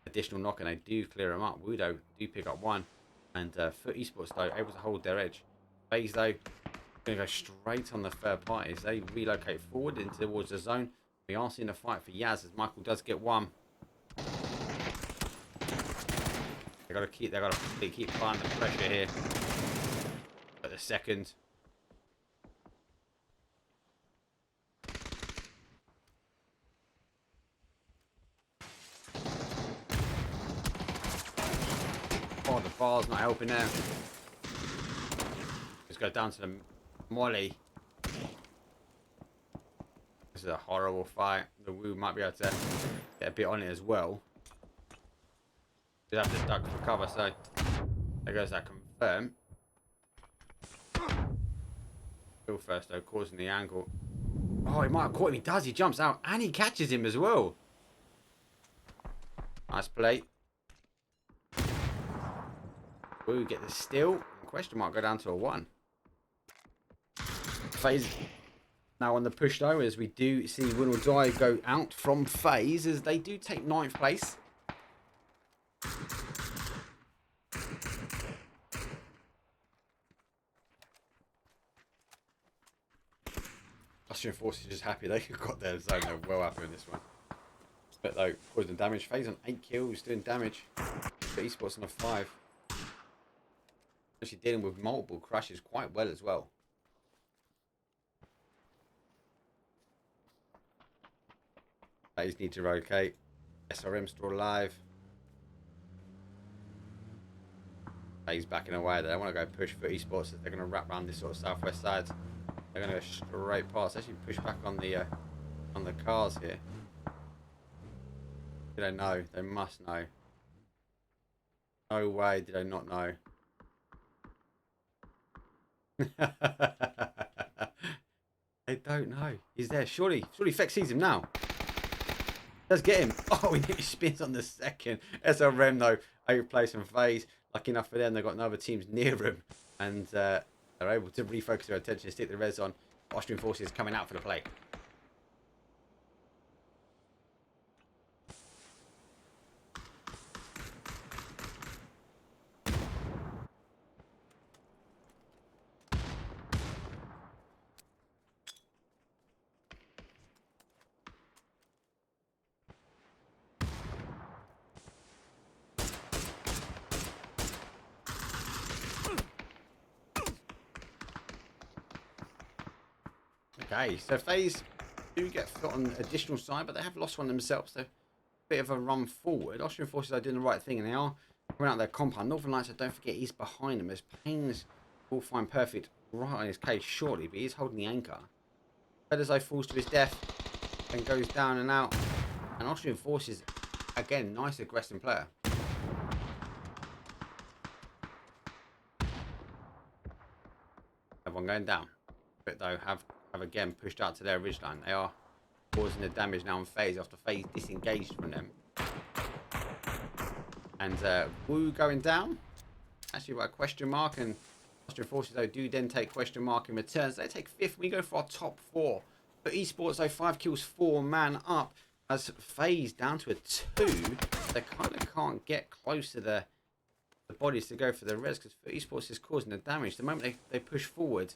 additional knock and they do clear them up. Wudo do pick up 1. And for Esports though, able to hold their edge. FaZe though, going to go straight on the third party as they relocate forward into towards the zone. We are seeing a fight for Yaz as Michael does get 1. They got to keep applying the pressure here. At the second. Oh, the bar's not helping now. Let's go down to the molly. This is a horrible fight. The Woo might be able to get a bit on it as well. They have to duck for cover, so there goes that confirm. Still first though, causing the angle. Oh, he might have caught him. He does. He jumps out and he catches him as well. Nice play. Woo get the steal. Question mark go down to a 1. FaZe now on the push though, as we do see win or die go out from FaZe as they do take 9th place. Austrian forces just happy they got their zone. They're well happy in this one. But though, causing damage. FaZe on 8 kills, doing damage. But Esports on a 5. Actually dealing with multiple crashes quite well as well. FaZe need to rotate. SRM still alive. FaZe backing away. They don't want to go push for Esports. They're going to wrap around this sort of southwest side. They're going to go straight past. Actually push back on the cars here. They don't know. They must know. No way did I not know. I don't know. He's there. Surely Feck sees him now. Let's get him. Oh, he nearly spins on the second. SRM though, 8th place and FaZe. Lucky enough for them, they've got no other teams near them. And they're able to refocus their attention, stick the res on. Austrian forces coming out for the play. Okay, so FaZe do get put on additional side, but they have lost one themselves. So a bit of a run forward. Austrian forces are doing the right thing, and they are coming out their compound. Northern Lights, don't forget, he's behind them. As Pains will find perfect right on his case shortly, but he's holding the anchor. Fedezo falls to his death and goes down and out. And Austrian forces, again, nice aggressive player. Everyone going down. But though, have again pushed out to their ridge line. They are causing the damage now on FaZe after FaZe disengaged from them. And Woo going down. Actually, by a question mark. And Austrian forces, though, do then take question mark in return. So they take 5th. We go for our top 4. For Esports, though, 5 kills, 4 man up. As FaZe down to a 2. They kind of can't get close to the bodies to go for the res. Because for Esports is causing the damage. The moment they push forward,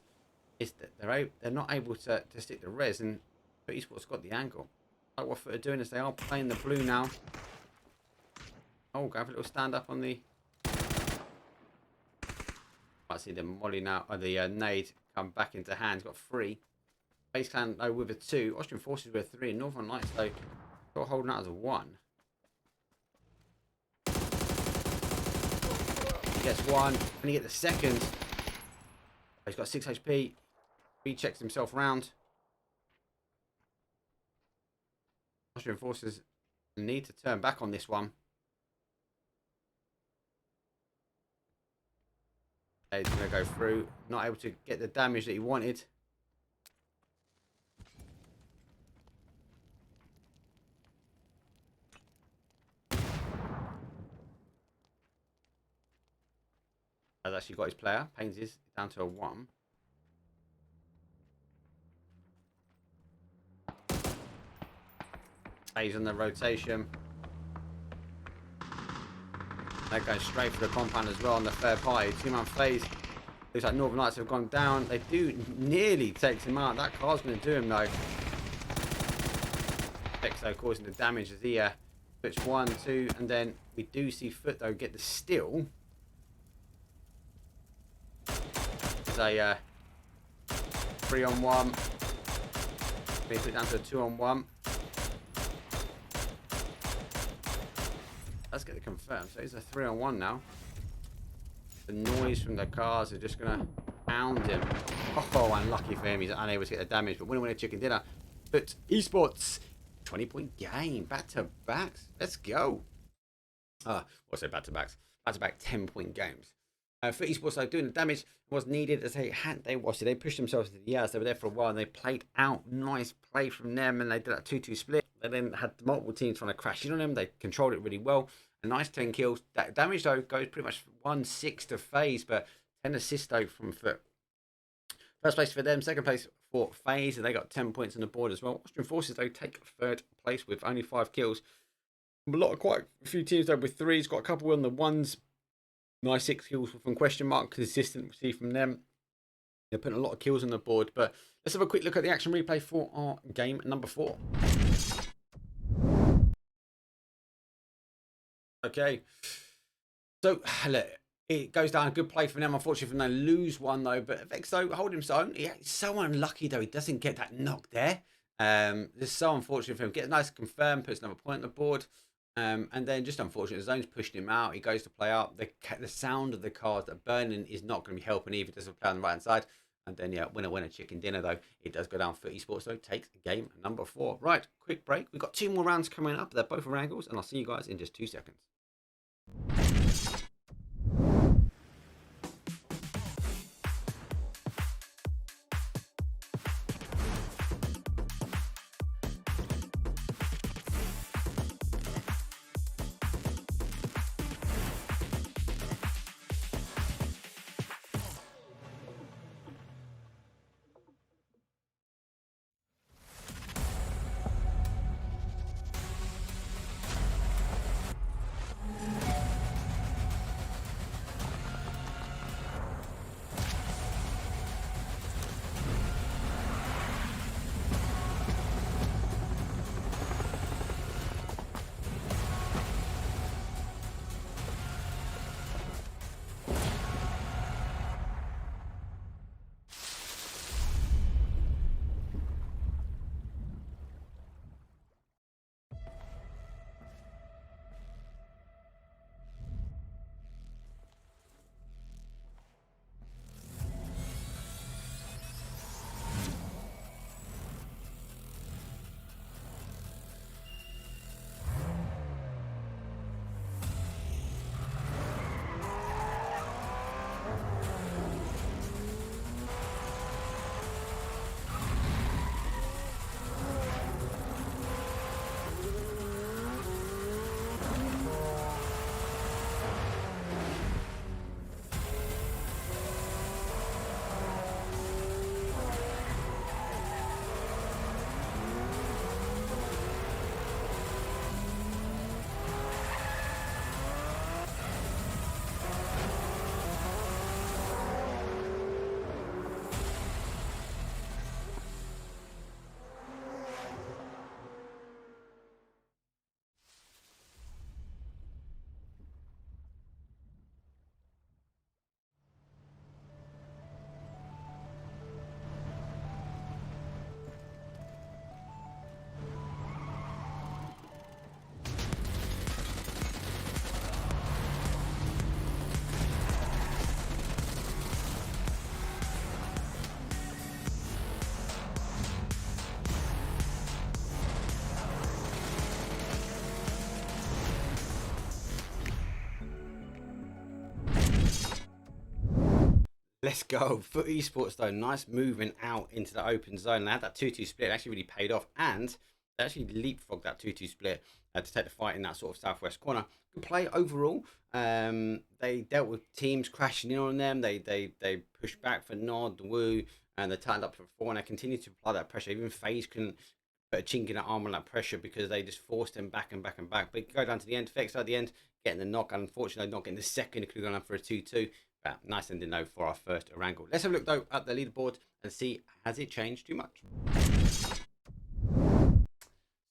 is that they're not able to stick the res, and Esports got the angle. Like what they're doing is they are playing the blue now. Oh, go have a little stand up on the. Might see the molly now, or the nade come back into hands. Got 3. FaZe Clan though with a 2. Austrian forces with a 3. And Northern Lights though got holding out as a 1. He gets 1. Can he get the second? He's got 6 HP. He checks himself round. Austrian forces need to turn back on this one. He's going to go through. Not able to get the damage that he wanted. Has actually got his player. Pains is down to a 1. Stays on the rotation. They're going straight for the compound as well on the third party. 2-man FaZe. Looks like Northern Lights have gone down. They do nearly take him out. That car's going to do him though. Exalt causing the damage as he puts 1, 2, and then we do see Foot though get the steal. It's a 3-on-1. Being put down to a 2-on-1. Let's get it confirmed. So it's a 3-on-1 now. The noise from the cars are just going to pound him. Oh, unlucky for him. He's unable to get the damage. But winner chicken dinner. But Esports, 20-point game. Back-to-backs. Let's go. What's it back-to-backs? Back-to-back 10-point games. For Esports, though, doing the damage was needed as they pushed themselves to the yards. They were there for a while and they played out. Nice play from them, and they did that 2-2 split. They then had multiple teams trying to crash in on them. They controlled it really well. A nice 10 kills. That damage, though, goes pretty much 1-6 to FaZe, but 10 assists, though, from Foot. First place for them. Second place for FaZe, and they got 10 points on the board as well. Austrian forces, though, take 3rd place with only 5 kills. Quite a few teams, though, with 3s. Got a couple on the 1s. Nice 6 kills from question mark. Consistent, we see from them. They're putting a lot of kills on the board. But let's have a quick look at the action replay for our game number 4. Okay. So, look, it goes down a good play for them. Unfortunately, they lose one, though. But Vexo holding his own. He's so unlucky, though. He doesn't get that knock there. It's so unfortunate for him. Gets a nice confirm, puts another point on the board. And then just unfortunate, the zone's pushing him out. He goes to play up. The sound of the cars that are burning is not going to be helping either. Does play on the right hand side. And then, yeah, winner, chicken dinner, though. It does go down for Esports, though. Takes game number 4. Right, quick break. We've got 2 more rounds coming up. They're both for angles, and I'll see you guys in just 2 seconds. Let's go. For Esports, though, nice movement out into the open zone. They had that 2-2 split. It actually really paid off. And they actually leapfrogged that 2-2 split to take the fight in that sort of southwest corner. Good play overall. They dealt with teams crashing in on them. They pushed back for Nod, Woo, and they tightened up for 4. And they continued to apply that pressure. Even FaZe couldn't put a chink in that arm on that pressure because they just forced them back and back and back. But go down to the end. FX at the end, getting the knock. Unfortunately, not getting the second. It could have gone up for a 2-2. But nice ending though for our first wrangle. Let's have a look though at the leaderboard and see, has it changed too much?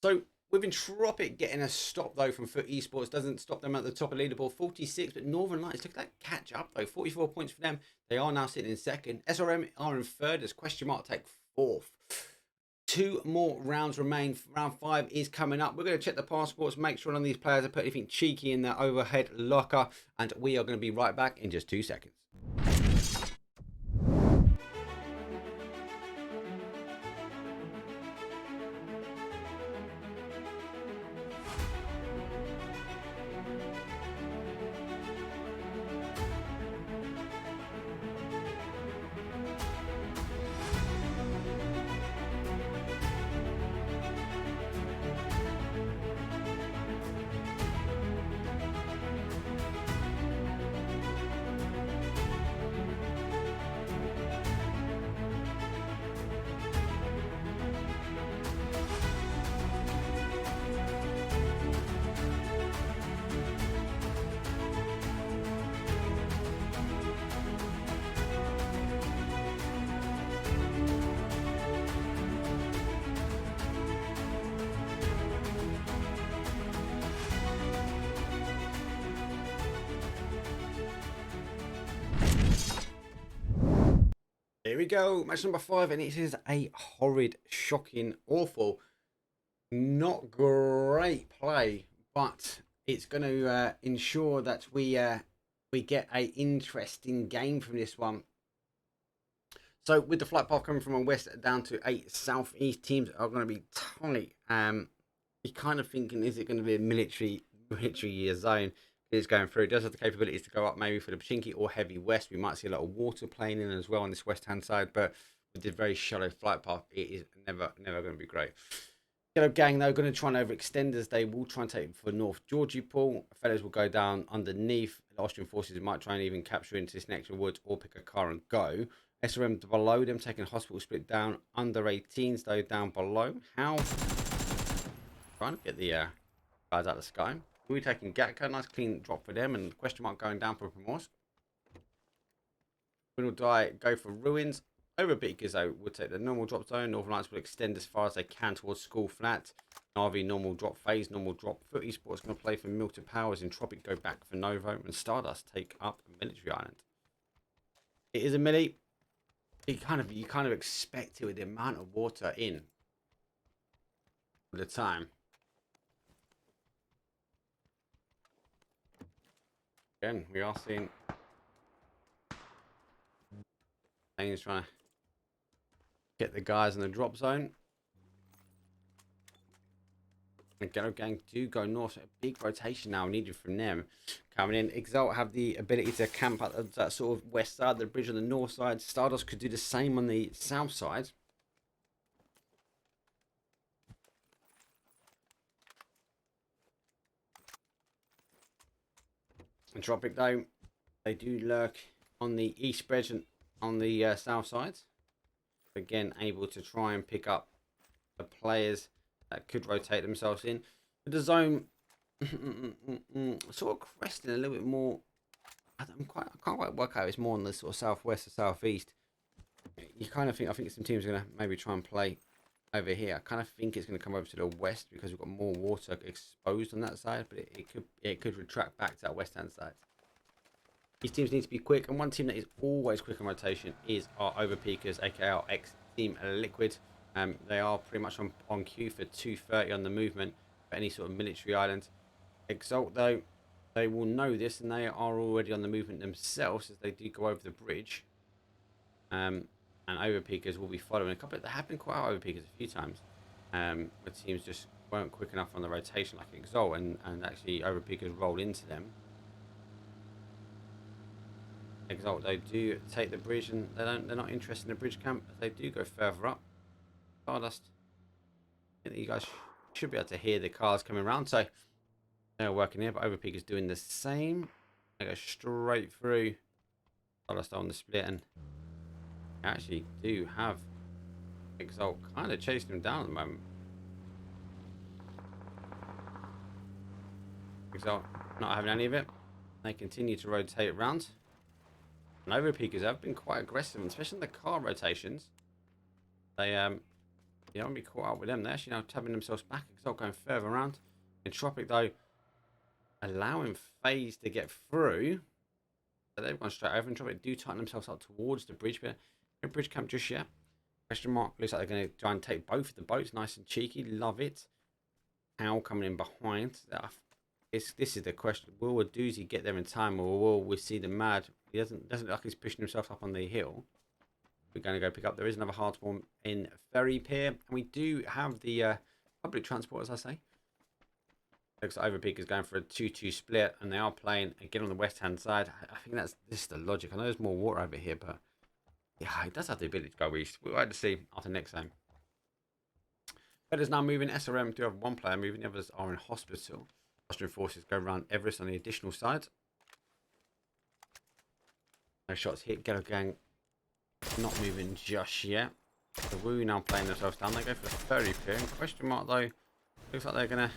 So with Entropiq getting a stop though from Foot Esports, doesn't stop them at the top of the leaderboard, 46. But Northern Lights, look at that catch up though, 44 points for them. They are now sitting in second. SRM are in third as question mark take fourth. 2 more rounds remain. Round 5 is coming up. We're going to check the passports, make sure none of these players have put anything cheeky in their overhead locker, and we are going to be right back in just 2 seconds. Here we go, match number 5, and it is a horrid, shocking, awful, not great play, but it's going to ensure that we get a interesting game from this one. So with the flight path coming from a west down to a southeast, teams are going to be tight. You're kind of thinking, is it going to be a military year zone? Is going through. It does have the capabilities to go up maybe for the Pachinki or heavy west. We might see a lot of water playing in as well on this west hand side, but with this very shallow flight path, it is never going to be great. Ghetto gang though, going to try and overextend as they will try and take for North Georgie Pool. Fellows will go down underneath. The Austrian forces might try and even capture into this next woods or pick a car and go. SRM below them, taking hospital split down. Under 18s though down below. How? Trying to get the guys out of the sky. We're taking Ghetto, nice clean drop for them, and question mark going down for Primorsk. Winordie go for Ruins. Overpeekers though would take the normal drop zone. Northern Lights will extend as far as they can towards School Flat. NAVI normal drop phase, normal drop. Foot Esports going to play for Milton Powers. Entropiq go back for Novo, and Stardust take up Military Island. It is a milli. You kind of expect it with the amount of water in all the time. Again, we are seeing things trying to get the guys in the drop zone. And Ghetto gang do go north. A big rotation now needed from them. Coming in, Exalt have the ability to camp at that sort of west side, the bridge on the north side. Stardust could do the same on the south side. Entropiq though, they do lurk on the east bridge and on the south side. Again, able to try and pick up the players that could rotate themselves in. With the zone sort of cresting a little bit more. I can't quite work out. It's more on the sort of southwest or southeast. You kind of think, I think some teams are going to maybe try and play over here. I kind of think it's going to come over to the west because we've got more water exposed on that side, but it could retract back to that west hand side. These teams need to be quick, and one team that is always quick on rotation is our Overpeekers, aka our ex-team Liquid. They are pretty much on cue for 2:30 on the movement for any sort of military island. Exalt though, they will know this, and they are already on the movement themselves as they do go over the bridge. And Overpeekers will be following a couple. There have been quite Overpeekers a few times, where teams just weren't quick enough on the rotation like Exalt, and actually Overpeekers rolled into them. Exalt, they do take the bridge, and they're not interested in the bridge camp. They do go further up. Stardust. I think you guys should be able to hear the cars coming around, so they're working here. But Overpeekers is doing the same. They go straight through. Stardust on the split, and actually do have Exalt kind of chasing them down at the moment. Exalt not having any of it. They continue to rotate around. And Overpeekers have been quite aggressive, especially in the car rotations. They you don't want to be caught up with them. They're actually now tabbing themselves back. Exalt going further around. Entropiq though allowing FaZe to get through. So they've gone straight over. Entropiq do tighten themselves up towards the bridge, but no bridge camp just yet. Question mark. Looks like they're going to try and take both of the boats. Nice and cheeky. Love it. HOWL coming in behind. This is the question. Will a doozy get there in time, or will we see the mad? He doesn't look like he's pushing himself up on the hill. We're going to go pick up. There is another hard spawn in Ferry Pier, and we do have the public transport, as I say. Looks like Overpeekers is going for a 2-2 split, and they are playing again on the west hand side. I think this is the logic. I know there's more water over here, but yeah, it does have the ability to go east. We'll wait to see after next game. Feathers now moving. SRM do have one player moving. The others are in hospital. Austrian forces go around Everest on the additional side. No shots hit. Ghetto gang not moving just yet. The WOOOOO now playing themselves down. They go for the Ferry Pier. Question mark though. Looks like they're going to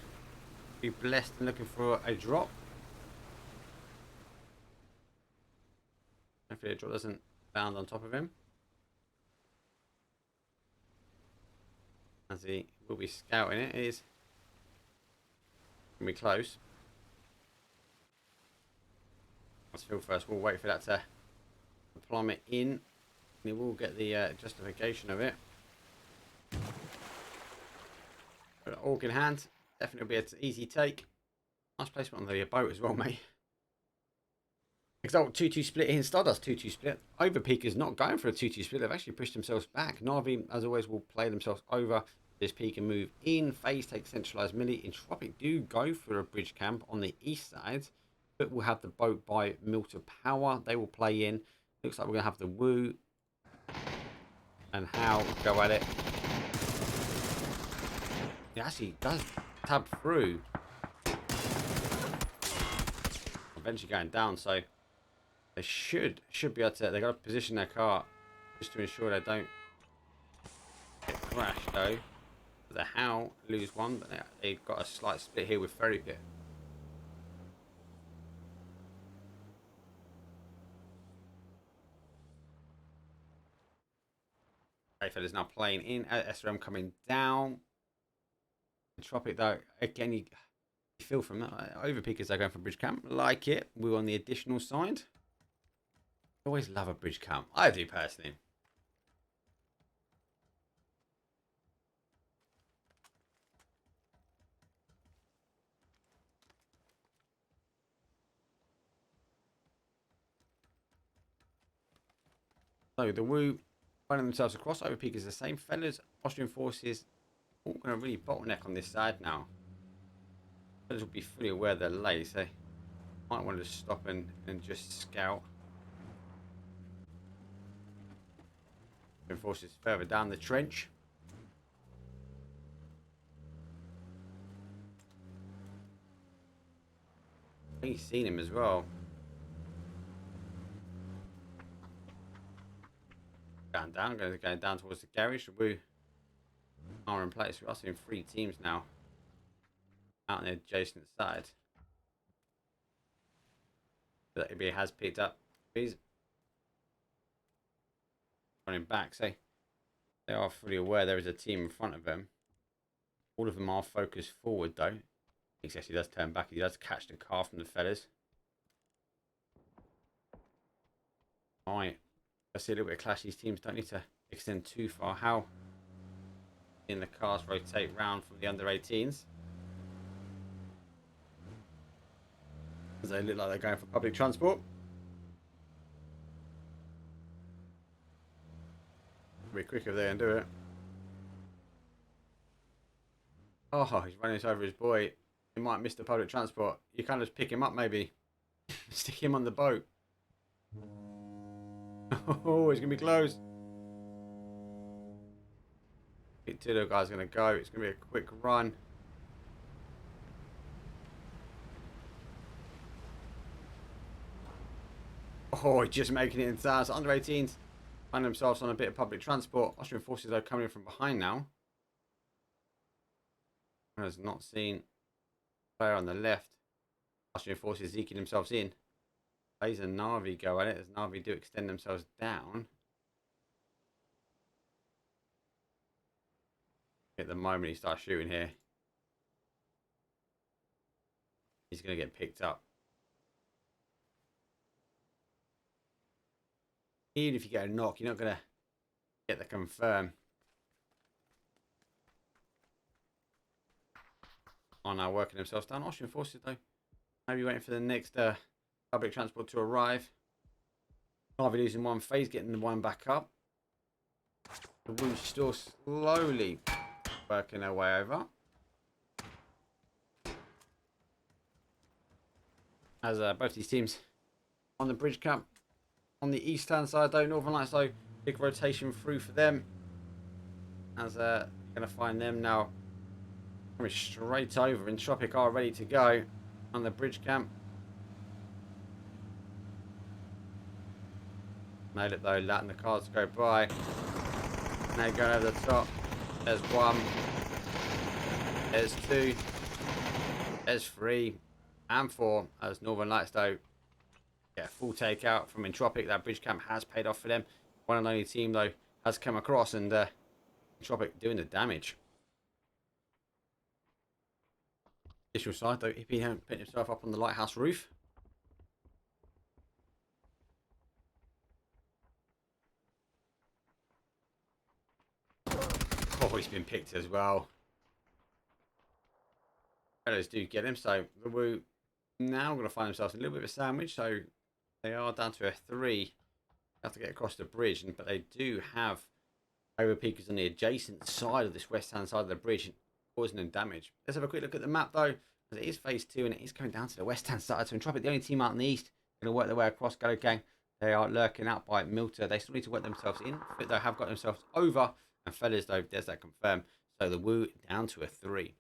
be blessed and looking for a drop. Hopefully a drop doesn't land on top of him. As he will be scouting it. It is going to be close. Let's field first. We'll wait for that to plummet in. We will get the justification of it. Got an orc in hand. Definitely be an easy take. Nice placement on the boat as well, mate. Exalt 2-2 split in. Stardust 2-2 split. Overpeekers not going for a 2-2 split. They've actually pushed themselves back. NAVI, as always, will play themselves over this peak and move in. FaZe take centralized melee. Entropiq do go for a bridge camp on the east side, but we'll have the boat by Milter Power. They will play in. Looks like we're going to have the WOOOOO and HOWL go at it. It actually does tab through. Eventually going down, so they should be able to. They got to position their car just to ensure they don't get crashed though. The HOWL lose one, but they've got a slight split here with Ferry Pit. Fellas now playing in. SRM coming down. Entropiq though, again, you feel from that. Overpeekers are going for bridge camp. Like it. We're on the additional side. Always love a bridge camp. I do personally. So the WOOOOO running themselves across. Overpeekers the same. Fellas, Austrian forces all going to really bottleneck on this side now. Fellas will be fully aware they're late, so might want to stop and just scout. Austrian forces further down the trench. I think he's seen him as well. Going down towards the garage. We are in place. We are seeing 3 teams now out on the adjacent side. That he has picked up. He's running back. So they are fully aware there is a team in front of them. All of them are focused forward though. He actually does turn back. He does catch the car from the fellas. Alright. I see a little bit of clash. These teams don't need to extend too far. HOWL in the cars rotate round from the under 18s. As they look like they're going for public transport. Be quick if they can do it. Oh, he's running over his boy. He might miss the public transport. You can't just pick him up maybe. Stick him on the boat. Oh, it's going to be close. Two of the guys are going to go. It's going to be a quick run. Oh, just making it in town. So under 18s find themselves on a bit of public transport. Austrian forces are coming in from behind now. Has not seen player on the left. Austrian forces eking themselves in. Blaze and NAVI go at it as NAVI do extend themselves down. At the moment he starts shooting here, he's going to get picked up. Even if you get a knock, you're not going to get the confirm. Oh, now working themselves down. Austrian forces though, maybe waiting for the next public transport to arrive. NAVI losing one phase, getting the one back up. The WOO still slowly working their way over. As both these teams on the bridge camp. On the east hand side though, Northern Lights though, big rotation through for them. As going to find them now coming straight over. Entropiq are ready to go on the bridge camp. Made it though, letting the cars go by. Now going over the top. There's one. There's two. There's three. And four. As Northern Lights though get a full takeout from Entropiq. That bridge camp has paid off for them. One and only team though has come across, and Entropiq doing the damage. Additional side though, he putting himself up on the lighthouse roof. Oh, he's been picked as well. Fellas do get him, so the WOO now going to find themselves in a little bit of a sandwich. So they are down to a 3. They have to get across the bridge, but they do have Overpeekers on the adjacent side of this west hand side of the bridge, causing them damage. Let's have a quick look at the map though, because it is phase 2 and it is going down to the west hand side. So Entropiq, the only team out in the east, going to work their way across. Ghetto gang, they are lurking out by Milter. They still need to work themselves in, but they have got themselves over. And fellas though, there's that confirm. So the WOO down to a 3.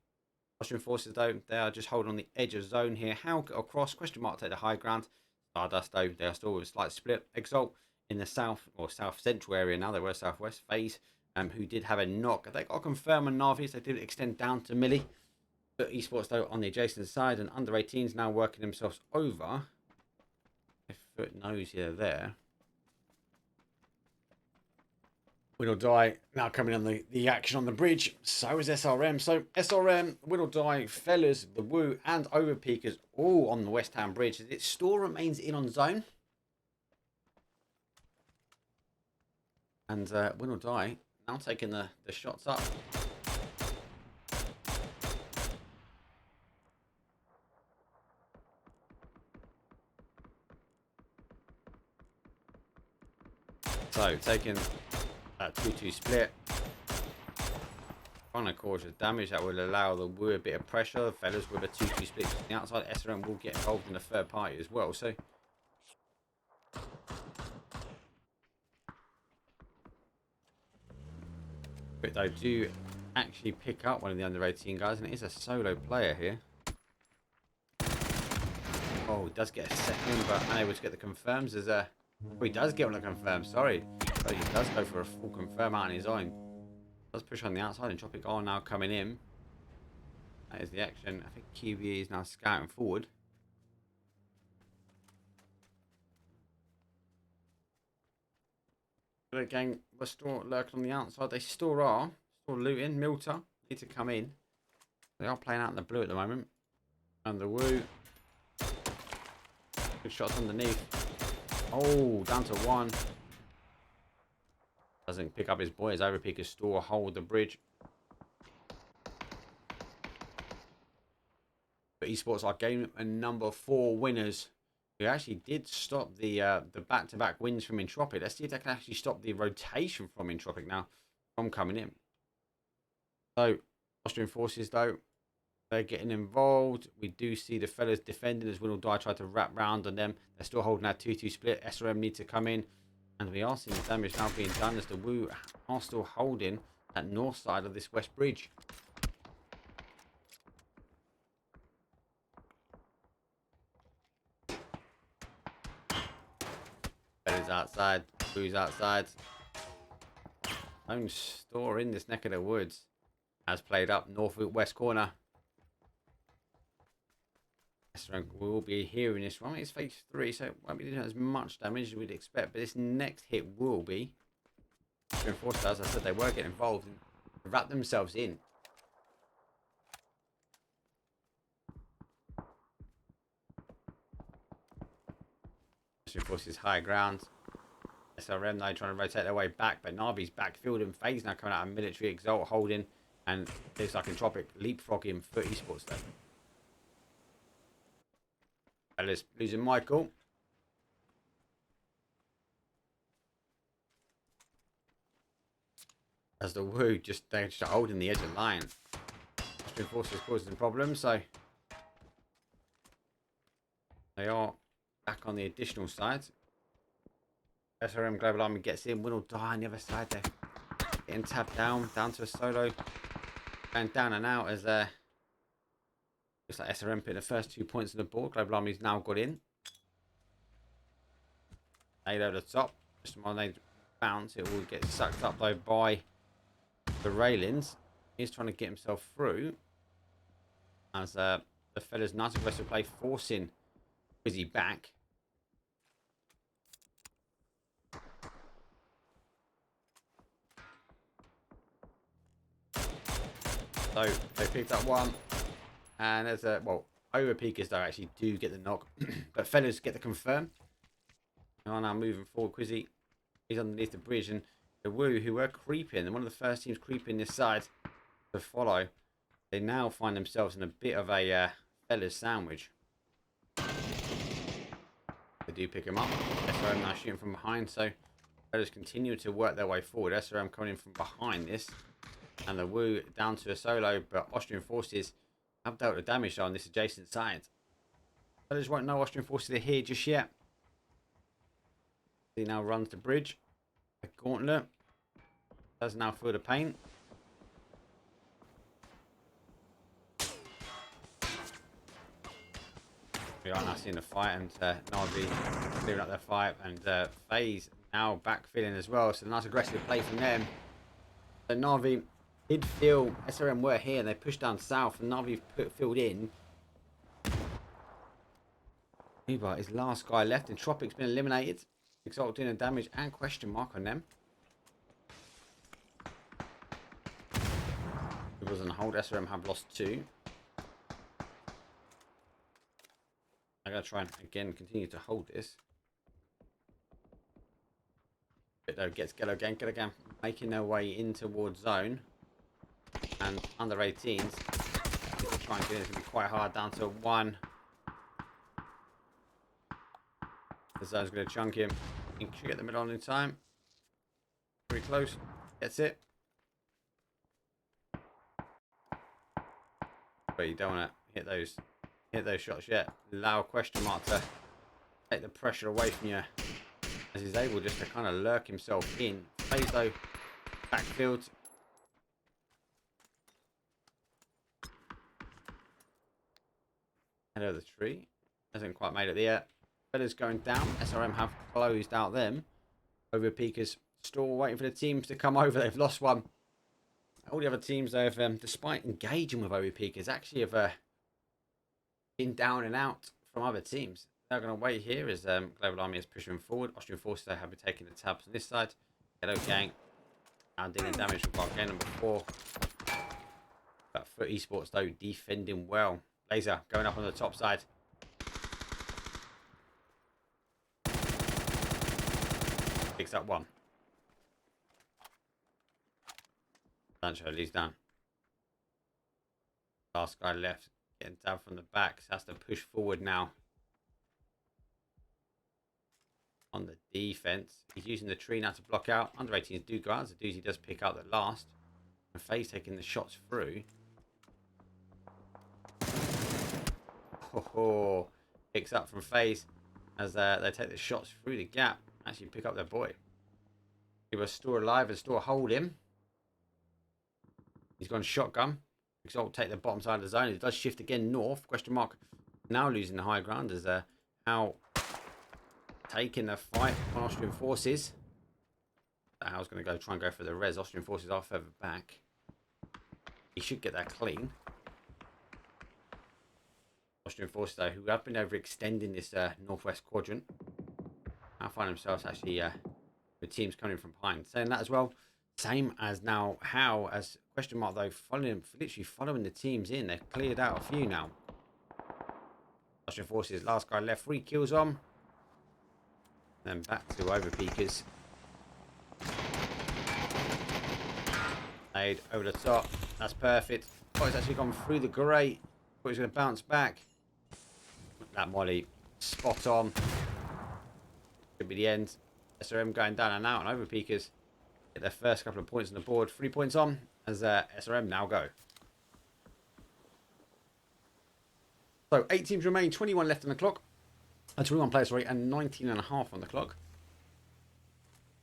Austrian forces though, they are just holding on the edge of zone here. HOWL get across, question mark take the high ground. Stardust though, they are still with a slight split. Exalt in the south or south central area now, they were southwest phase, who did have a knock. They got a confirm on NAVI, so they did extend down to Millie. But Esports though on the adjacent side, and under 18s now working themselves over. A foot nose here there. Winordie now coming on the action on the bridge. So is SRM. So SRM, Winordie, fellas, the WOO, and Overpeekers all on the West Ham Bridge. It still remains in on zone. And Winordie now taking the shots up. So taking that 2-2 split. Trying to cause the damage that will allow the WOO a bit of pressure. The fellas with a 2-2 split from the outside. SRM will get involved in the third party as well. So but they do actually pick up one of the under 18 guys, and it is a solo player here. Oh, he does get a second, but unable to get the confirms. There's a oh, he does get one of the confirms, sorry. But he does go for a full confirm out on his own. Does push on the outside, and Entropiq are now coming in. That is the action. I think QB is now scouting forward. The gang were still lurking on the outside. They still are. Still looting. Milter need to come in. They are playing out in the blue at the moment. And the WOO. Good shots underneath. Oh, down to 1. Doesn't pick up his boy as Overpeekers still hold the bridge. But Esports are game number 4 winners. Who actually did stop the back-to-back wins from Entropiq. Let's see if they can actually stop the rotation from Entropiq now from coming in. So, Austrian forces though, they're getting involved. We do see the fellas defending as Winordie try to wrap round on them. They're still holding that 2-2 split. SRM need to come in. And we are seeing the damage now being done as the WOOOOO are still holding that north side of this west bridge. Bella's outside, WOOOO's outside. Own store in this neck of the woods has played up northwest corner. We'll be hearing this one. It's phase 3, so it won't be doing as much damage as we'd expect. But this next hit will be. Reinforced, as I said, they were getting involved and wrap themselves in. Reinforces high ground. SRM now trying to rotate their way back, but Navi's backfield and phase now coming out of military. Exalt holding, and looks like Entropiq leapfrogging for Esports though. Ellis losing Michael. As the WOOOOO they're just holding the edge of the line. Austrian forces causing problems, so they are back on the additional side. SRM Global Army gets in. Winordie on the other side there. Getting tabbed down to a solo. Going down and out as looks like SRM put the first 2 points on the board. Global Army's now got in. Nade over the top. Just while they bounce, it will get sucked up though by the railings. He's trying to get himself through. As the fellas nice aggressive play forcing Blissey back. So they picked up one. And there's a, well, Overpeekers though actually do get the knock. But fellas get the confirm. They are now moving forward. Quizzy is underneath the bridge. And the WOOOOO, who were creeping, and one of the first teams creeping this side to follow, they now find themselves in a bit of a fellas sandwich. They do pick him up. SRM now shooting from behind. So fellas continue to work their way forward. SRM coming in from behind this. And the WOOOOO down to a solo. But Austrian forces have dealt the damage on this adjacent side. Fellas won't know Austrian forces are here just yet. He now runs the bridge. A gauntlet. Does now feel the pain. We are now seeing the fight, and NAVI clearing up their fight, and FaZe now backfilling as well. So a nice aggressive play from them. So NAVI did feel SRM were here, and they pushed down south, and NAVI filled in. Uber is last guy left. Entropiq's been eliminated. Exalt doing the damage and question mark on them. It was on hold. SRM have lost 2. I'm going to try and again continue to hold this. Ghetto gets Ghetto again, making their way in towards zone. And under 18s, try and get it. It's going to be quite hard, down to 1. The zone's going to chunk him. He should get the middle on in time. Pretty close. Gets it. But you don't want to hit those shots yet. Allow question mark to take the pressure away from you, as he's able just to kind of lurk himself in. Plays though backfield. Head over the tree. Hasn't quite made it yet. Fellas going down. SRM have closed out them. Overpeekers still waiting for the teams to come over. They've lost one. All the other teams, they've, despite engaging with Overpeekers, actually have been down and out from other teams. They're going to wait here as Global Army is pushing forward. Austrian forces have been taking the tabs on this side. Ghetto gang now dealing damage from Volcano number 4. But for Esports though, defending well. Laser going up on the top side. Picks up 1. Sancho leads down. Last guy left. Getting down from the back. So has to push forward now. On the defense. He's using the tree now to block out. Under 18s do go out. Zaduzi does pick out the last. And FaZe taking the shots through. Oh, picks up from FaZe as they take the shots through the gap. Actually pick up their boy. He was still alive and still hold him. He's gone shotgun. Exalt take the bottom side of the zone. It does shift again north. Question mark. Now losing the high ground as HOWL taking the fight on Austrian forces. HOWL's going to try and go for the res. Austrian forces are further back. He should get that clean. Austrian forces, though, who have been overextending this northwest quadrant, now find themselves actually with teams coming from behind. Saying that as well, same as now HOWL, as question mark though, literally following the teams in. They've cleared out a few now. Austrian forces, last guy left, 3 kills on. Then back to Overpeekers. Aid over the top. That's perfect. Oh, it's actually gone through the grate. But he's going to bounce back. That molly spot on. Could be the end. SRM going down and out, and Overpeekers get their first couple of points on the board. 3 points on as SRM now go. So 8 teams remain, 21 left on the clock. 21 players, sorry, and 19.5 on the clock.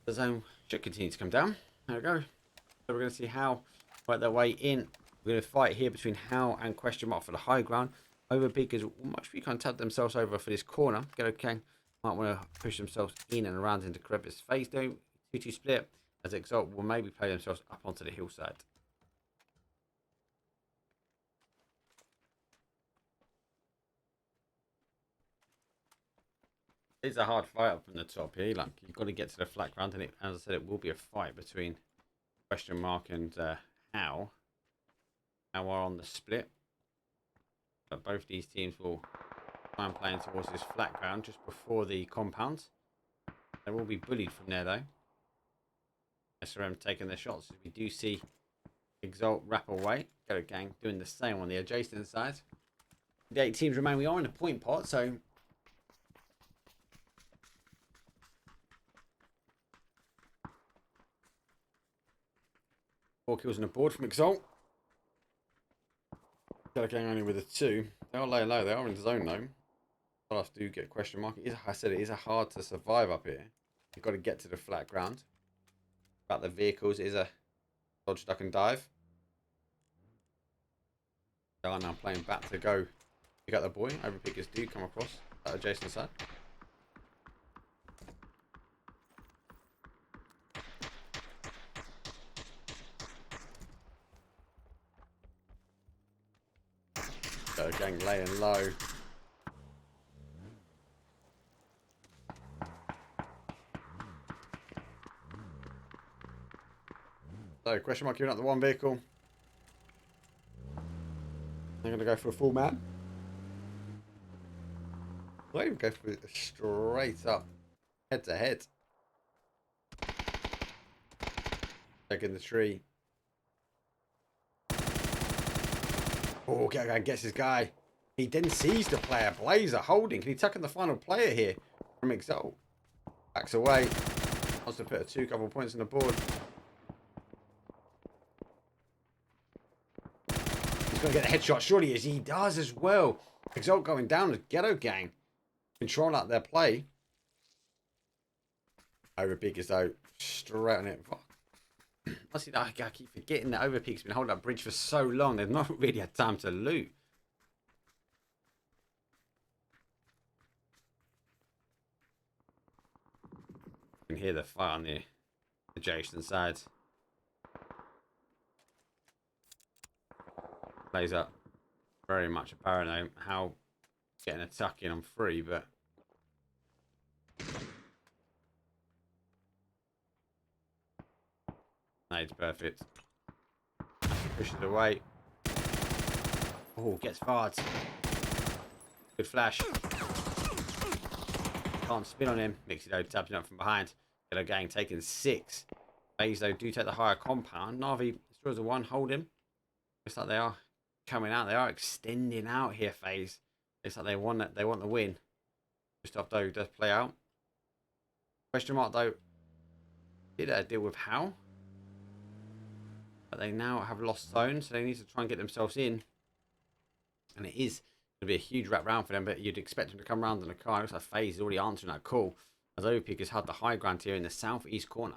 The zone should continue to come down. There we go. So we're going to see HOWL fight their way in. We're going to fight here between HOWL and question mark for the high ground. Overpeekers will much be kind of tap themselves over for this corner. Ghetto King might want to push themselves in and around into crevice phase though. 2-2 split as Exalt will maybe play themselves up onto the hillside. It's a hard fight up from the top here. Like, you've got to get to the flat ground, and as I said, it will be a fight between question mark and HOWL. HOWL are on the split, but both these teams will try and play towards this flat ground just before the compound. They will be bullied from there though. SRM taking their shots. We do see Exalt wrap away. Ghetto Gang doing the same on the adjacent side. The 8 teams remain. We are in a point pot, so 4 kills on the board from Exalt. Ghetto Gang only with a 2. They are laying low. They are in the zone though. Stardust do get question mark. It is, I said, it is hard to survive up here. You've got to get to the flat ground. About the vehicles, it is a dodge, duck and dive. They are now playing back to go pick up the boy. Overpeekers do come across that adjacent side. So Gang laying low. So question mark, giving up the one vehicle. They're going to go for a full man. They'll even go for it straight up, head to head. Taking the tree. Oh, gets his guy. He then sees the player. Blazer holding. Can he tuck in the final player here from Exalt? Backs away. Wants to put a couple points on the board. He's going to get a headshot. Surely he is. He does as well. Exalt going down as Ghetto Gang. Control out their play. Overpeekers though. Straight on it. Honestly, I keep forgetting that Overpeek's been holding up bridge for so long. They've not really had time to loot. You can hear the fight on the adjacent side. Plays up very much apparent though. HOWL getting a tuck in on 3, but it's perfect. Pushes it away. Oh, gets fired. Good flash. Can't spin on him. Mixie though tapping up from behind. Ghetto Gang taking 6. FaZe though do take the higher compound. NAVI destroys the 1. Hold him. Looks like they are coming out. They are extending out here. FaZe. Looks like they want it. They want the win. Stuff though does play out. Question mark though. Did deal with HOWL? But they now have lost zone, so they need to try and get themselves in. And it is going to be a huge wrap round for them, but you'd expect them to come round in a car. It looks like FaZe is already answering that call, as Overpeekers had the high ground here in the southeast corner.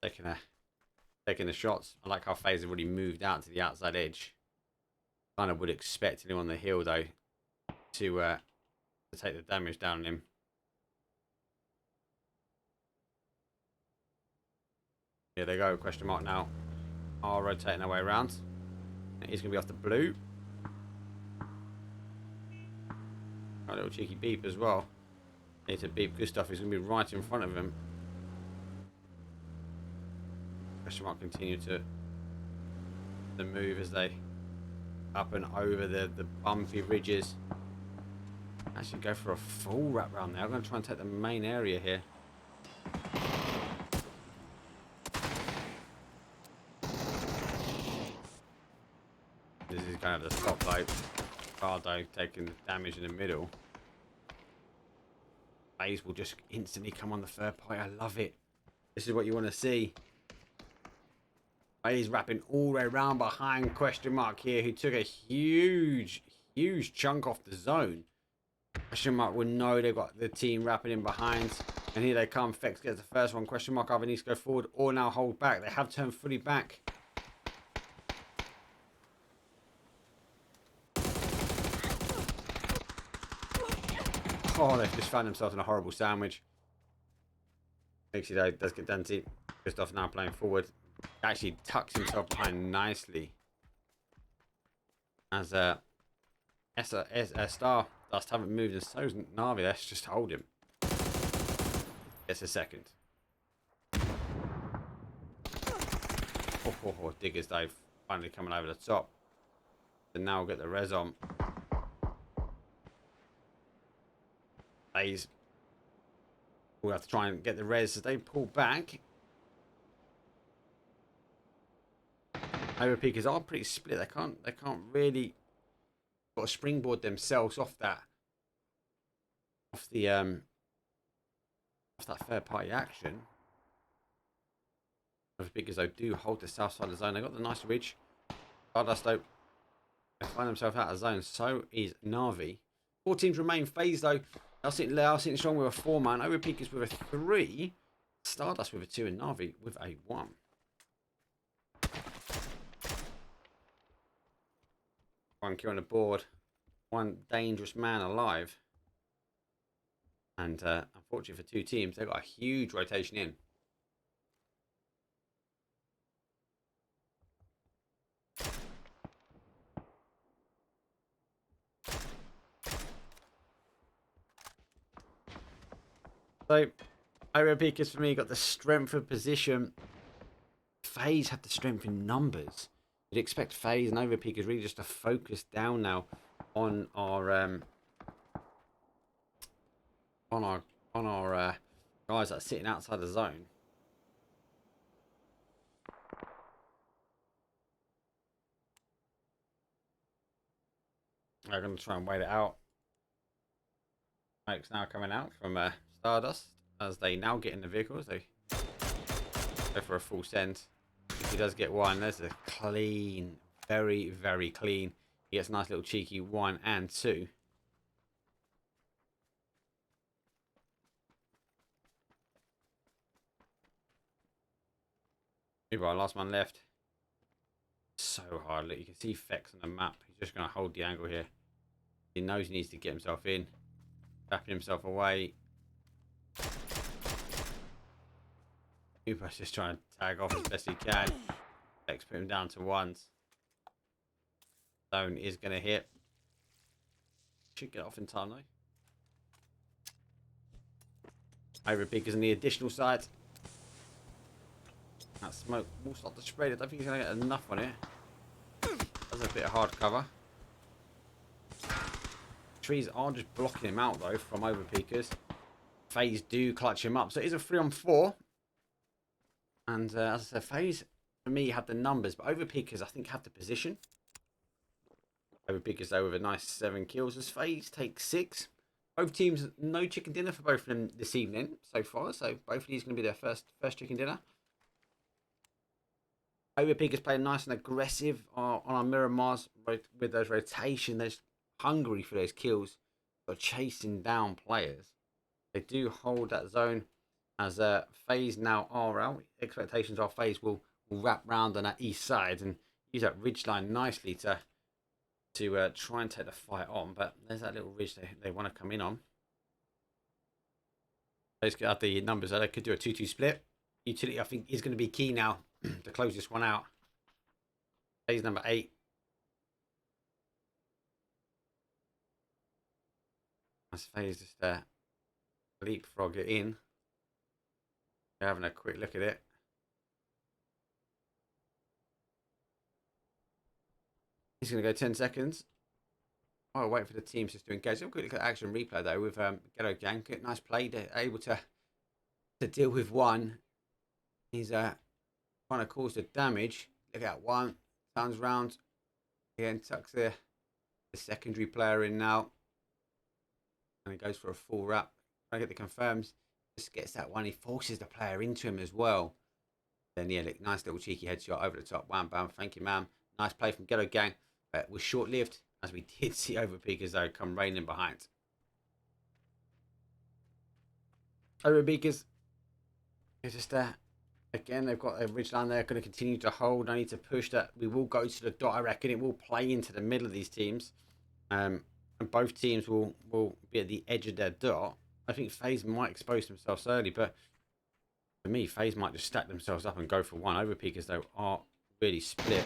taking the shots. I like how FaZe have already moved out to the outside edge. Kind of would expect him on the hill though to take the damage down on him. Here they go, question mark now. Are rotating their way around. He's going to be off the blue. A little cheeky beep as well. Need to beep Gustav. He's going to be right in front of him. Question mark continue to move as they up and over the bumpy ridges. Actually go for a full wrap round there. I'm going to try and take the main area here. This is kind of the stop though. Cardo taking the damage in the middle. FaZe will just instantly come on the third point. I love it. This is what you want to see. FaZe wrapping all the way around behind question mark here, who took a huge chunk off the zone. Question mark will know they've got the team wrapping in behind. And here they come. Fex gets the first one. Question mark either needs to go forward or now hold back. They have turned fully back. Oh, they've just found themselves in a horrible sandwich. Actually, though, does get Dante. Gustav now playing forward. Actually tucks himself behind nicely. As Stardust haven't moved, and so's NAVI. Let's just hold him. It's a second. Diggers, they've finally coming over the top. And now we'll get the res on. FaZe will have to try and get the res as they pull back. Overpeekers are pretty split. They can't really got to springboard themselves off that third party action. Overpeekers though do hold the south side of the zone. They got the nice ridge. Stardust though, they find themselves out of zone. So is NAVI. 4 teams remain. FaZe though, they're sitting strong with a 4-man. Overpeekers with a 3. Stardust with a 2 and NAVI with a 1. One kill on the board. One dangerous man alive. And unfortunately for 2 teams, they've got a huge rotation in. So, Overpeekers for me got the strength of position. FaZe had the strength in numbers. You'd expect FaZe and Overpeekers really just to focus down now on our guys that are sitting outside the zone. I'm going to try and wait it out. Smoke's now coming out from Stardust as they now get in the vehicles. They go for a full send. If he does get one, there's a clean, very, very clean. He gets a nice little cheeky 1 and 2. Right, last man left. So hard. Look, you can see Fex on the map. He's just going to hold the angle here. He knows he needs to get himself in. Wrapping himself away. Uber's just trying to tag off as best he can. Fex put him down to 1s. Zone is going to hit. Should get off in time though. Overpeekers in the additional side. That smoke will start to spread. I don't think he's going to get enough on it. That's a bit of hard cover. Trees are just blocking him out though from Overpeekers. FaZe do clutch him up. So it is a 3-on-4. And as I said, FaZe for me had the numbers, but Overpeekers I think have the position. Overpeekers though with a nice 7 kills as FaZe take 6. Both teams no chicken dinner for both of them this evening so far. So both of these going to be their first chicken dinner. Overpeekers playing nice and aggressive on our Miramars with those rotation. They're hungry for those kills. They're chasing down players. They do hold that zone. as FaZe now are out. Expectations are FaZe will wrap round on that east side and use that ridge line nicely to try and take the fight on. But there's that little ridge they want to come in on. Let's get out the numbers. They could do a 2-2 split. Utility, I think, is going to be key now to close this one out. FaZe number 8. As FaZe just leapfrog it in. They're having a quick look at it. He's going to go 10 seconds. I'll wait for the teams just to engage. Have a quick look at action replay though with Ghetto Gang. Nice play. They're able to deal with one. He's trying to cause the damage. Look at one. Turns round. Again, tucks the secondary player in now. And he goes for a full wrap. Trying to get the confirms. Just gets that one. He forces the player into him as well. Then yeah, look, nice little cheeky headshot over the top. Wham bam. Thank you, ma'am. Nice play from Ghetto Gang. Was short-lived, as we did see Overpeekers though come raining behind. Overpeekers is just again, they've got a ridgeline there, going to continue to hold. I need to push that. We will go to the dot. I reckon it will play into the middle of these teams, and both teams will be at the edge of their dot. I think FaZe might expose themselves early, but for me, FaZe might just stack themselves up and go for one. Overpeekers though are really split.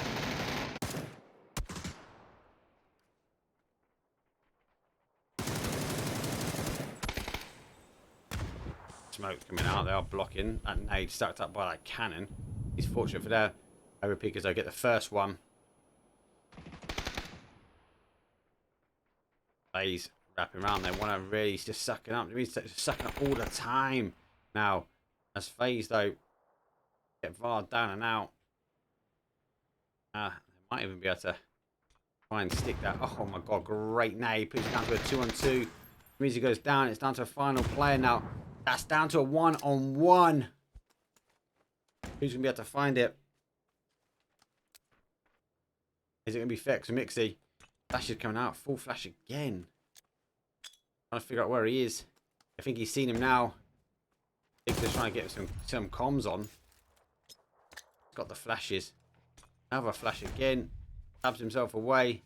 Smoke coming out, they are blocking. That nade stacked up by that cannon. He's fortunate for their Overpeekers. They get the first one. FaZe wrapping around. They want to really just sucking up. It means just sucking up all the time. Now, as FaZe though get VAR down and out. They might even be able to try and stick that. Oh my god, great nade. Puts it down to a 2-on-2. Music goes down. It's down to a final player now. That's down to a 1-on-1. Who's going to be able to find it? Is it going to be Fex or Mixie? Flash is coming out. Full flash again. Trying to figure out where he is. I think he's seen him now. I think they're trying to get some comms on. Got the flashes. Another flash again. Tabs himself away.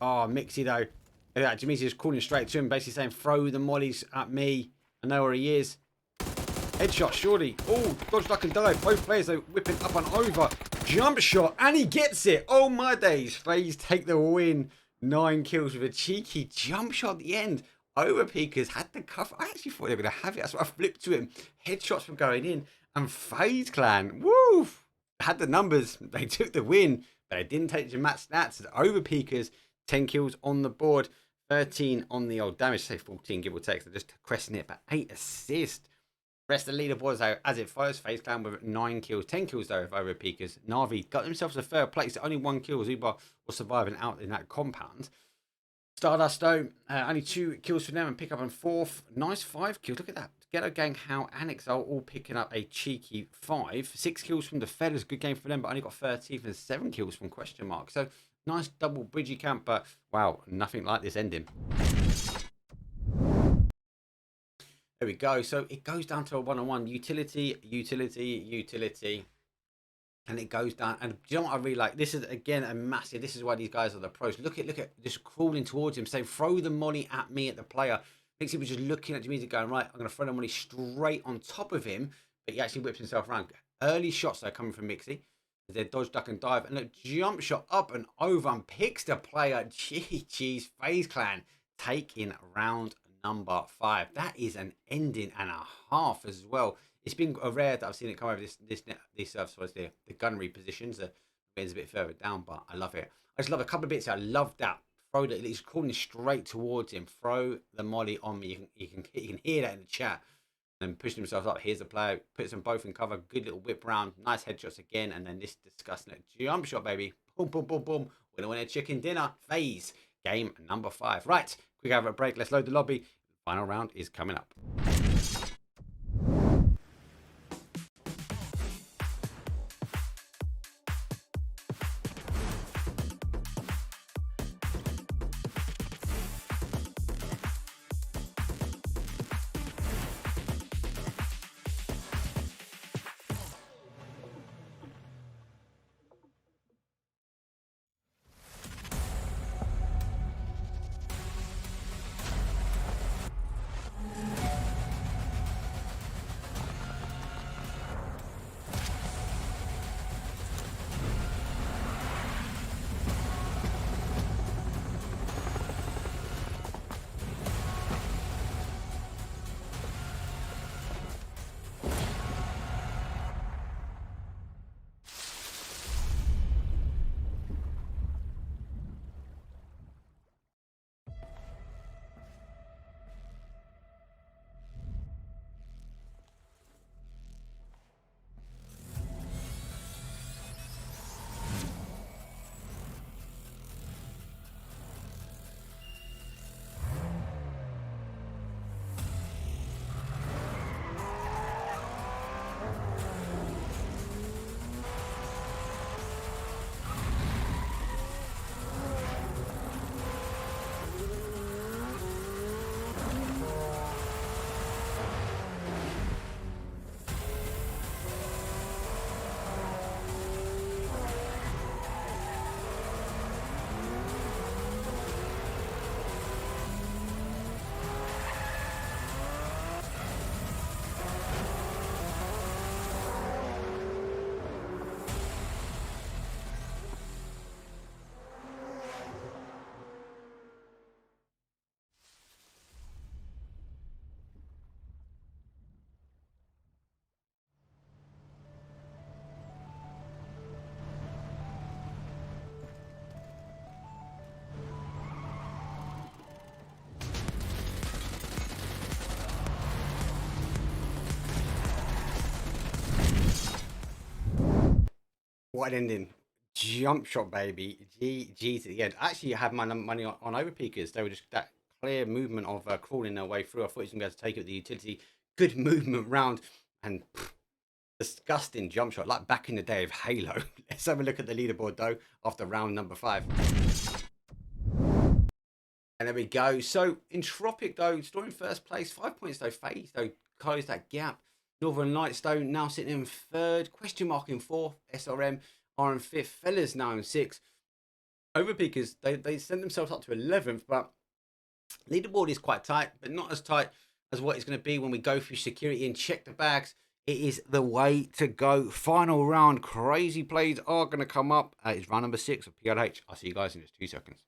Oh, Mixie though. Look at that. Jamee's just calling straight to him. Basically saying, throw the mollies at me. I know where he is. Headshot, surely. Oh, dodge, duck and dive. Both players are whipping up and over. Jump shot, and he gets it. Oh my days. FaZe take the win. 9 kills with a cheeky jump shot at the end. Overpeekers had the cover. I actually thought they were going to have it. That's why I flipped to him. Headshots from going in. And FaZe Clan, woo! Had the numbers. They took the win. But they didn't take the match stats. Overpeekers, 10 kills on the board. 13 on the old damage, say 14 give or take. They're just cresting it, but 8 assists. Rest of the leaderboards though, as it follows. FaZe Clan with 9 kills, 10 kills though of Overpeekers. NAVI got themselves a third place, only 1 kill. Zuba was surviving out in that compound. Stardust though, only 2 kills for them and pick up on 4th. Nice 5 kills. Look at that. Ghetto Gang, HOWL and Exalt all picking up a cheeky 5. 6 kills from the fellas, good game for them, but only got 13th and 7 kills from question mark. So nice double bridgie camp, but wow, nothing like this ending. There we go. So it goes down to a 1-on-1. Utility, and it goes down. And do you know what I really like? This is again a massive. This is why these guys are the pros. Look at just crawling towards him, saying, "Throw the molly at me," at the player. Pixie was just looking at Jameezy going, right, I'm going to throw the molly straight on top of him, but he actually whips himself around. Early shots though coming from Mixie. They dodge, duck, and dive, and look, jump shot up and over and picks the player. GG's FaZe Clan taking round number 5. That is an ending and a half as well. It's been rare that I've seen it come over this the gunnery positions. The wins a bit further down, but I love it. I just love a couple of bits. I love that. Throw that. He's calling straight towards him. Throw the molly on me. You can hear that in the chat. And pushing themselves up. Here's the player. Puts them both in cover. Good little whip round. Nice headshots again. And then this disgusting jump shot, baby. Boom, boom, boom, boom. Winner, winner, chicken dinner. FaZe. Game number 5. Right. Quick have a break. Let's load the lobby. Final round is coming up. What an ending. Jump shot, baby. GG to the end. Actually, I had my money on Overpeekers. They were just that clear movement of crawling their way through. I thought he was going to be able to take it with the utility. Good movement round. And disgusting jump shot, like back in the day of Halo. Let's have a look at the leaderboard, though, after round number 5. And there we go. So, Entropiq, though, still in first place. 5 points, though. FaZe, though, closed that gap. Northern Lights, though, now sitting in third. Question mark in fourth. SRM are in fifth. Fellas now in sixth. Overpeekers, they sent themselves up to 11th, but leaderboard is quite tight, but not as tight as what it's going to be when we go through security and check the bags. It is the way to go. Final round. Crazy plays are going to come up. It's round number 6 of PLH. I'll see you guys in just 2 seconds.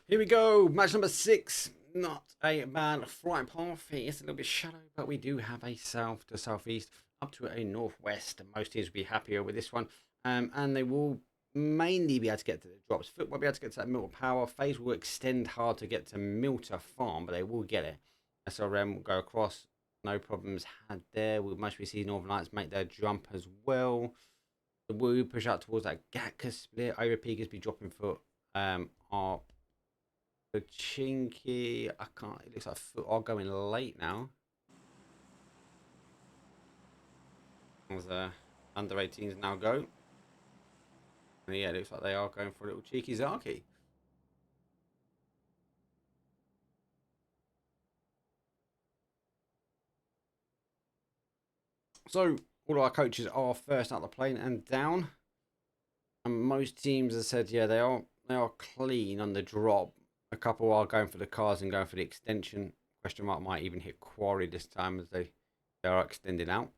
Here we go, match number 6. Not a bad flight path. It's a little bit shallow, but we do have a south to southeast up to a northwest. Most teams will be happier with this one, and they will mainly be able to get to the drops. Foot will be able to get to that Milter Power. FaZe will extend hard to get to Milter Farm, but they will get it. SRM will go across, no problems had there. We'll mostly see Northern Lights make their jump as well. The Woo push out towards that Gatka split. Overpeekers be dropping foot. Our the Chinky, I can't. It looks like foot are going late now. As under 18s now go. And yeah, it looks like they are going for a little cheeky Zaki. So all our coaches are first out the plane and down. And most teams have said, yeah, they are clean on the drop. A couple are going for the cars and going for the extension. Question mark might even hit Quarry this time as they are extended out.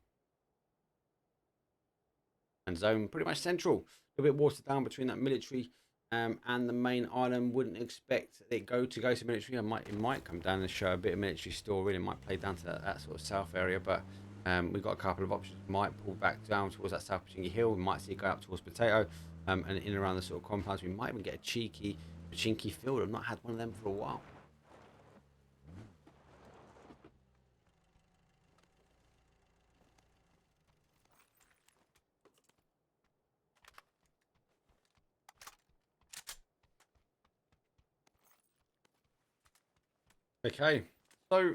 And zone pretty much central. A little bit watered down between that military and the main island. Wouldn't expect it to go to military. It might come down and show a bit of military story. It might play down to that sort of south area, but we've got a couple of options. Might pull back down towards that South Pachinki Hill. We might see it go up towards Potato and in and around the sort of compounds. We might even get a cheeky Pachinki field. I've not had one of them for a while. Okay, so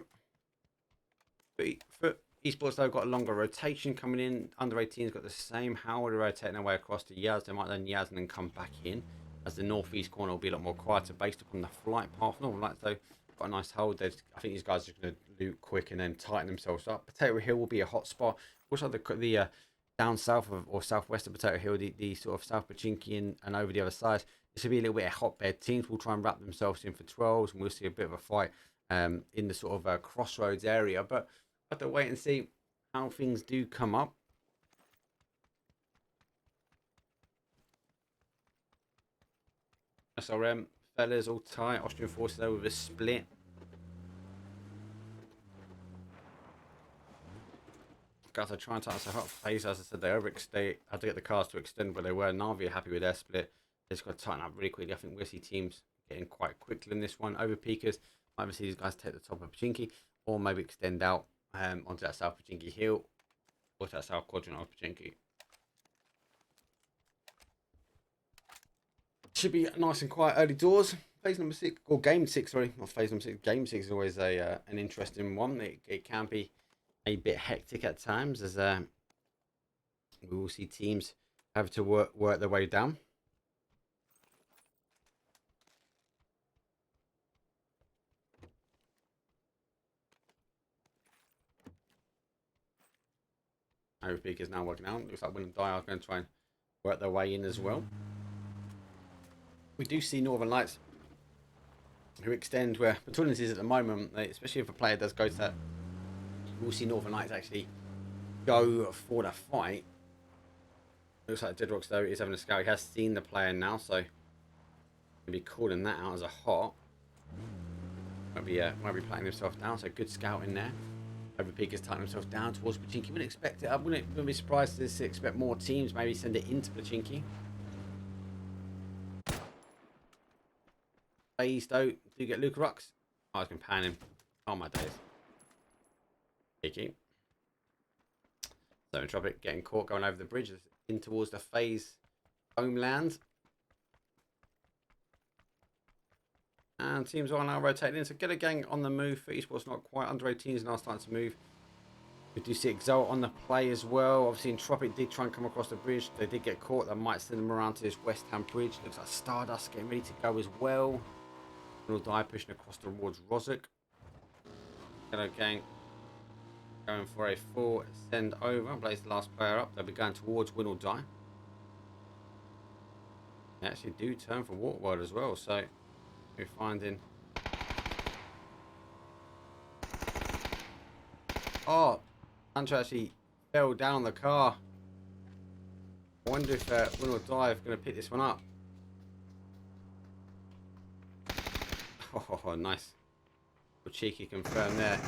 for Esports, they've got a longer rotation coming in. Under 18's got the same. HOWL are rotating their way across to Yaz. They might then Yaz and then come back in, as the northeast corner will be a lot more quieter based upon the flight path. Northern Lights, though, got a nice hold. I think these guys are going to loot quick and then tighten themselves up. Potato Hill will be a hot spot. Also, the down south of or southwest of Potato Hill, the sort of South Pachinki and over the other side. This will be a little bit of hotbed. Teams will try and wrap themselves in for 12s, and we'll see a bit of a fight in the sort of crossroads area. But I have to wait and see how things do come up. SRM, fellas, all tight. Austrian forces there with a split. Guys, I try and tighten so hot FaZe, as I said, they had to get the cars to extend, but they were. NAVI are happy with their split. They just got to tighten up really quickly. I think we'll see teams getting quite quickly in this one. Overpeekers, might see these guys take the top of Pachinki, or maybe extend out onto that South Pachinki Hill, or to that South Quadrant of Pachinki. Should be nice and quiet early doors. Phase number 6, or game 6, sorry, not phase number 6. Game 6 is always an interesting one. It can be a bit hectic at times, as We will see teams have to work their way down. Overpeekers now working out. Looks like Winordie are going to try and work their way in as well. We do see Northern Lights who extend where Petunias is at the moment, especially if a player does go to that. We'll see Northern Lights actually go for the fight. Looks like Deadrocks though is having a scout. He has seen the player now, so he'll be calling that out as a hot. Might be playing himself down, so good scout in there. Overpeekers tightening himself down towards Pachinki. Wouldn't expect it. I wouldn't be surprised to expect more teams maybe send it into Pachinki. Phase though, do you get Luca Rux? Oh, I was going to pan him. Oh my days. Cheeky. So Entropiq getting caught going over the bridge in towards the phase homeland. And teams are now rotating in. So Ghetto gang on the move for Esports, not quite. Under 18s now starting to move. We do see Exalt on the play as well. Obviously Entropiq did try and come across the bridge. They did get caught. That might send them around to this West Ham bridge. Looks like Stardust getting ready to go as well. Winordie pushing across towards Rozuk. Ghetto gang going for a full send over. Blaze the last player up. They'll be going towards Winordie. They actually do turn for Waterworld as well. So we're finding. Oh, Hunter actually fell down the car. I wonder if Winordie are going to pick this one up. Oh, nice. Cheeky confirm there.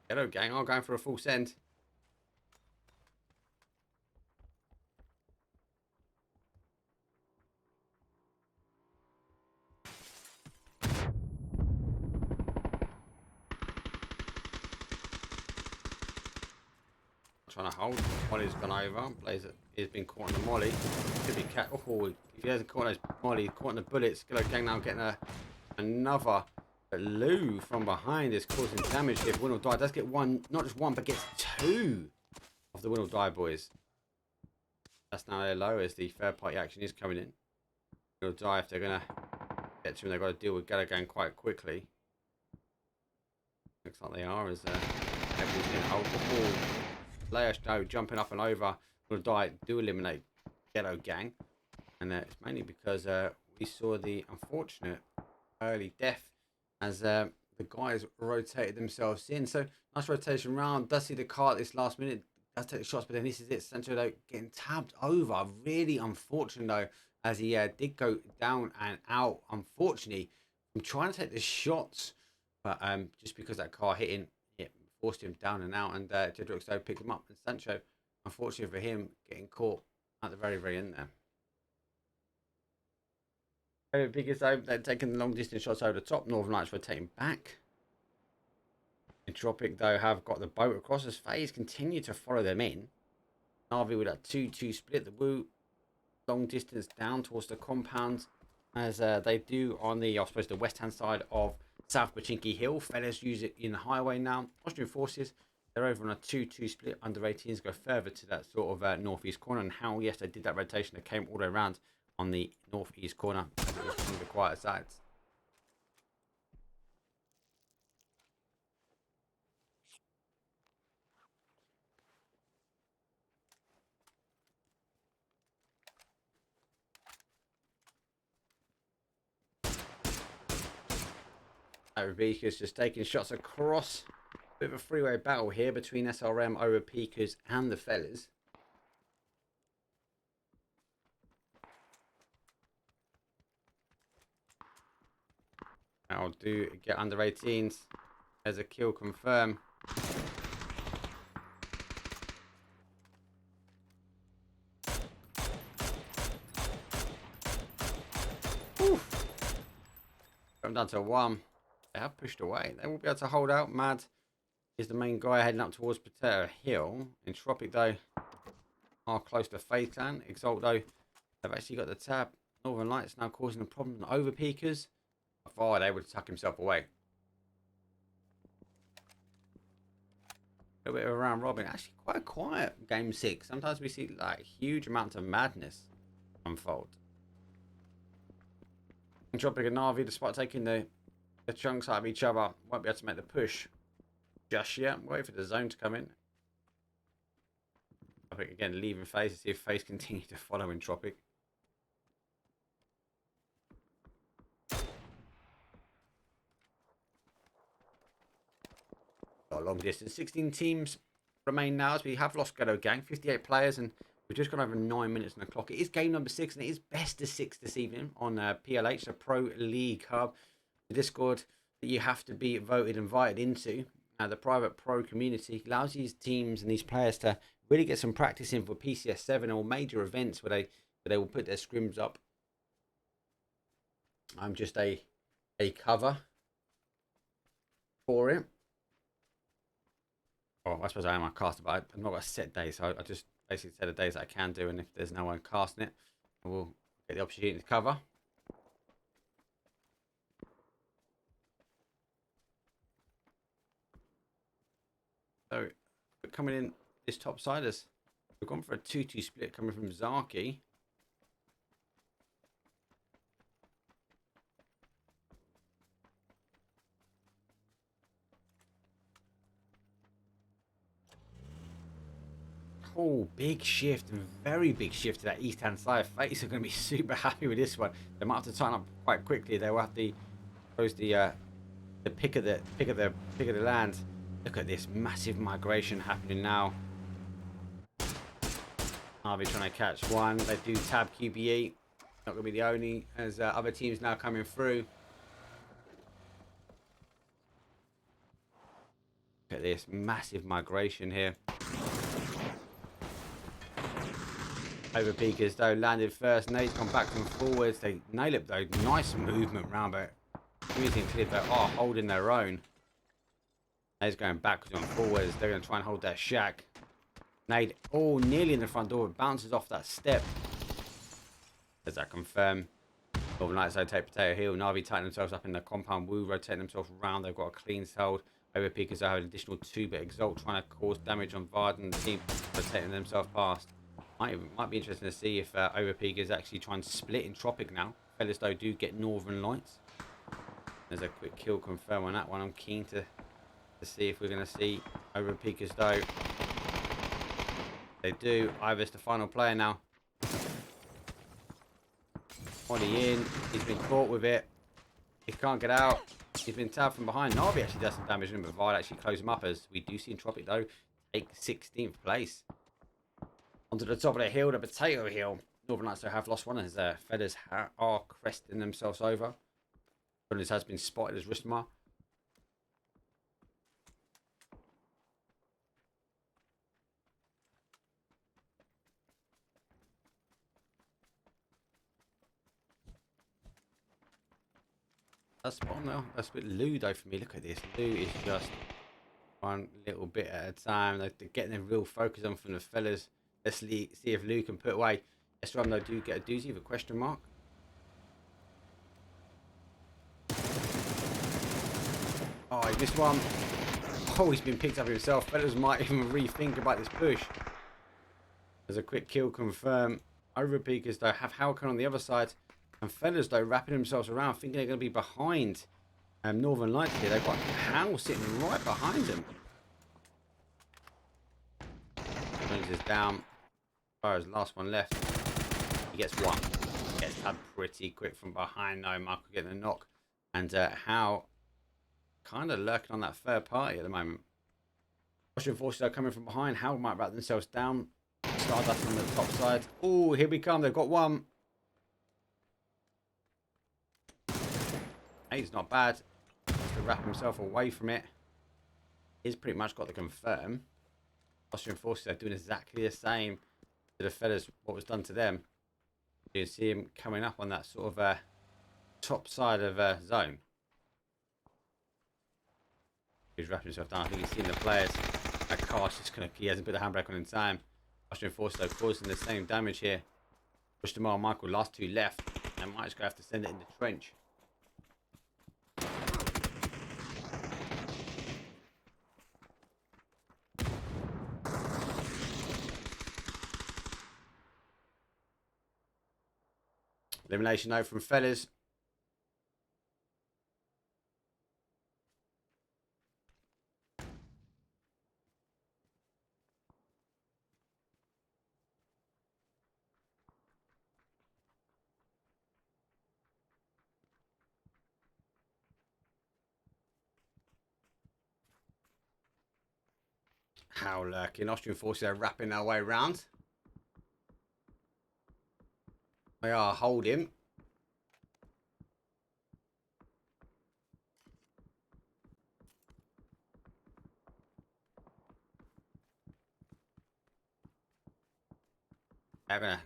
Hello, gang. I'm going for a full send. Trying to hold. Molly's gone over. Blazer has been caught on the molly. Could be cat. Oh, if he hasn't caught those molly, caught on the bullets. Ghetto gang now getting another. But Lou from behind is causing damage here. Winordie does get one, not just one, but gets two of the Winordie boys. That's now their low as the third party action is coming in. Winordie, if they're going to get to him, they've got to deal with Ghetto gang quite quickly. Looks like they are as everything's getting hold the ball. Players though jumping up and over. Winordie do eliminate Ghetto gang. And it's mainly because we saw the unfortunate early death as the guys rotated themselves in. So nice rotation round. Does see the car at this last minute. Does take the shots, but then this is it. Sancho though getting tabbed over. Really unfortunate though, as he did go down and out. Unfortunately, I'm trying to take the shots, but just because that car hit him, it forced him down and out. And Jedrick though picked him up. And Sancho, unfortunately for him, getting caught at the very end there. Because they're taking the long distance shots over the top. Northern Lights rotating back. Entropiq though have got the boat across as FaZe continue to follow them in. NAVI with a 2-2 split. The Woo long distance down towards the compound as they do on the, I suppose, the west hand side of South Pachinki Hill. Fellas use it in the highway now. Austrian forces, they're over on a 2-2 split. Under 18s go further to that sort of northeast corner. And HOWL, yes, they did that rotation. They came all the way around on the northeast corner. It was from the quiet sides. Overpeekers just taking shots across. Bit of a freeway battle here between SRM, Overpeekers, and the fellas. I'll do get under 18s. There's a kill confirm. Oof. I'm down to 1. They have pushed away. They won't be able to hold out. Mad is the main guy heading up towards Potato Hill. Entropiq though are close to FaZe Clan. Exalt though have actually got the tab. Northern Lights now causing a problem. Overpeekers. Far able to tuck himself away. A bit of a round robin. Actually, quite a quiet game 6. Sometimes we see like huge amounts of madness unfold. Entropiq and NAVI, despite taking the chunks out of each other, won't be able to make the push just yet. Wait for the zone to come in. I think again, leaving FaZe to see if FaZe continue to follow Entropiq. Got a long distance. 16 teams remain now as we have lost Ghetto Gang. 58 players, and we've just gone over 9 minutes on the clock. It is game number 6, and it is best of 6 this evening on PLH, the Pro League Hub, the Discord that you have to be voted, invited into. The private pro community allows these teams and these players to really get some practice in for PCS 7 or major events where they will put their scrims up. I'm just a cover for it. Oh, I suppose I am a caster, but I've not got a set day, so I just basically set the days that I can do, and if there's no one casting it, I will get the opportunity to cover. So, coming in this top siders, we've gone for a 2-2 split coming from Zaki. Oh, big shift, very big shift to that east-hand side. FaZe are going to be super happy with this one. They might have to tighten up quite quickly. They will have to close the pick of the land. Look at this massive migration happening now. NAVI trying to catch one. They do tab QBE. Not going to be the only, as other teams now coming through. Look at this massive migration here. Overpeekers though landed first. Nate's gone back and forwards. They nail it though. Nice movement round, but using Cliff are holding their own. Nate's going backwards and forwards. They're going to try and hold their shack. Nate, nearly in the front door. Bounces off that step. Does that confirm? Northern Lights take Potato Hill. NAVI tighten themselves up in the compound. Woo rotating themselves around. They've got a clean hold. Overpeekers have an additional 2, but Exalt trying to cause damage on Varden. The team rotating themselves past. Might be interesting to see if Overpeekers actually try and split Entropiq now. Fellas though do get Northern Lights. There's a quick kill confirm on that one. I'm keen to see if we're going to see Overpeekers though. They do. Ivor's the final player now. Body in. He's been caught with it. He can't get out. He's been tabbed from behind. NAVI actually does some damage to him, but Vard actually close him up as we do see Entropiq though take 16th place. Onto the top of the hill, the Potato Hill. Northern Lights have lost one as Feathers are cresting themselves over. Feathers has been spotted as Ristmar. That's spot though. That's a bit Lou though for me. Look at this. Lou is just one little bit at a time. They're getting their real focus on from the fellas. Let's see if Lou can put away. Sarvem though do get a doozy with a question mark. Oh, he missed one. Oh, he's been picked up himself. Fellas might even rethink about this push. There's a quick kill confirm. Overpeekers though have HOWL on the other side. And Fellas though wrapping themselves around, thinking they're going to be behind Northern Lights here. They've got HOWL sitting right behind them. Jones is down. As last one left. He gets one. Gets tabbed pretty quick from behind though. Michael getting a knock. And HOWL kind of lurking on that third party at the moment. Austrian forces are coming from behind. HOWL might wrap themselves down. Stardust on the top side. Oh, here we come. They've got one. He's not bad. Just to wrap himself away from it. He's pretty much got the confirm. Austrian forces are doing exactly the same to the fellas what was done to them. You can see him coming up on that sort of top side of zone. He's wrapping himself down. I think he's seen the players. That car's just gonna, he hasn't put the handbrake on in time. Austrian forces are causing the same damage here. Push them on Michael, last 2 left. And might just go have to send it in the trench. Elimination note from Fellas. HOWL lurking. Austrian forces are wrapping their way round. They are holding. They're gonna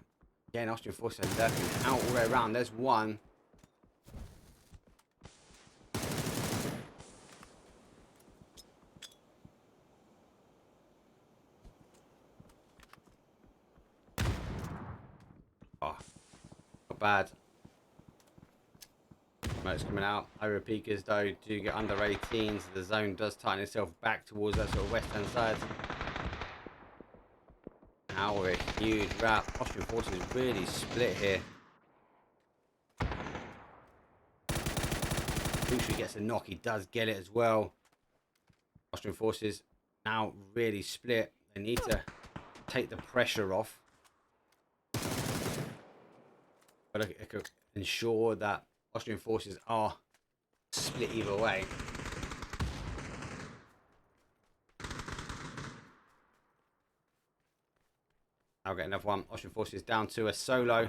again. Austrian forces are lurking out all the way around. There's one. Oh, not bad. Smoke's coming out. Overpeekers though do get under 18s. The zone does tighten itself back towards that sort of western side. Now a huge wrap. Austrian forces really split here. Blissey gets a knock. He does get it as well. Austrian forces now really split. They need to take the pressure off. But it could ensure that Austrian forces are split either way. I'll get another one. Austrian forces down to a solo.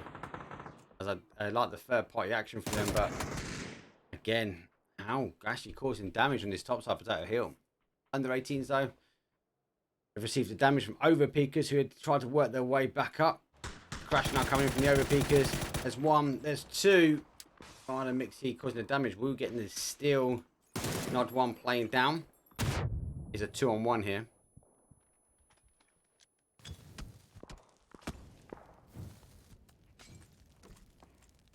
As I like the third party action for them, but again, HOWL actually causing damage on this top side potato hill. Under 18s though. They've received the damage from Overpeekers who had tried to work their way back up. Crash now coming in from the Overpeekers. There's one, there's two. Trying to mix here, causing the damage. We're getting the steal. Nod one playing down. He's a 2-on-1 here.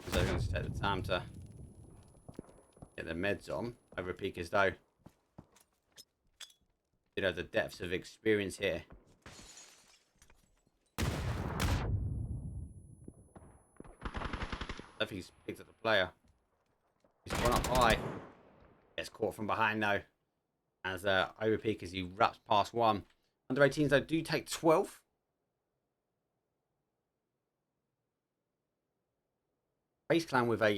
So they're going to take the time to get the meds on. Overpeekers though. You know the depths of experience here. I think he's picked up the player. He's gone up high. Gets caught from behind though. As Overpeekers he wraps past one. Under 18s though do take 12. Face Clan with a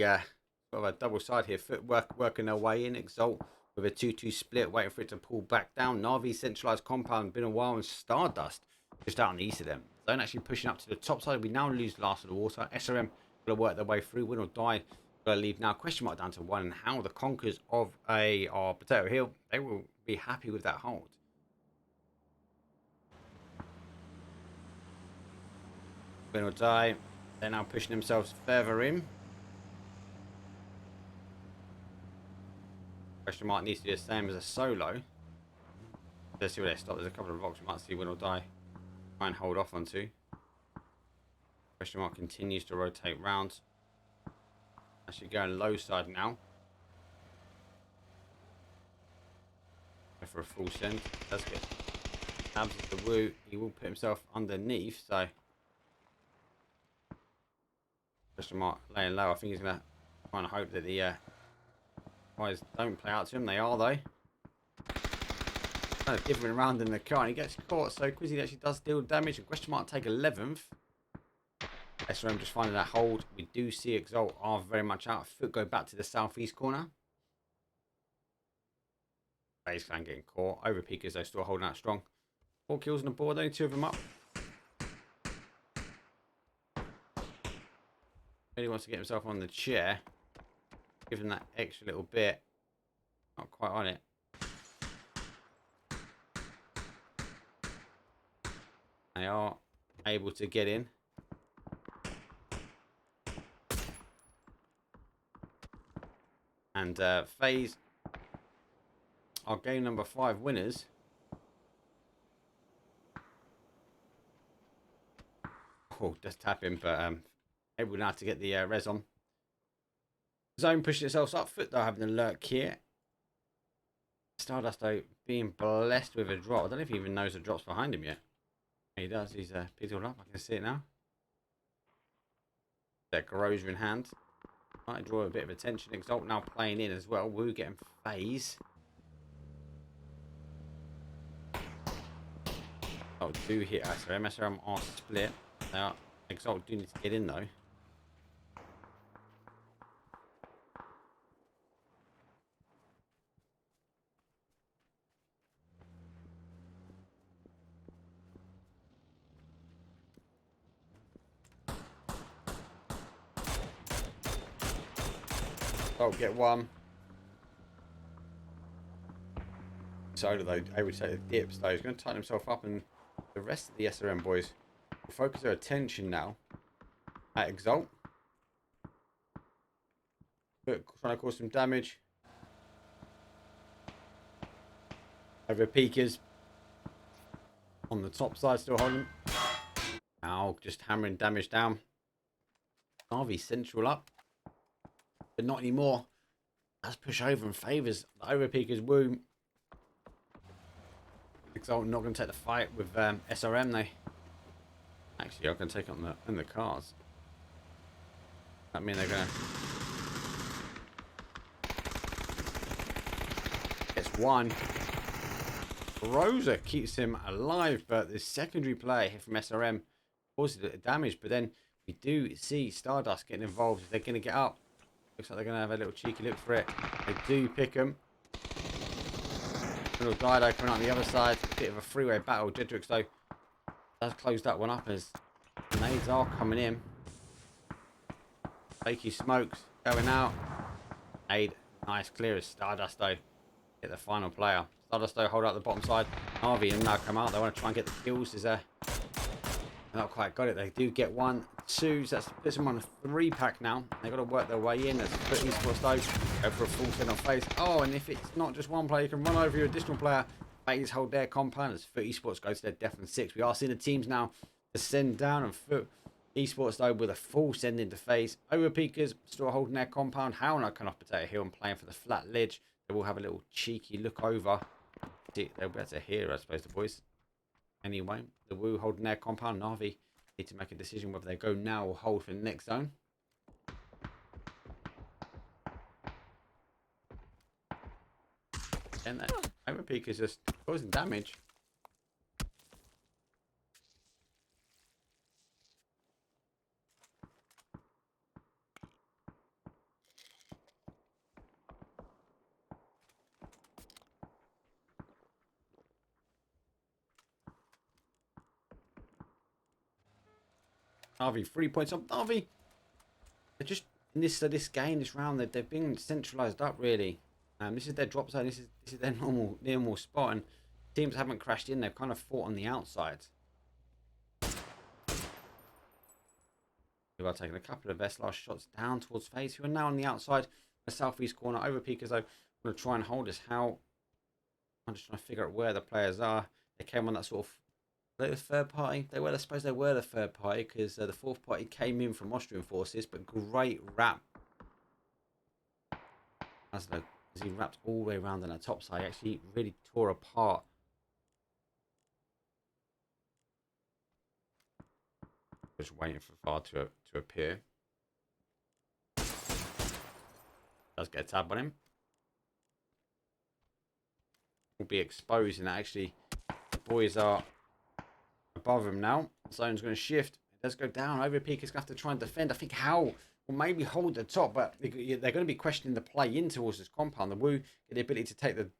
sort of a double side here. Footwork working their way in. Exalt with a 2-2 split, waiting for it to pull back down. NAVI centralized compound, been a while, and Stardust just out on the east of them. Zone actually pushing up to the top side. We now lose last of the water. SRM going to work their way through. Win or die. Going to leave now. Question mark down to 1. And how the conquerors of our Potato Hill, they will be happy with that hold. Win or die. They're now pushing themselves further in. Question mark needs to be the same as a solo. Let's see where they stop. There's a couple of rocks we might see win or die. Try and hold off onto. Question mark continues to rotate round. Actually going low side now. Go for a full send. That's good. Abs the woo. He will put himself underneath. So question mark laying low. I think he's gonna try and hope that the guys don't play out to him. They are though. Kind of different around in the car and he gets caught. So Quizzy actually does deal damage. And question mark take 11th. SRM just finding that hold. We do see Exalt are very much out of foot. Go back to the southeast corner. Face Clan getting caught. Overpeekers though still holding out strong. 4 kills on the board. Only 2 of them up. Really wants to get himself on the chair. Give him that extra little bit. Not quite on it. They are able to get in. And FaZe are game number 5 winners. Oh, just tap him, but able now to get the res on. Zone pushing itself up. Foot though having a lurk here. Stardust though being blessed with a drop. I don't know if he even knows the drop's behind him yet. He does. He's picked it all up. I can see it now. That Corrosion in hand. Might draw a bit of attention. Exalt now playing in as well. WOOOOO getting phase. Oh, do hit SRM. SRM are split. Now, Exalt do need to get in though. Oh, get one. Soda though, able to take the dips though. He's going to tighten himself up, and the rest of the SRM boys will focus their attention now at Exalt. But trying to cause some damage. Overpeekers on the top side still holding. Now just hammering damage down. NAVI central up. But not anymore. Let's push over and favours the Overpeekers. WOOOOO. Exalt not going to take the fight with SRM though. Actually, I'm going to take it on the cars. That means they're going to... Gets one. Rosa keeps him alive, but the secondary play here from SRM causes a bit of damage. But then we do see Stardust getting involved. They're going to get up. Looks like they're going to have a little cheeky look for it. They do pick him. Little Dido coming out on the other side. A bit of a freeway battle. Jedrix though does close that one up as nades are coming in. Fakey smokes going out. Nade nice clear as Stardust though. Get the final player. Stardust though hold out the bottom side. NAVI and now come out. They want to try and get the kills. Is not quite got it. They do get 1, 2. So that puts them on a 3-pack now. They've got to work their way in. That's Esports though. Go for a full set on face. Oh, and if it's not just one player, you can run over your additional player. Phase hold their compound as Esports go to their death and 6. We are seeing the teams now descend down, and Esports though with a full send into phase. Overpeekers still holding their compound. HOWL coming off Potato Hill and playing for the flat ledge. They will have a little cheeky look over. They'll be able to hear, I suppose, the boys. Anyway, the WOOOOO holding their compound. NAVI need to make a decision whether they go now or hold for the next zone. And that Overpeek is just causing damage. NAVI 3 points up. NAVI, they're just in this game, this round, they've been centralized up really. This is their drop zone. This is their normal spot, and teams haven't crashed in. They've kind of fought on the outside. We are taking a couple of last shots down towards phase, who are now on the outside, the southeast corner. Overpeekers though, going to try and hold us. How? I'm just trying to figure out where the players are. They came on that sort of the third party. They were, I suppose, they were the third party because the fourth party came in from Austrian forces. But great wrap as he wrapped all the way around on the top side. He actually really tore apart. Just waiting for VAR to appear. Does get a tab on him. Will be exposing that actually the boys are above him now. Zone's going to shift. It does go down. Overpeekers going to have to try and defend. I think HOWL will maybe hold the top, but they're going to be questioning the play in towards this compound. The WOOOOO get the ability to take the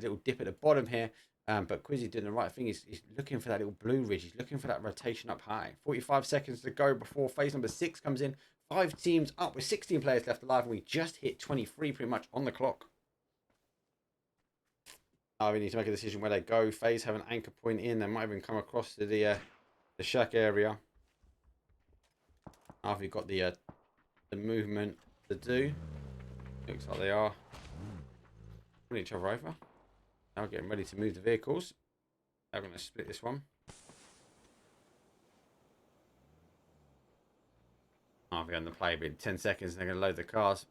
little dip at the bottom here. But Quizzy doing the right thing. He's looking for that little blue ridge. He's looking for that rotation up high. 45 seconds to go before phase number 6 comes in. 5 teams up with 16 players left alive, and we just hit 23 pretty much on the clock. Now we need to make a decision where they go. Phase have an anchor point in. They might even come across to the shack area. Now we've got the movement to do. Looks like they are putting each other over. Now getting ready to move the vehicles. They're going to split this one. Oh, we're going to play a bit. 10 seconds. They're going to load the cars.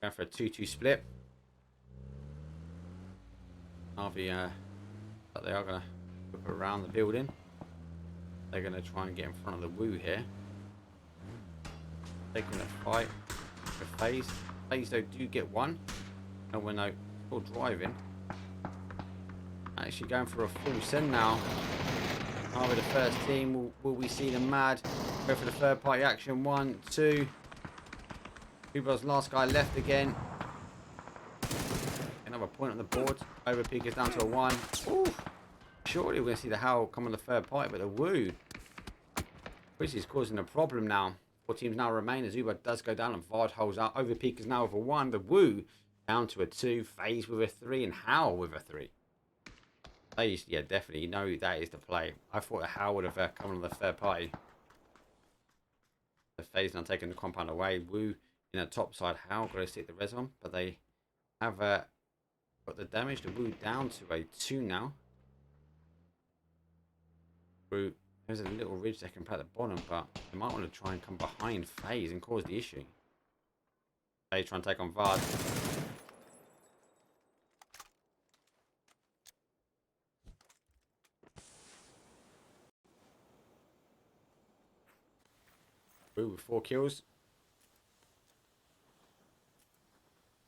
Going for a 2-2 split. NAVI, but they are going to whip around the building. They're going to try and get in front of the WOOOOO here. taking a fight with FaZe. FaZe though do get one. And we're no still driving. Actually going for a full send now. Are we the first team? Will we see them mad? Go for the third party action. 1, 2. Kubo's last guy left again. Another point on the board. Overpeekers down to a 1. Ooh. Surely we're going to see the HOWL come on the third party, but the WOO, which is causing a problem now. 4 teams now remain as Uber does go down and Vard holds out. Overpeekers now with a 1. The WOO down to a 2. FaZe with a 3 and HOWL with a 3. FaZe, yeah, definitely. You know that is the play. I thought the HOWL would have come on the third party. The FaZe now taking the compound away. WOO in a top side. HOWL got to stick the res on, but they have got the damage. The WOO down to a 2 now. WOO, there's a little ridge they can put at the bottom, but they might want to try and come behind FaZe and cause the issue. FaZe trying to take on Vard. WOO with 4 kills.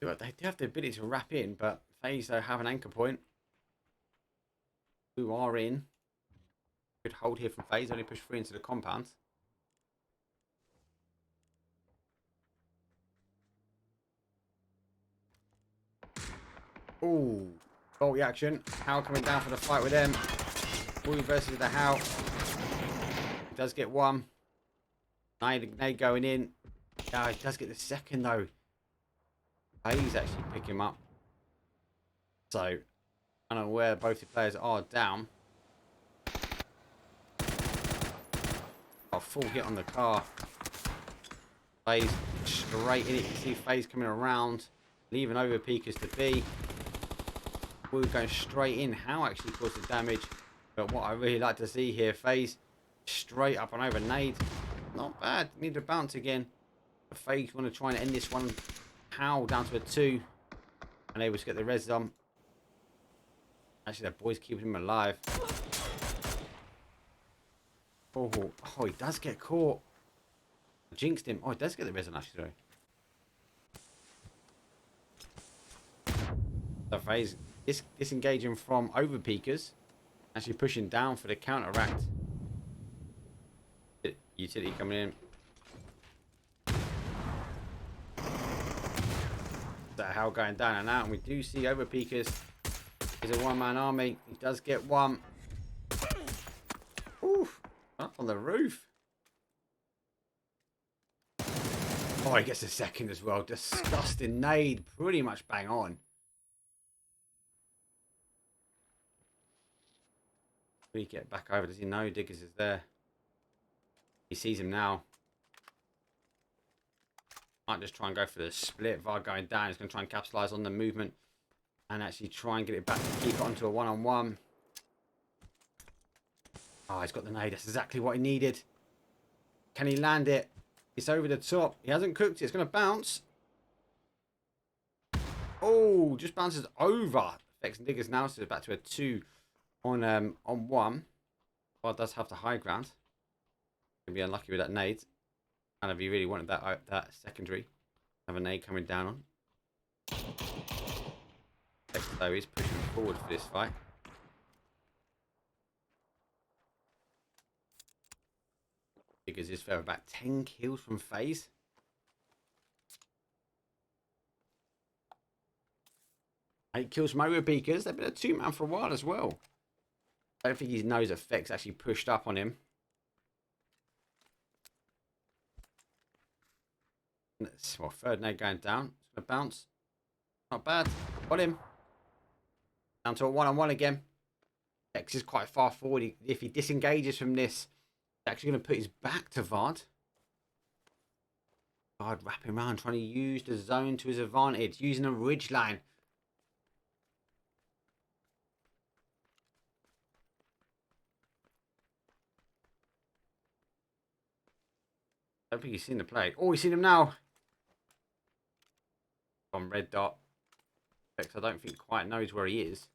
They do have the ability to wrap in, but FaZe though have an anchor point. WOO are in. Good hold here from FaZe, only push 3 into the compound. Ooh, goal action. HOWL coming down for the fight with them. WOO versus the HOWL. He does get 1. Nade going in. Yeah, he does get the second though. FaZe actually pick him up. So, I don't know where both the players are down. Oh, full hit on the car. FaZe straight in it. You can see FaZe coming around, leaving Overpeekers to be. WOO going straight in. HOWL actually caused the damage. But what I really like to see here, FaZe straight up and over nade. Not bad. Need to bounce again. But FaZe want to try and end this one. HOWL down to a 2. And able to get the res on. Actually, that boy's keeping him alive. Oh, he does get caught. I jinxed him. Oh, he does get the res on, actually. So FaZe disengaging from Overpeekers. Actually pushing down for the counteract. Utility coming in. That HOWL going down and out, and we do see Overpeekers is a one-man army. He does get 1. Oof, up on the roof. Oh, he gets a second as well. Disgusting nade, pretty much bang on. We get back over. Does he know Diggers is there? He sees him now. Might just try and go for the split. Vard going down. He's going to try and capitalize on the movement and actually try and get it back to keep it onto a one-on-one. Oh, he's got the nade. That's exactly what he needed. Can he land it? It's over the top. He hasn't cooked it. It's going to bounce. Oh, just bounces over. Vex and Diggers now, so it's back to a 2 on 1. Vard does have the high ground. Gonna be unlucky with that nade. And if he really wanted that secondary, have a nade coming down on. So he's pushing forward for this fight. Because this fell about 10 kills from FaZe. Eight kills from Overpeekers. They've been a 2-man for a while as well. I don't think he knows effects actually pushed up on him. Well, third nade going down. It's going to bounce. Not bad. Got him. Down to a one-on-one again. X is quite far forward. If he disengages from this, he's actually going to put his back to Vard. Vard wrapping around, trying to use the zone to his advantage, using a ridge line. I don't think he's seen the play. Oh, he's seen him now. On red dot. I don't think quite knows where he is.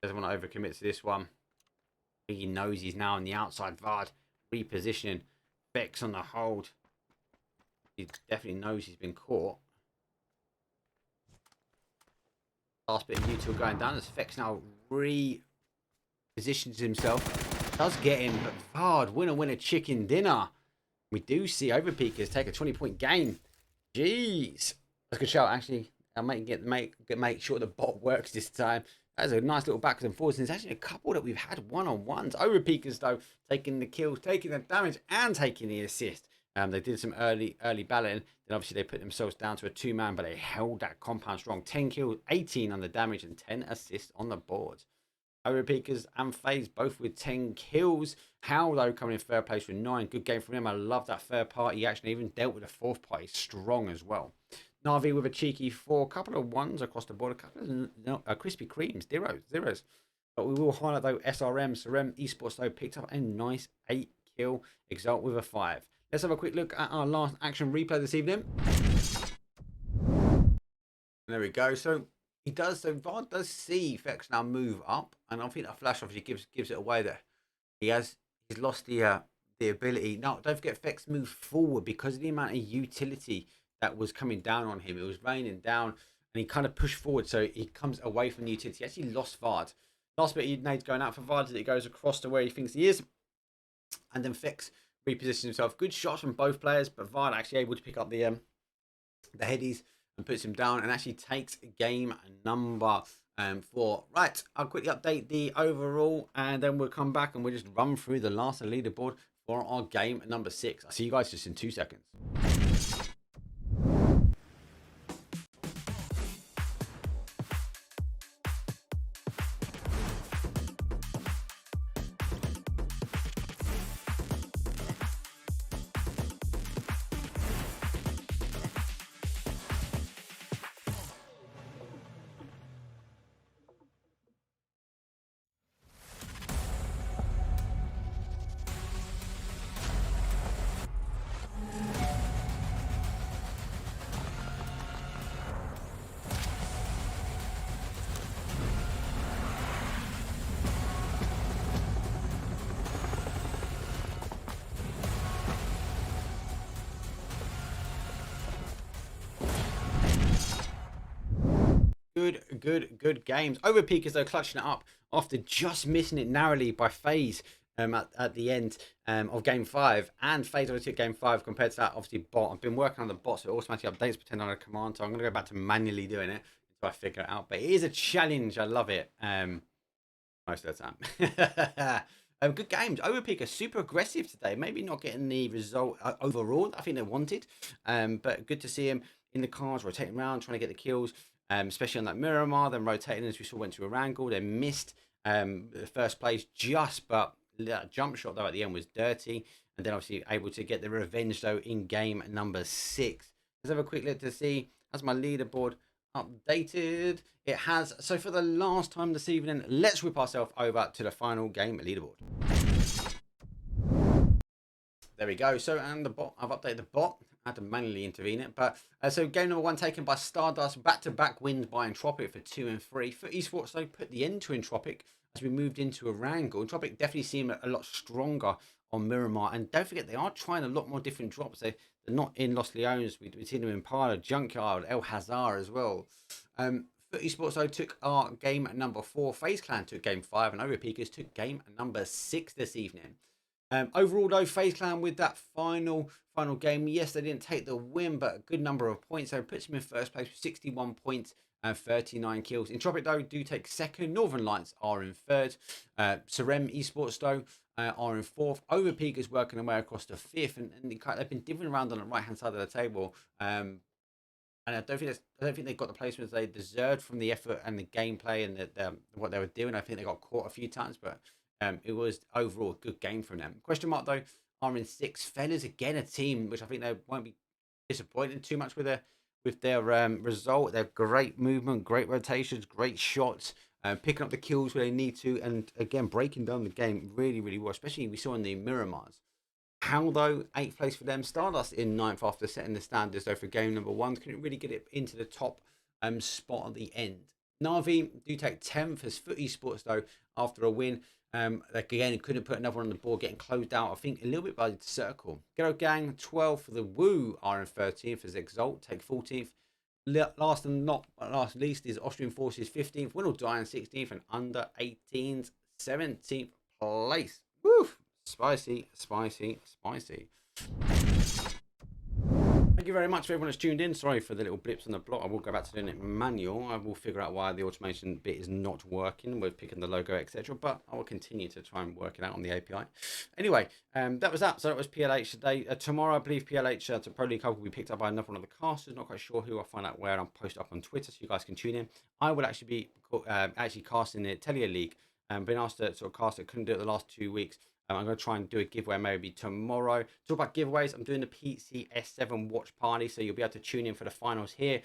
Doesn't want to overcommit to this one. I think he knows he's now on the outside. Vard repositioning. Bex on the hold. He definitely knows he's been caught. Last bit of util going down as Fex now repositions himself. Does get him, but hard winner chicken dinner. We do see Overpeekers take a 20-point gain. Jeez. That's a good shout, actually. I'll make sure the bot works this time. That's a nice little backwards and forwards. And there's actually a couple that we've had one-on-ones. Overpeekers, though, taking the kills, taking the damage, and taking the assist. They did some early battling. Then obviously they put themselves down to a 2-man, but they held that compound strong. 10 kills, 18 on the damage, and 10 assists on the board. Overpeekers and FaZe both with 10 kills. HOWL, though, coming in third place with 9. Good game from him. I love that third party action. Even dealt with a fourth party strong as well. NAVI with a cheeky 4. Couple of ones across the board. A couple of crispy creams. Zeros. But we will highlight, though, Sarvem Esports, though, picked up a nice 8 kill. Exalt with a 5. Let's have a quick look at our last action replay this evening. There we go. So VAR does see Fex now move up, and I think that flash obviously gives it away that he's lost the ability. Now, don't forget, Fex moved forward because of the amount of utility that was coming down on him. It was raining down, and he kind of pushed forward, so he comes away from the utility. He actually lost Vard. Last bit of nades going out for Vard as it goes across to where he thinks he is, and then Fex repositions himself. Good shots from both players, but Vard actually able to pick up the headies and puts him down and actually takes game number 4. Right, I'll quickly update the overall and then we'll come back and we'll just run through the last of the leaderboard for our game number 6. I'll see you guys just in 2 seconds. Good games. Overpeekers, though, clutching it up after just missing it narrowly by FaZe at the end of game 5. And FaZe obviously took game 5 compared to that, obviously, bot. I've been working on the bot, so it automatically updates pretend on a command. So I'm going to go back to manually doing it until I figure it out. But it is a challenge. I love it most of the time. Good games. Overpeekers super aggressive today. Maybe not getting the result overall that I think they wanted. But good to see him in the cars, rotating around, trying to get the kills. Especially on that Miramar, then rotating as we saw went to a wrangle. They missed the first place just, but that jump shot though at the end was dirty. And then obviously able to get the revenge though in game number 6. Let's have a quick look to see, has my leaderboard updated? It has. So for the last time this evening, let's whip ourselves over to the final game leaderboard. There we go. So, and the bot, I've updated the bot. I had to manually intervene it. But so game number 1 taken by Stardust. Back-to-back wins by Entropiq for 2 and 3. For Esports, though, put the end to Entropiq as we moved into a wrangle. Entropiq definitely seemed a lot stronger on Miramar. And don't forget, they are trying a lot more different drops. They're not in Los Leones. We've seen them in Parla, Junkyard, El Hazar as well. For Esports, though, took our game number 4. FaZe Clan took game 5. And Overpeekers took game number 6 this evening. Overall, though, FaZe Clan with that final game, yes, they didn't take the win, but a good number of points. So it puts them in first place with 61 points and 39 kills. Entropiq, though, do take second. Northern Lights are in third. Sarvem Esports, though, are in fourth. Overpeekers working their way across to fifth, and they've been divvying around on the right-hand side of the table. And I don't think they got the placements they deserved from the effort and the gameplay and what they were doing. I think they got caught a few times, but it was overall a good game from them. Question mark, though, are in 6th. Fellas, again, a team which I think they won't be disappointed too much with their result. They have great movement, great rotations, great shots, picking up the kills where they need to, and again, breaking down the game really, really well, especially we saw in the Miramars. HOWL, though, 8th place for them. Stardust in 9th after setting the standards, though, for game number 1. Couldn't really get it into the top spot at the end. NAVI do take 10th as for Esports, though, after a win. Again, couldn't put another one on the board, getting closed out, I think, a little bit by the circle. Ghetto Gang, 12th for the Woo are in 13th as Exalt, take 14th. Last and not least is Austrian Forces 15th, Winordie in 16th, and under 18s 17th place. Woo! Spicy, spicy, spicy. Thank you very much for everyone that's tuned in. Sorry for the little blips on the block. I will go back to doing it manual. I will figure out why the automation bit is not working with picking the logo, etc. But I will continue to try and work it out on the API. Anyway, that was that. So that was PLH today. Tomorrow, I believe PLH to Pro League Cup will be picked up by another one of the casters. Not quite sure who. I'll find out where, and I'll post up on Twitter so you guys can tune in. I will actually be casting the Atelier League. Been asked to sort of cast it. Couldn't do it the last 2 weeks. I'm going to try and do a giveaway maybe tomorrow. Talk about giveaways. I'm doing the PCS7 watch party, so you'll be able to tune in for the finals here,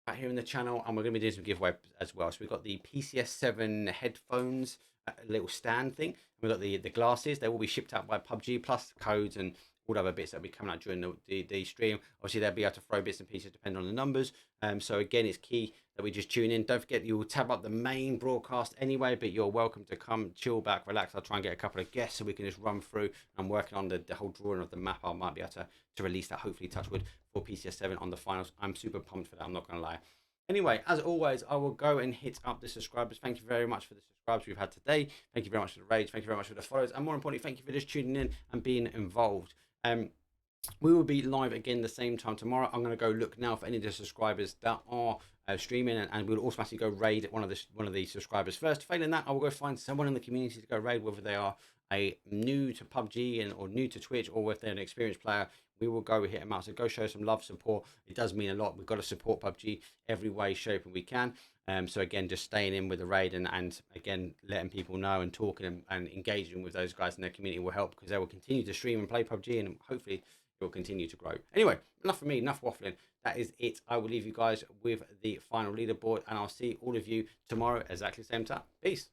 right here in the channel, and we're going to be doing some giveaway as well. So we've got the PCS7 headphones, a little stand thing. We've got the glasses. They will be shipped out by PUBG, plus codes and all other bits that will be coming out during the stream. Obviously, they'll be able to throw bits and pieces depending on the numbers. So again, it's key that we just tune in. Don't forget, you will tab up the main broadcast anyway, but you're welcome to come, chill back, relax. I'll try and get a couple of guests so we can just run through. I'm working on the whole drawing of the map. I might be able to release that, hopefully, touch wood, for PCS7 on the finals. I'm super pumped for that. I'm not going to lie. Anyway, as always, I will go and hit up the subscribers. Thank you very much for the subscribers we've had today. Thank you very much for the raids. Thank you very much for the follows. And more importantly, thank you for just tuning in and being involved. We will be live again the same time tomorrow. I'm going to go look now for any of the subscribers that are streaming, and we'll automatically go raid one of the subscribers first. Failing that, I will go find someone in the community to go raid, whether they are new to PUBG or new to Twitch, or if they're an experienced player. We will go hit them out. So go show some love, support. It does mean a lot. We've got to support PUBG every way, shape, and we can. So again, just staying in with the raid and again letting people know and talking and engaging with those guys in their community will help, because they will continue to stream and play PUBG, and hopefully it will continue to grow. Anyway, enough from me, enough waffling. That is it. I will leave you guys with the final leaderboard, and I'll see all of you tomorrow exactly the same time. Peace.